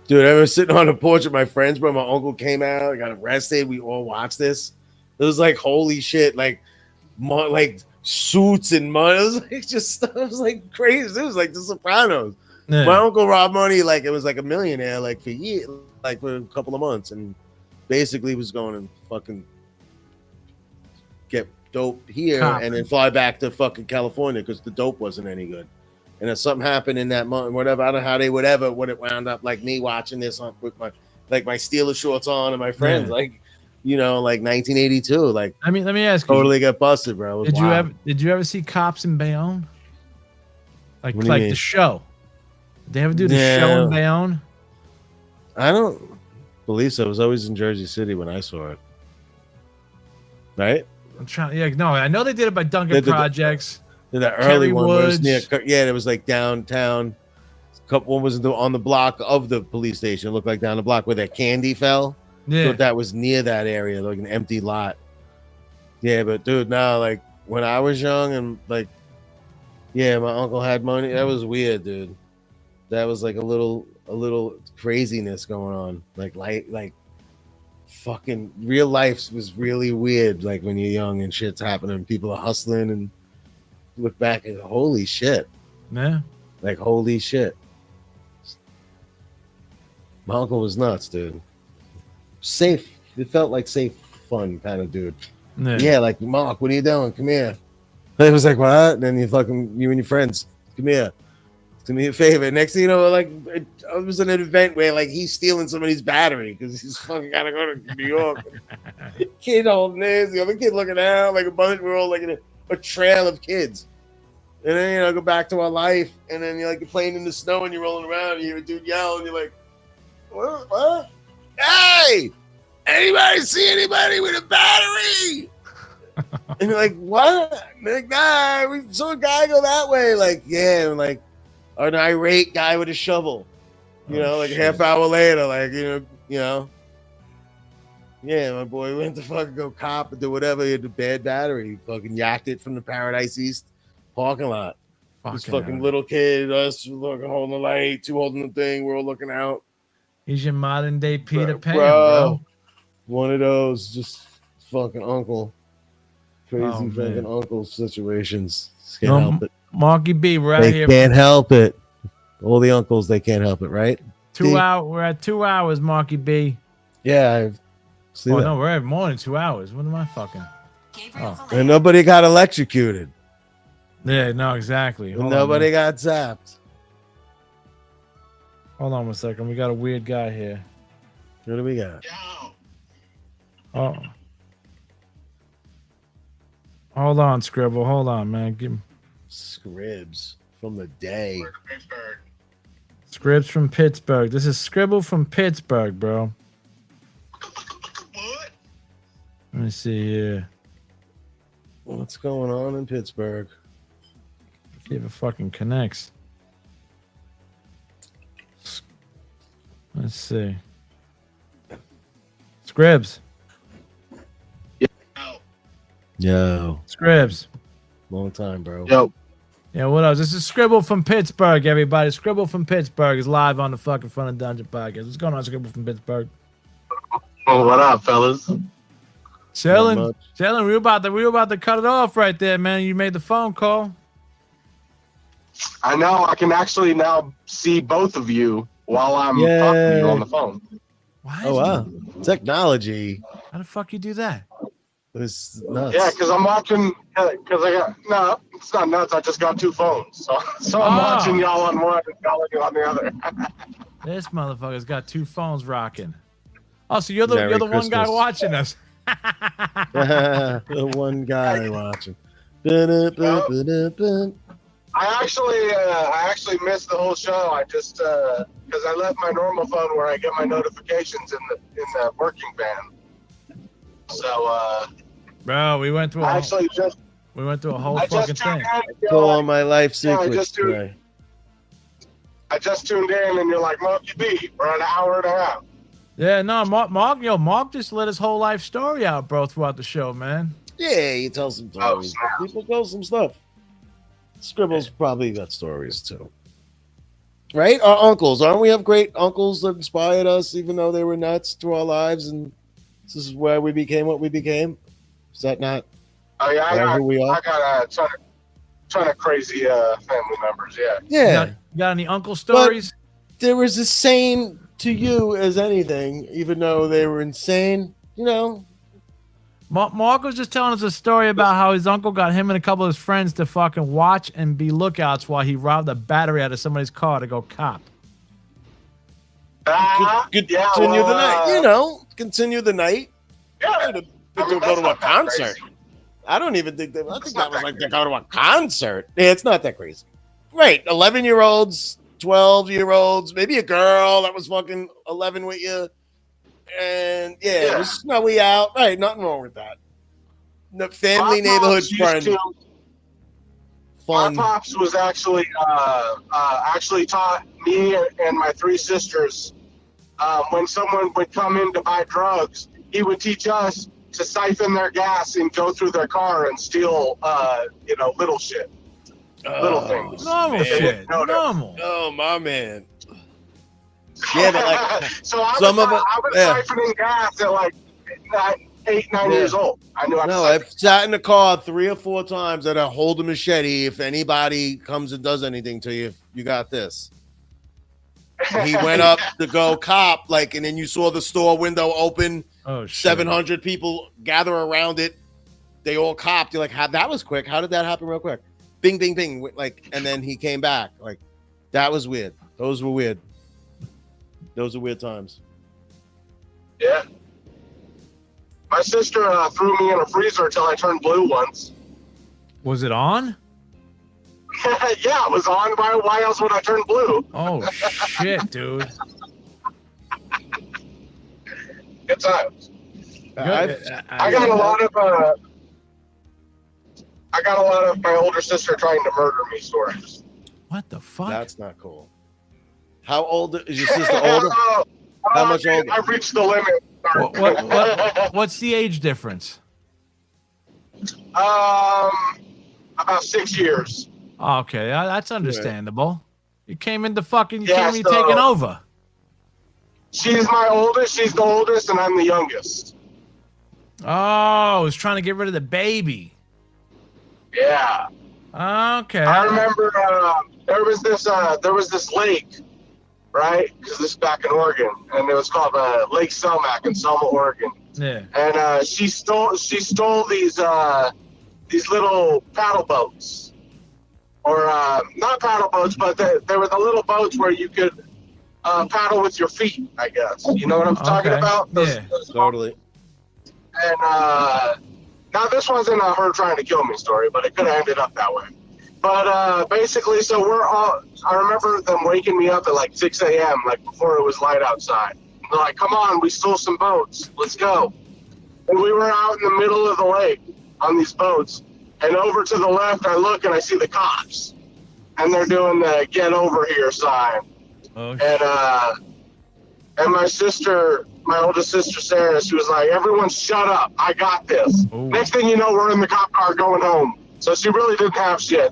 dude, I was sitting on the porch with my friends, bro. My uncle came out, got arrested. We all watched this. It was like, holy shit, like suits and money. It was like crazy. It was like The Sopranos. Yeah. My uncle robbed money, like it was like a millionaire, like for years, like for a couple of months, and basically was going and fucking get dope here and then fly back to fucking California because the dope wasn't any good. And if something happened in that month, whatever, I don't know how they would it wound up like me watching this with my Steelers shorts on and my friends, like 1982. Like, I mean, let me ask you, totally got busted, bro. Did you ever see Cops in Bayonne? Like the show? Did they ever do the show in Bayonne? I don't believe so. It was always in Jersey City when I saw it. Right? I'm trying. Yeah, no, I know they did it by Duncan Projects. The early one was near, it was like downtown. One was on the block of the police station. It looked like down the block where that candy fell. Yeah, so that was near that area, like an empty lot. Yeah, but dude, now like when I was young and like, yeah, my uncle had money. That was weird, dude. That was like a little craziness going on. Like fucking real life was really weird. Like when you're young and shit's happening, people are hustling and. Look back and holy shit. Yeah. Like holy shit. My uncle was nuts, dude. Safe. It felt like safe, fun kind of dude. Yeah, like Mark, what are you doing? Come here. It was like, what? And then you and your friends, come here. Do me a favor. Next thing you know, like it was an event where like he's stealing somebody's battery because he's fucking gotta go to New York. Kid holding this, the other kid looking out, like a bunch. We're all like in a trail of kids. And then go back to our life, and then you're playing in the snow and you're rolling around, and you hear a dude yell, and you're like, "What? Hey! Anybody see anybody with a battery?" And you're like, "What?" And they're like, "Nah, we saw a guy go that way." Like, yeah, and like an irate guy with a shovel. A half hour later, yeah, my boy went to fucking go cop and do whatever. He had the bad battery. He fucking yacked it from the Paradise East parking lot. This fucking little kid, us looking, holding the light, two holding the thing, we're all looking out. He's your modern day Peter Pan, bro. One of those just fucking uncle. Crazy fucking uncle situations. Can't help it. Marky B, we're out here. They can't help it. All the uncles, they can't help it, right? 2 hours. We're at 2 hours, Marky B. Yeah, no, we're at more than 2 hours. What am I fucking? And nobody got electrocuted. Yeah, no, exactly. Nobody got zapped. Hold on 1 second. We got a weird guy here. What do we got? Oh. Hold on, Skribbal. Hold on, man. Give me Scribs from the day. Scribs from Pittsburgh. This is Skribbal from Pittsburgh, bro. What? Let me see here. What's going on in Pittsburgh? See if it fucking connects. Let's see. Scribs. Yo. Scribs. Long time, bro. Yo. Yeah, what else? This is Skribbal from Pittsburgh, everybody. Skribbal from Pittsburgh is live on the fucking Front of Dungeon podcast. What's going on, Skribbal from Pittsburgh? Oh, what up, fellas? Chilling. We were about to cut it off right there, man. You made the phone call. I know. I can actually now see both of you while I'm talking to you on the phone. Oh, wow. Technology. How the fuck you do that? It's nuts. Yeah, because I'm watching. No, it's not nuts. I just got two phones, so I'm watching y'all on one and calling you on the other. This motherfucker's got two phones rocking. Oh, so you're the one guy watching us. The one guy watching. I actually missed the whole show. I just because I left my normal phone where I get my notifications in the working van. So bro, we went through a whole fucking thing. All my life secrets today. I just tuned in, and you're like, Monkey B, we're an hour and a half. Yeah, no, Mark just let his whole life story out, bro, throughout the show, man. Yeah, he tells some stories. People tell some stuff. Skribbal's probably got stories too. Right? Our uncles. Aren't we have great uncles that inspired us, even though they were nuts through our lives, and this is where we became what we became? Is that not who we are? I got a ton of crazy family members, yeah. Yeah. You got any uncle stories? But there was the same to you as anything, even though they were insane, Mark was just telling us a story about how his uncle got him and a couple of his friends to fucking watch and be lookouts while he robbed a battery out of somebody's car to go cop. Continue the night. Continue the night. Yeah. To go to a concert. Crazy. I don't even think that. I think that was like to go to a concert. Yeah, it's not that crazy. Right. 11-year-olds, 12-year-olds, maybe a girl that was fucking 11 with you. And it was snowy out. Right, nothing wrong with that. The family neighborhood friend. Fun. My pops was actually taught me and my three sisters when someone would come in to buy drugs, he would teach us to siphon their gas and go through their car and steal little shit. Little things. Normal shit. Normal. Oh, my man. Yeah, but like so I was siphoning gas at like 8-9 years old. I knew. I've sat in the car 3 or 4 times that I hold a machete. If anybody comes and does anything to you, you got this. And he went up to go cop, and then you saw the store window open. Oh, shit. 700 people gather around it. They all copped. You're like, that was quick. How did that happen real quick? Bing, bing, bing. And then he came back. That was weird. Those were weird. Those are weird times. Yeah. My sister threw me in a freezer until I turned blue once. Was it on? Yeah, it was on. Why else would I turn blue? Oh shit, dude. Good times. I've- I got a lot of my older sister trying to murder me stories. What the fuck? That's not cool. How old is your sister? Older? How much older? I've reached the limit. What's the age difference? About 6 years. Okay, that's understandable. You came into Yeah, taking over. She's my oldest. She's the oldest, and I'm the youngest. Oh, I was trying to get rid of the baby. Yeah. Okay. I remember there was this lake, right? Because this is back in Oregon, and it was called Lake Selmac in Selma, Oregon. Yeah. And she stole these little paddle boats, or not paddle boats, but they were the little boats where you could paddle with your feet. I guess you know what I'm talking about. Yeah. Totally. And now this wasn't her trying to kill me story, but it could have ended up that way. But basically, so I remember them waking me up at like 6 a.m., like before it was light outside. They're like, come on, we stole some boats. Let's go. And we were out in the middle of the lake on these boats. And over to the left, I look and I see the cops. And they're doing the get over here sign. Oh, And my sister, my oldest sister, Sarah, she was like, everyone shut up. I got this. Ooh. Next thing you know, we're in the cop car going home. So she really didn't have shit.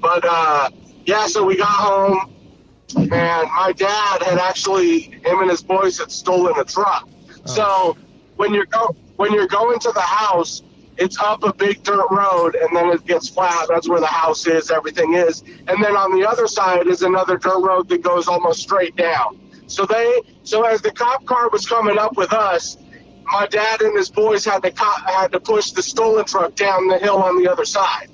But, yeah, so we got home. And my dad had him and his boys had stolen a truck. So when you're going to the house, it's up a big dirt road, and then it gets flat. That's where the house is, everything is. And then on the other side is another dirt road that goes almost straight down. So as the cop car was coming up with us, my dad and his boys had to push the stolen truck down the hill on the other side.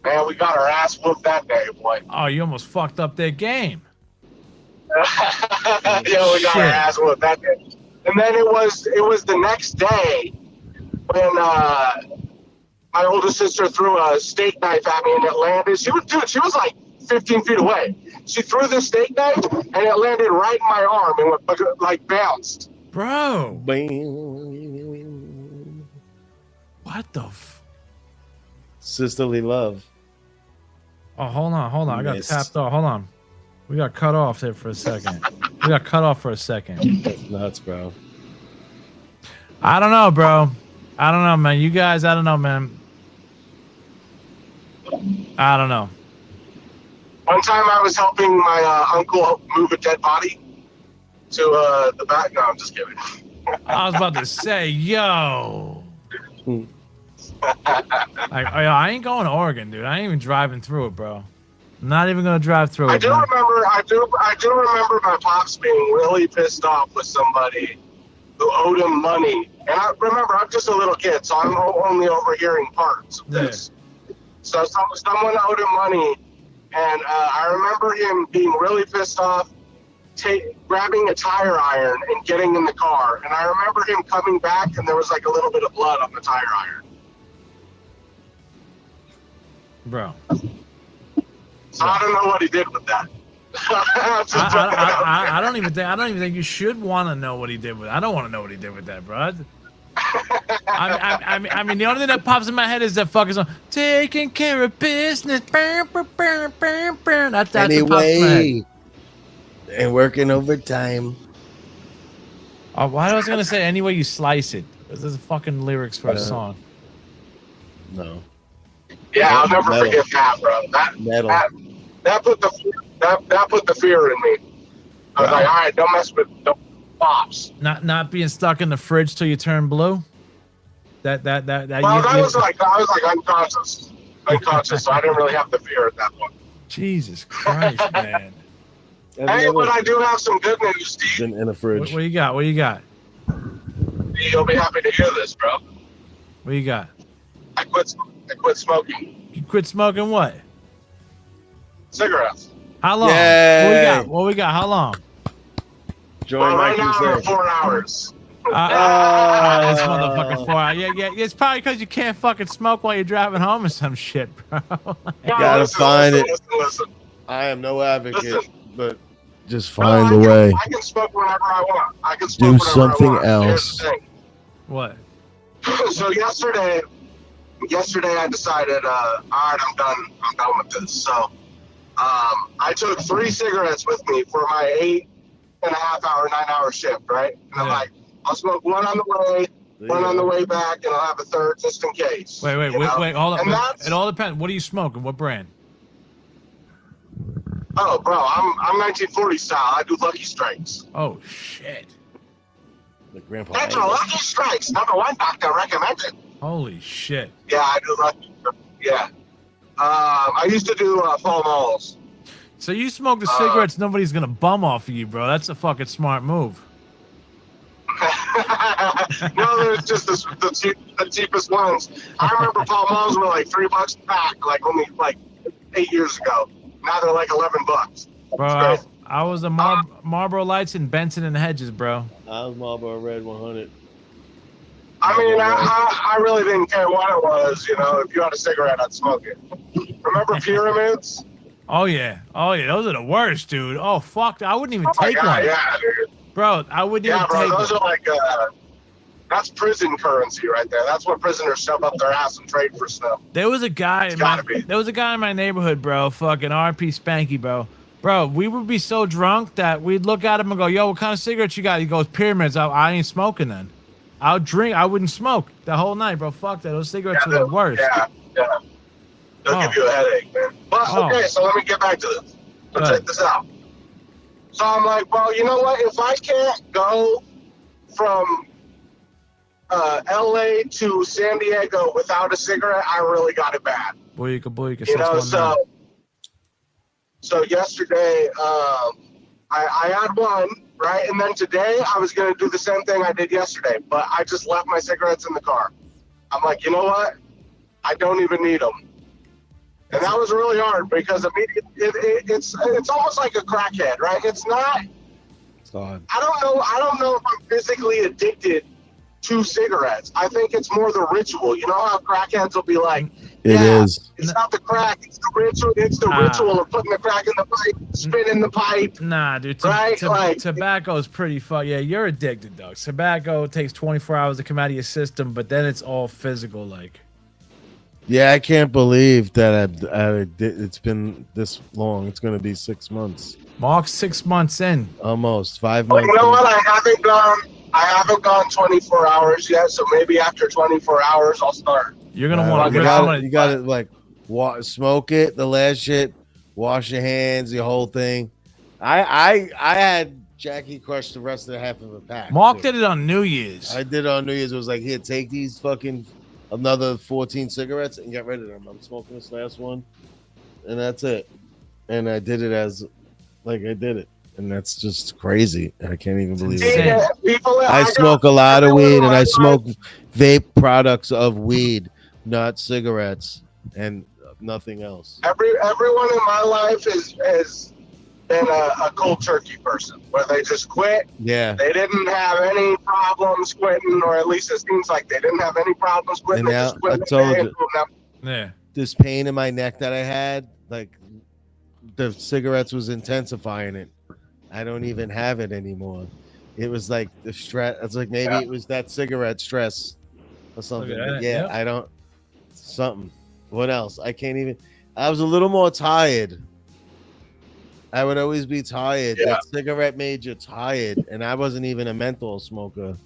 Man, we got our ass whooped that day, boy. Oh, you almost fucked up their game. Yeah, we got our ass whooped that day. And then it was the next day when my oldest sister threw a steak knife at me and it landed. She was like 15 feet away. She threw the steak knife and it landed right in my arm and went like bounced. Bro. Bing. What the Sisterly love. Oh, hold on. I got Missed. tapped off. Hold on. We got cut off there for a second. That's nuts, bro. I don't know, bro. I don't know, man. You guys, I don't know, man. I don't know. One time I was helping my uncle move a dead body to the back. No, I'm just kidding. I was about to say, yo. I ain't going to Oregon, dude. I ain't even driving through it, bro. I'm not even gonna drive through it. I do remember my pops being really pissed off with somebody who owed him money. And I remember I'm just a little kid, so I'm only overhearing parts of this. So someone owed him money, and I remember him being really pissed off, grabbing a tire iron and getting in the car. And I remember him coming back, and there was like a little bit of blood on the tire iron. Bro. So I don't know what he did with that. I don't even think you should want to know what he did with it. I don't want to know what he did with that, bro. I mean, the only thing that pops in my head is that fucking song, "Taking Care of Business." That's Anyway, what pops in my head. And working overtime. Oh, why was I gonna say anyway you slice it? This is fucking lyrics for a song. No. Yeah, I'll never Metal. forget that, bro. That put the fear in me. I was like, all right, don't mess with the pops. Not being stuck in the fridge till you turn blue. That. Well, I was like unconscious, so I didn't really have the fear at that point. Jesus Christ, man. Hey, but I do have some good news, Steve. In a fridge. What you got? What you got? You'll be happy to hear this, bro. What you got? I quit smoking. You quit smoking what? Cigarettes. How long? Yay. What we got? How long? Join Well, right Mikey's now, there. 4 hours. This motherfucker 4 hours. Yeah. It's probably because you can't fucking smoke while you're driving home or some shit, bro. Gotta find it. Listen. I am no advocate, Listen. but just No, find I a can- way. I can smoke whenever I want. I can Do smoke whenever something I want. else. Here's the thing. What? So yesterday I decided, all right, I'm done with this. So I took 3 cigarettes with me for my 8.5-hour, 9-hour shift, right? And I'm Yeah. like, I'll smoke one on the way, one on the way back, and I'll have a third just in case. Wait. you know? Hold And on. that's, It all depends. What are you smoking? What brand? oh, bro, I'm 1940 style. I do Lucky Strikes. Oh shit! Like Grandpa. That's a Lucky Strikes. #1 doctor recommended. Holy shit! Yeah, I do Lucky. Yeah. I used to do Pall Malls. So you smoke the cigarettes nobody's gonna bum off of you, bro. That's a fucking smart move. No, there's just the cheapest ones. I remember Pall Malls were like $3 a pack, like only like 8 years ago. Now they're like $11. Bro, I was a Marlboro Lights in Benson and Hedges, bro. I was Marlboro Red 100. I mean, I really didn't care what it was. You know, if you had a cigarette, I'd smoke it. Remember Pyramids? Oh yeah, those are the worst, dude. Oh fuck, I wouldn't even Oh my take God, one, yeah, dude. bro. I wouldn't Yeah, even bro, take those one. are like, that's prison currency right there. That's what prisoners shove up their ass and trade for stuff. There was a guy in my neighborhood, bro. Fucking RP Spanky, bro. Bro, we would be so drunk that we'd look at him and go, "Yo, what kind of cigarettes you got?" He goes, "Pyramids." I ain't smoking then. I'll drink. I wouldn't smoke the whole night, bro. Fuck that. Those cigarettes are the worst. Yeah. They'll give you a headache, man. But, okay, so let me get back to this. So check this out. So I'm like, well, you know what? If I can't go from LA to San Diego without a cigarette, I really got it bad. Boyka, You know, so yesterday I had one, right? And then today I was going to do the same thing I did yesterday, but I just left my cigarettes in the car. I'm like, you know what? I don't even need them. And that was really hard because it's almost like a crackhead, right? It's not. It's hard. I don't know if I'm physically addicted to cigarettes. I think it's more the ritual. You know how crackheads will be like, It is. It's not the crack. It's the ritual. It's the ritual of putting the crack in the pipe, spinning the pipe. Nah, dude. Right? Tobacco's pretty fun. Yeah, you're addicted, dog. Tobacco takes 24 hours to come out of your system, but then it's all physical, like. Yeah, I can't believe that it's been this long. It's going to be 6 months. Mark's 6 months in. Almost 5 Well, months. you know what? I haven't gone 24 hours yet, so maybe after 24 hours I'll start. You're gonna want to. You got to like smoke it. The last shit. Wash your hands. The whole thing. I had Jackie crush the rest of the half of a pack. Mark did it on New Year's. I did it on New Year's. It was like, here, take these fucking another 14 cigarettes and get rid of them. I'm smoking this last one, and that's it. And I did it as like I did it, and that's just crazy. I can't even believe it. I smoke a lot of weed, and I smoke vape products of weed, not cigarettes, and nothing else. Everyone in my life has been a cold turkey person, where they just quit. Yeah. They didn't have any problems quitting, or at least it seems like they didn't have any problems quitting. And now I told you, yeah, this pain in my neck that I had, like the cigarettes was intensifying it. I don't even have it anymore. It was like the stress. It's like maybe it was that cigarette stress or something. But yeah, I don't. Something. What else? I can't even. I was a little more tired. I would always be tired. That cigarette made you tired, and I wasn't even a menthol smoker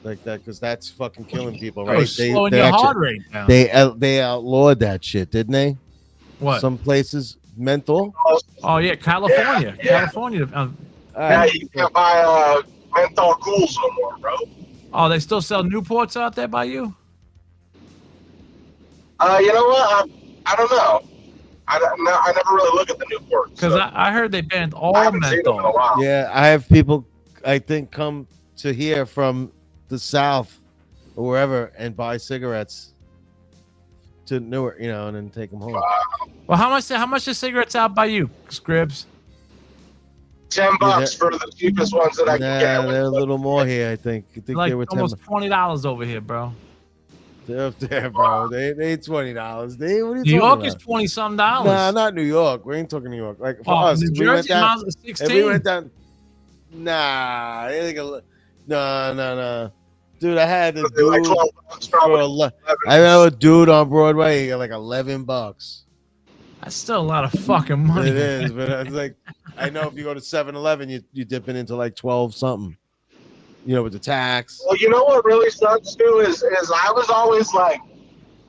like that because that's fucking killing people, right? Slowing your heart rate down. They outlawed that shit, didn't they? What? Some places menthol. Oh yeah, California. California. Yeah, you can't buy menthol cools no more, bro. Oh, they still sell Newports out there by you? You know what? I don't know. I never really look at the Newports. Because I heard they banned all menthol. Yeah, I have people, I think, come to here from the South or wherever and buy cigarettes to Newark, and then take them home. Well, how much are cigarettes out by you, Scribs? $10 for the cheapest ones that I can get. They're a little more here, I think. I think Like they were almost $20 over here, bro. They're up there, bro. They ain't $20. What are you New York talking is about? 20 some Nah, dollars. not New York. We ain't talking New York. Like for Oh, us, New we went Jersey, down. miles If 16. we went down. Nah, no. Dude, I had the Like dude $12 for probably. I know a dude on Broadway. He got like $11. That's still a lot of fucking money. It is, but it's like I know if you go to 7-Eleven, you dip it into like 12 something. With the tax. Well, you know what really sucks too is I was always like,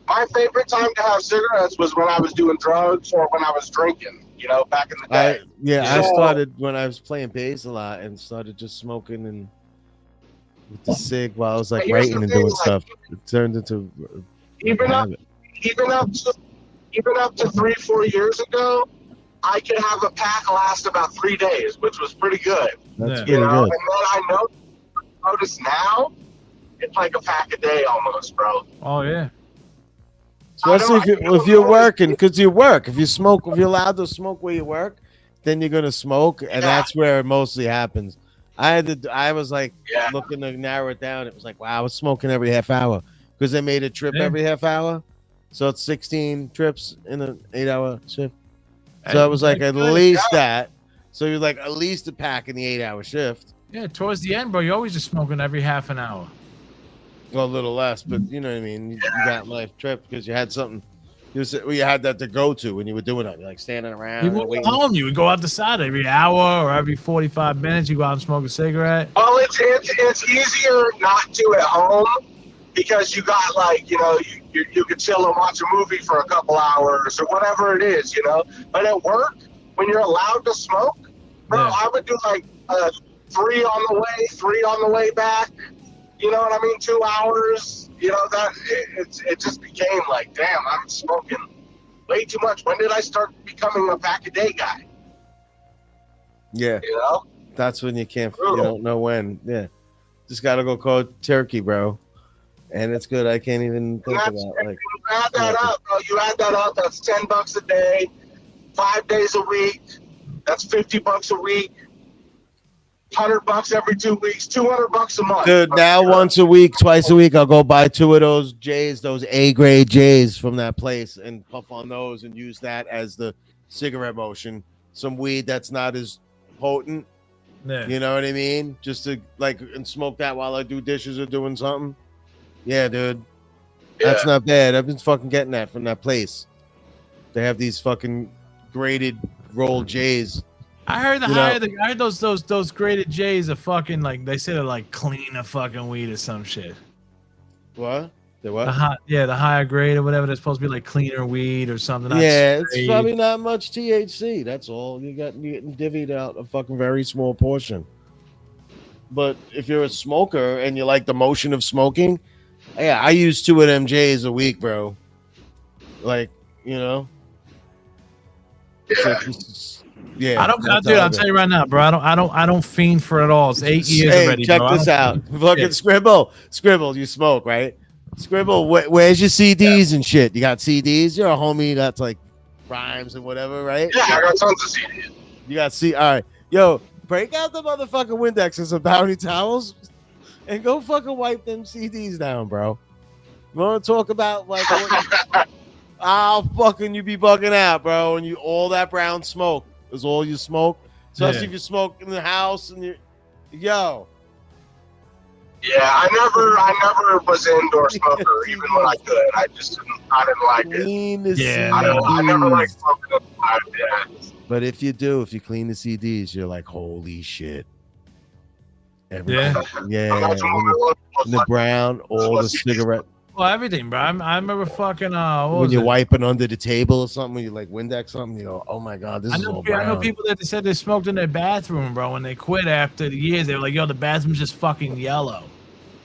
my favorite time to have cigarettes was when I was doing drugs or when I was drinking. Back in the day. I started when I was playing bass a lot and started just smoking and with the cig while I was like Here's the writing and thing, doing like, stuff. It turned into even a up habit. even up to 3-4 years ago, I could have a pack last about 3 days, which was pretty good. That's Yeah. pretty good. And then I notice now it's like a pack a day almost, bro. Oh yeah. Especially if you're working, because you work. If you're allowed to smoke where you work, then you're gonna smoke, and that's where it mostly happens. I was like looking to narrow it down. It was like, wow, I was smoking every half hour because they made a trip every half hour, so it's 16 trips in an 8-hour shift. So I was like, at least that. So you're like at least a pack in the 8-hour shift. Yeah, towards the end, bro, you're always just smoking every half an hour. Well, a little less, but you know what I mean. You got my trip because you had something. You had that to go to when you were doing it. You're like standing around. You would go home. You would go out the side every hour or every 45 minutes. You go out and smoke a cigarette. Well, it's easier not to at home because you got like you could chill and watch a movie for a couple hours or whatever it is, But at work, when you're allowed to smoke, bro, I would do like 3 on the way, 3 on the way back. You know what I mean? 2 hours. It just became like, damn, I'm smoking way too much. When did I start becoming a pack a day guy? Yeah. That's when you can't. Brutal. You don't know when. Yeah. Just gotta go cold turkey, bro. And it's good. I can't even think about like. You add that up, bro. You add that up. That's $10 a day, 5 days a week. That's $50 a week. $100 every 2 weeks, $200 a month. Dude, now once a week, twice a week, I'll go buy 2 of those J's, those A-grade J's from that place, and puff on those and use that as the cigarette motion. Some weed that's not as potent. Yeah. You know what I mean? Just to and smoke that while I do dishes or doing something. Yeah, dude. That's not bad. I've been fucking getting that from that place. They have these fucking graded rolled J's. I heard those graded J's are fucking like they say they're like cleaner fucking weed or some shit. What? The what? The higher grade or whatever. They're supposed to be like cleaner weed or something. It's probably not much THC. That's all. You're getting divvied out a fucking very small portion. But if you're a smoker and you like the motion of smoking, yeah, I use 2 of them J's a week, bro. Like, Yeah. Yeah, I don't, dude. I'll tell you right now, bro. I don't fiend for it all. It's 8 years already. Check bro. this out. Fucking Skribbal. You smoke, right? Skribbal. Where's your CDs and shit? You got CDs? You're a homie that's like rhymes and whatever, right? Yeah, I got tons of CDs. You got all right. Yo, break out the motherfucking Windexes and Bounty towels and go fucking wipe them CDs down, bro. You want to talk about like how fucking you be bugging out, bro, and all that brown smoke is all you smoke. Especially if you smoke in the house and you Yeah, I never was an indoor smoker, even when I could. I didn't like it. Yeah. I never liked smoking outside. Yeah. But if you clean the CDs, you're like, holy shit. Everything. Yeah. And the brown, all the cigarette. Well, everything, bro. I remember fucking when you're wiping under the table or something, when you like Windex something, you go, oh my god, this is all brown. I know people that said they smoked in their bathroom, bro. When they quit after the years, they were like, yo, the bathroom's just fucking yellow.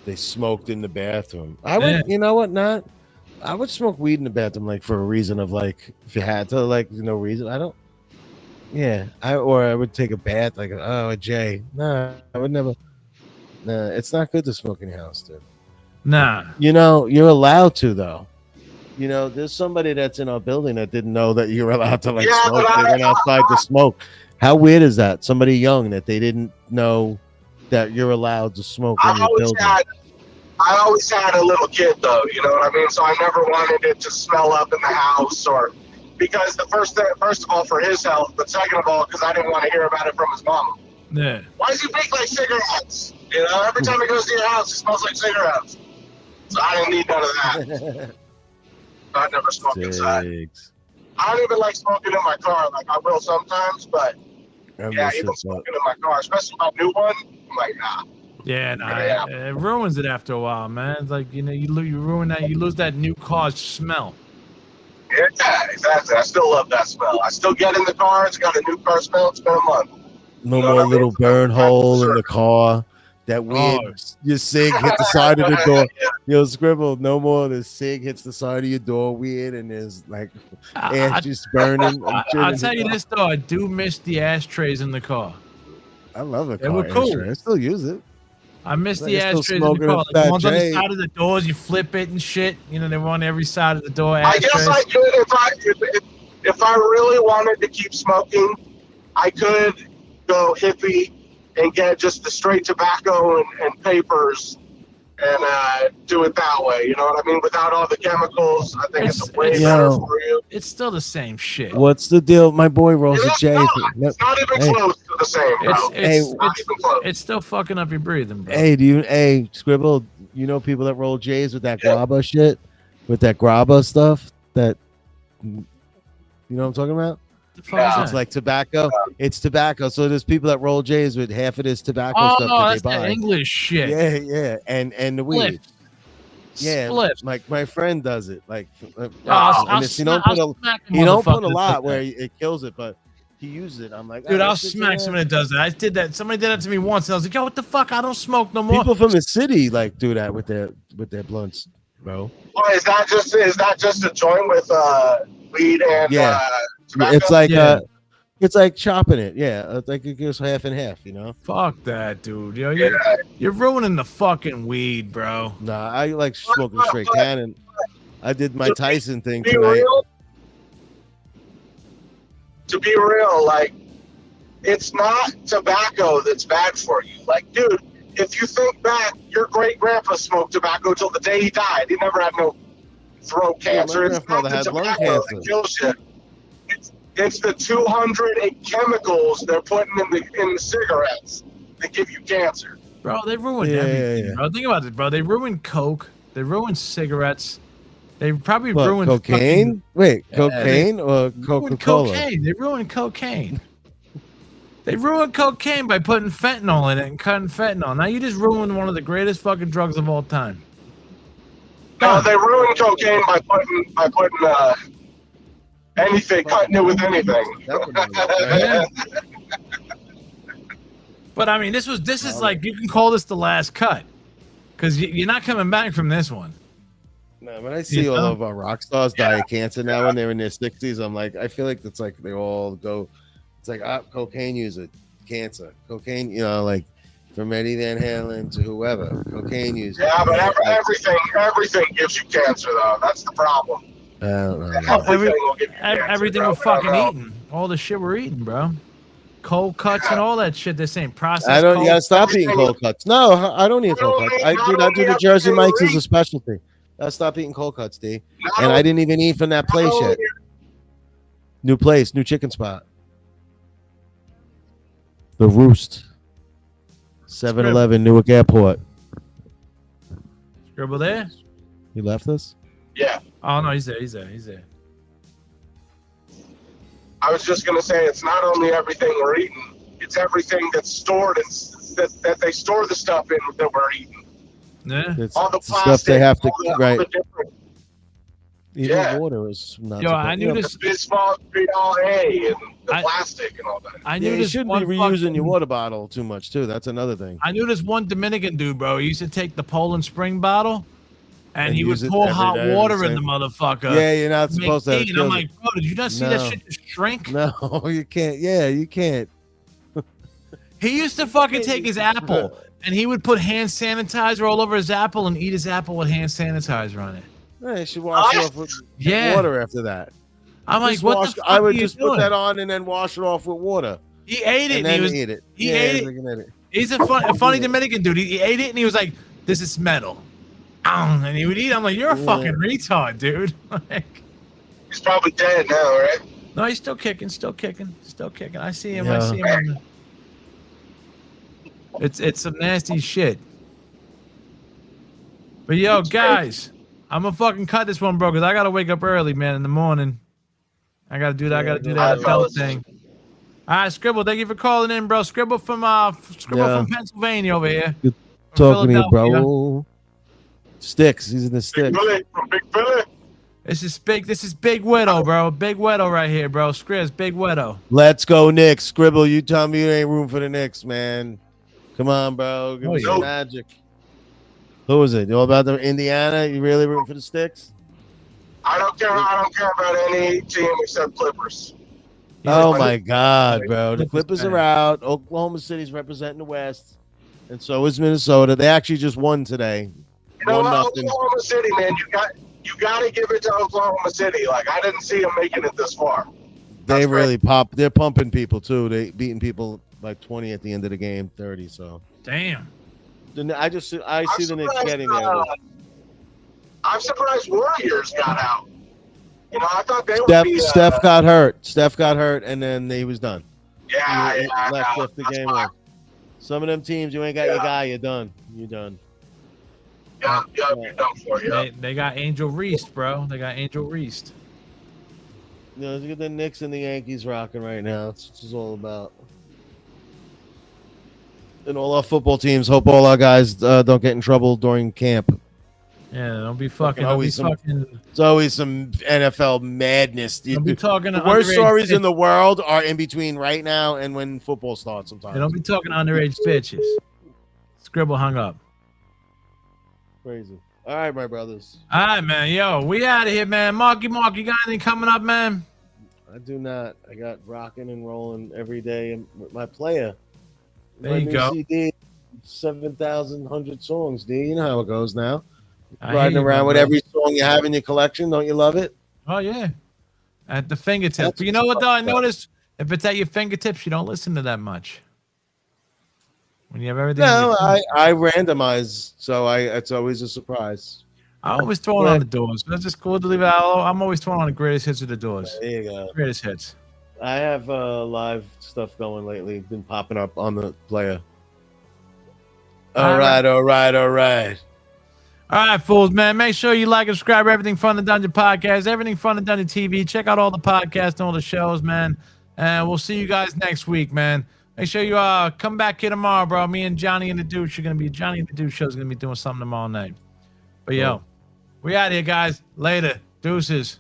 They smoked in the bathroom. I would, you know what? I would smoke weed in the bathroom, like for a reason of like, if you had to, like, no reason. I don't. Yeah, I would take a bath, like, a J. Nah, I would never. Nah, it's not good to smoke in your house, dude. Nah. You know, you're allowed to though. You know, there's somebody that's in our building that didn't know that you were allowed to like Yeah, smoke. but They went outside to smoke. How weird is that? Somebody young that they didn't know that you're allowed to smoke in your building. I always had a little kid though, you know what I mean? So I never wanted it to smell up in the house, or because first of all for his health, but second of all because I didn't want to hear about it from his mom. Yeah. Why does he make like cigarettes? You know, every time he goes to your house, it smells like cigarettes. So I didn't need none of that. I never smoked inside. Cigs. I don't even like smoking in my car. Like I will sometimes, but yeah, even smoking in my car, especially my new one, I'm like, nah. Yeah, nah, it ruins it after a while, man. It's like, you know, you ruin that, you lose that new car's smell. Yeah, exactly. I still love that smell. I still get in the car. It's got a new car smell. It's been a month. No more little burn hole in the car. That weird, your cig hit the side of the door. Yo, Skribbal, no more. The cig hits the side of your door weird, and there's like ash just burning. I'll tell you this though, I do miss the ashtrays in the car. I love it. They were cool. Ashtray. I still use it. I miss the ashtrays in the car. Like the ones on the side of the doors, you flip it and shit. You know, they were on every side of the door. I guess I could if I really wanted to keep smoking, I could go hippie and get just the straight tobacco and papers and do it that way. You know what I mean? Without all the chemicals, I think it's way better for you. It's still the same shit. What's the deal? My boy rolls a J. It's not even close to the same, bro. It's still fucking up your breathing, bro. Hey, Skribbal, you know people that roll J's with that grabba shit? With that grabba stuff? That, you know what I'm talking about? It's like tobacco. It's tobacco. So there's people that roll J's with half of this tobacco stuff that that's they buy. The English shit. Yeah. And the weed. Yeah, like my friend does it. Like, he don't put a lot where it kills it, but he uses it. I'm like, dude, I'll smack someone that does that. I did that. Somebody did that to me once, and I was like, yo, what the fuck? I don't smoke no more. People from the city like do that with their blunts, bro. Well, is that just a joint with weed and tobacco? It's like chopping it. Yeah, like it goes half and half. You know. Fuck that, dude. Yo, you're ruining the fucking weed, bro. Nah, I like smoking straight cannon. I did my Tyson thing tonight. To be real, like, it's not tobacco that's bad for you. Like, dude, if you think back, your great grandpa smoked tobacco till the day he died. He never had no throat cancer. It's not the tobacco that kills you. It's the 200 chemicals they're putting in the cigarettes that give you cancer. Bro, they ruined everything. Bro, think about it, bro. They ruined Coke. They ruined cigarettes. They probably ruined cocaine. Cocaine or Coca-Cola? Cocaine. They ruined cocaine. They ruined cocaine by putting fentanyl in it and cutting fentanyl. Now you just ruined one of the greatest fucking drugs of all time. No, they ruined cocaine by putting anything, cutting it with anything. But I mean, this is like, you can call this the last cut, because you're not coming back from this one. No, when I see all of our rock stars die of cancer now when they're in their 60s, I'm like, I feel like that's like they all go. It's like cocaine user, cancer, cocaine. You know, like from Eddie Van Halen to whoever, cocaine user. Yeah, but everything gives you cancer, though. That's the problem. I don't know. Everything we're fucking eating, all the shit we're eating, bro. Cold cuts and all that shit. They're saying processed. I don't. Yeah, stop eating cold cuts. No, I don't eat cold cuts. I do the Jersey Mike's as a specialty. I stopped eating cold cuts, D. And I didn't even eat from that place yet. New place, new chicken spot. The Roost. 7-Eleven, Newark Airport. Skribbal there? He left us? Yeah. Oh, no, he's there. I was just going to say, it's not only everything we're eating, it's everything that's stored, that they store the stuff in that we're eating. Yeah. It's all the plastic, stuff they have to, right. Even water is not. Yo, I knew this. Bisphosphate A and the plastic and all that. I knew this. You shouldn't be reusing your water bottle too much, too. That's another thing. I knew this one Dominican dude, bro. He used to take the Poland Spring bottle, and he would pour hot water in the motherfucker. Yeah, you're not supposed to. And I'm like, bro, did you not see that shit just shrink? No, you can't. Yeah, you can't. He used to fucking take his apple, and he would put hand sanitizer all over his apple and eat his apple with hand sanitizer on it. Yeah, you should wash it off with water after that. I'm like, Just what wash, the fuck I would are you just doing? put that on and then wash it off with water. He ate it And and then he eat it. ate he's it. like, "Eat it." He's a funny Dominican dude. He ate it and he was like, "This is metal," and he would eat. I'm like, "You're a fucking retard, dude." Like, He's probably dead now, right? no, he's still kicking. I see him. Yeah. I see him. It's some nasty shit. But yo, guys, I'm gonna fucking cut this one, bro, because I gotta wake up early, man, in the morning. I gotta do that. I gotta do that adult thing. All right, Skribbal, thank you for calling in, bro. Skribbal from Pennsylvania over here. Good From talking to you, Philadelphia. bro. Sticks. He's in the Big sticks. Billy from Big Billy. This is Big Widow, bro. Big Widow right here, bro. Skriz, Big Widow. Let's go, Knicks. Skribbal, you tell me you ain't room for the Knicks, man. Come on, bro. Give me some magic. Who is it? You all about the Indiana? You really room for the Sticks? I don't care about any team except Clippers. Oh my God, bro! The Clippers Clippers are out. Oklahoma City's representing the West, and so is Minnesota. They actually just won today. You know what? 1-0. Oklahoma City, man, you got to give it to Oklahoma City. Like, I didn't see them making it this far. They That's really pop. They're pumping people too. They beating people like 20 at the end of the game, 30. So Damn. I see the Knicks getting there. I'm surprised Warriors got out. You know, I thought they would be. Steph got hurt. Steph got hurt, and then he was done. Yeah, Left the game off. Some of them teams, you ain't got your guy. You're done. You're done. Yeah, you're done for. Yeah. They got Angel Reese, bro. They got Angel Reese. You know, look at the Knicks and the Yankees rocking right now. That's what it's all about. And all our football teams. Hope all our guys don't get in trouble during camp. Yeah, don't be fucking. It's always some NFL madness. Don't be talking. The worst stories in the world are in between right now and when football starts. Sometimes. Don't be talking underage bitches. Skribbal hung up. Crazy. All right, my brothers. All right, man. Yo, we out of here, man. Mark, you got anything coming up, man? I do not. I got rocking and rolling every day with my player. There you go. CD, 7,100 songs, D. You know how it goes now. I Riding hear you, around man, with bro. every song you have in your collection. Don't you love it? Oh yeah, at the fingertips. That's But you know what what's though? I up, noticed if it's at your fingertips, you don't listen to that much. When you have everything. No, I randomize, so it's always a surprise. I always throw it on the doors. That's just cool to leave it out. I'm always throwing on the greatest hits of the doors. There you go. Greatest hits. I have live stuff going lately. Been popping up on the player. All right. All right, fools, man. Make sure you like and subscribe. Everything Fun and Dungeon podcast, everything Fun and Dungeon TV. Check out all the podcasts and all the shows, man. And we'll see you guys next week, man. Make sure you come back here tomorrow, bro. Me and Johnny and the Douche are gonna be Johnny and the Douche show's gonna be doing something tomorrow night. But yo, we out here, guys. Later, deuces.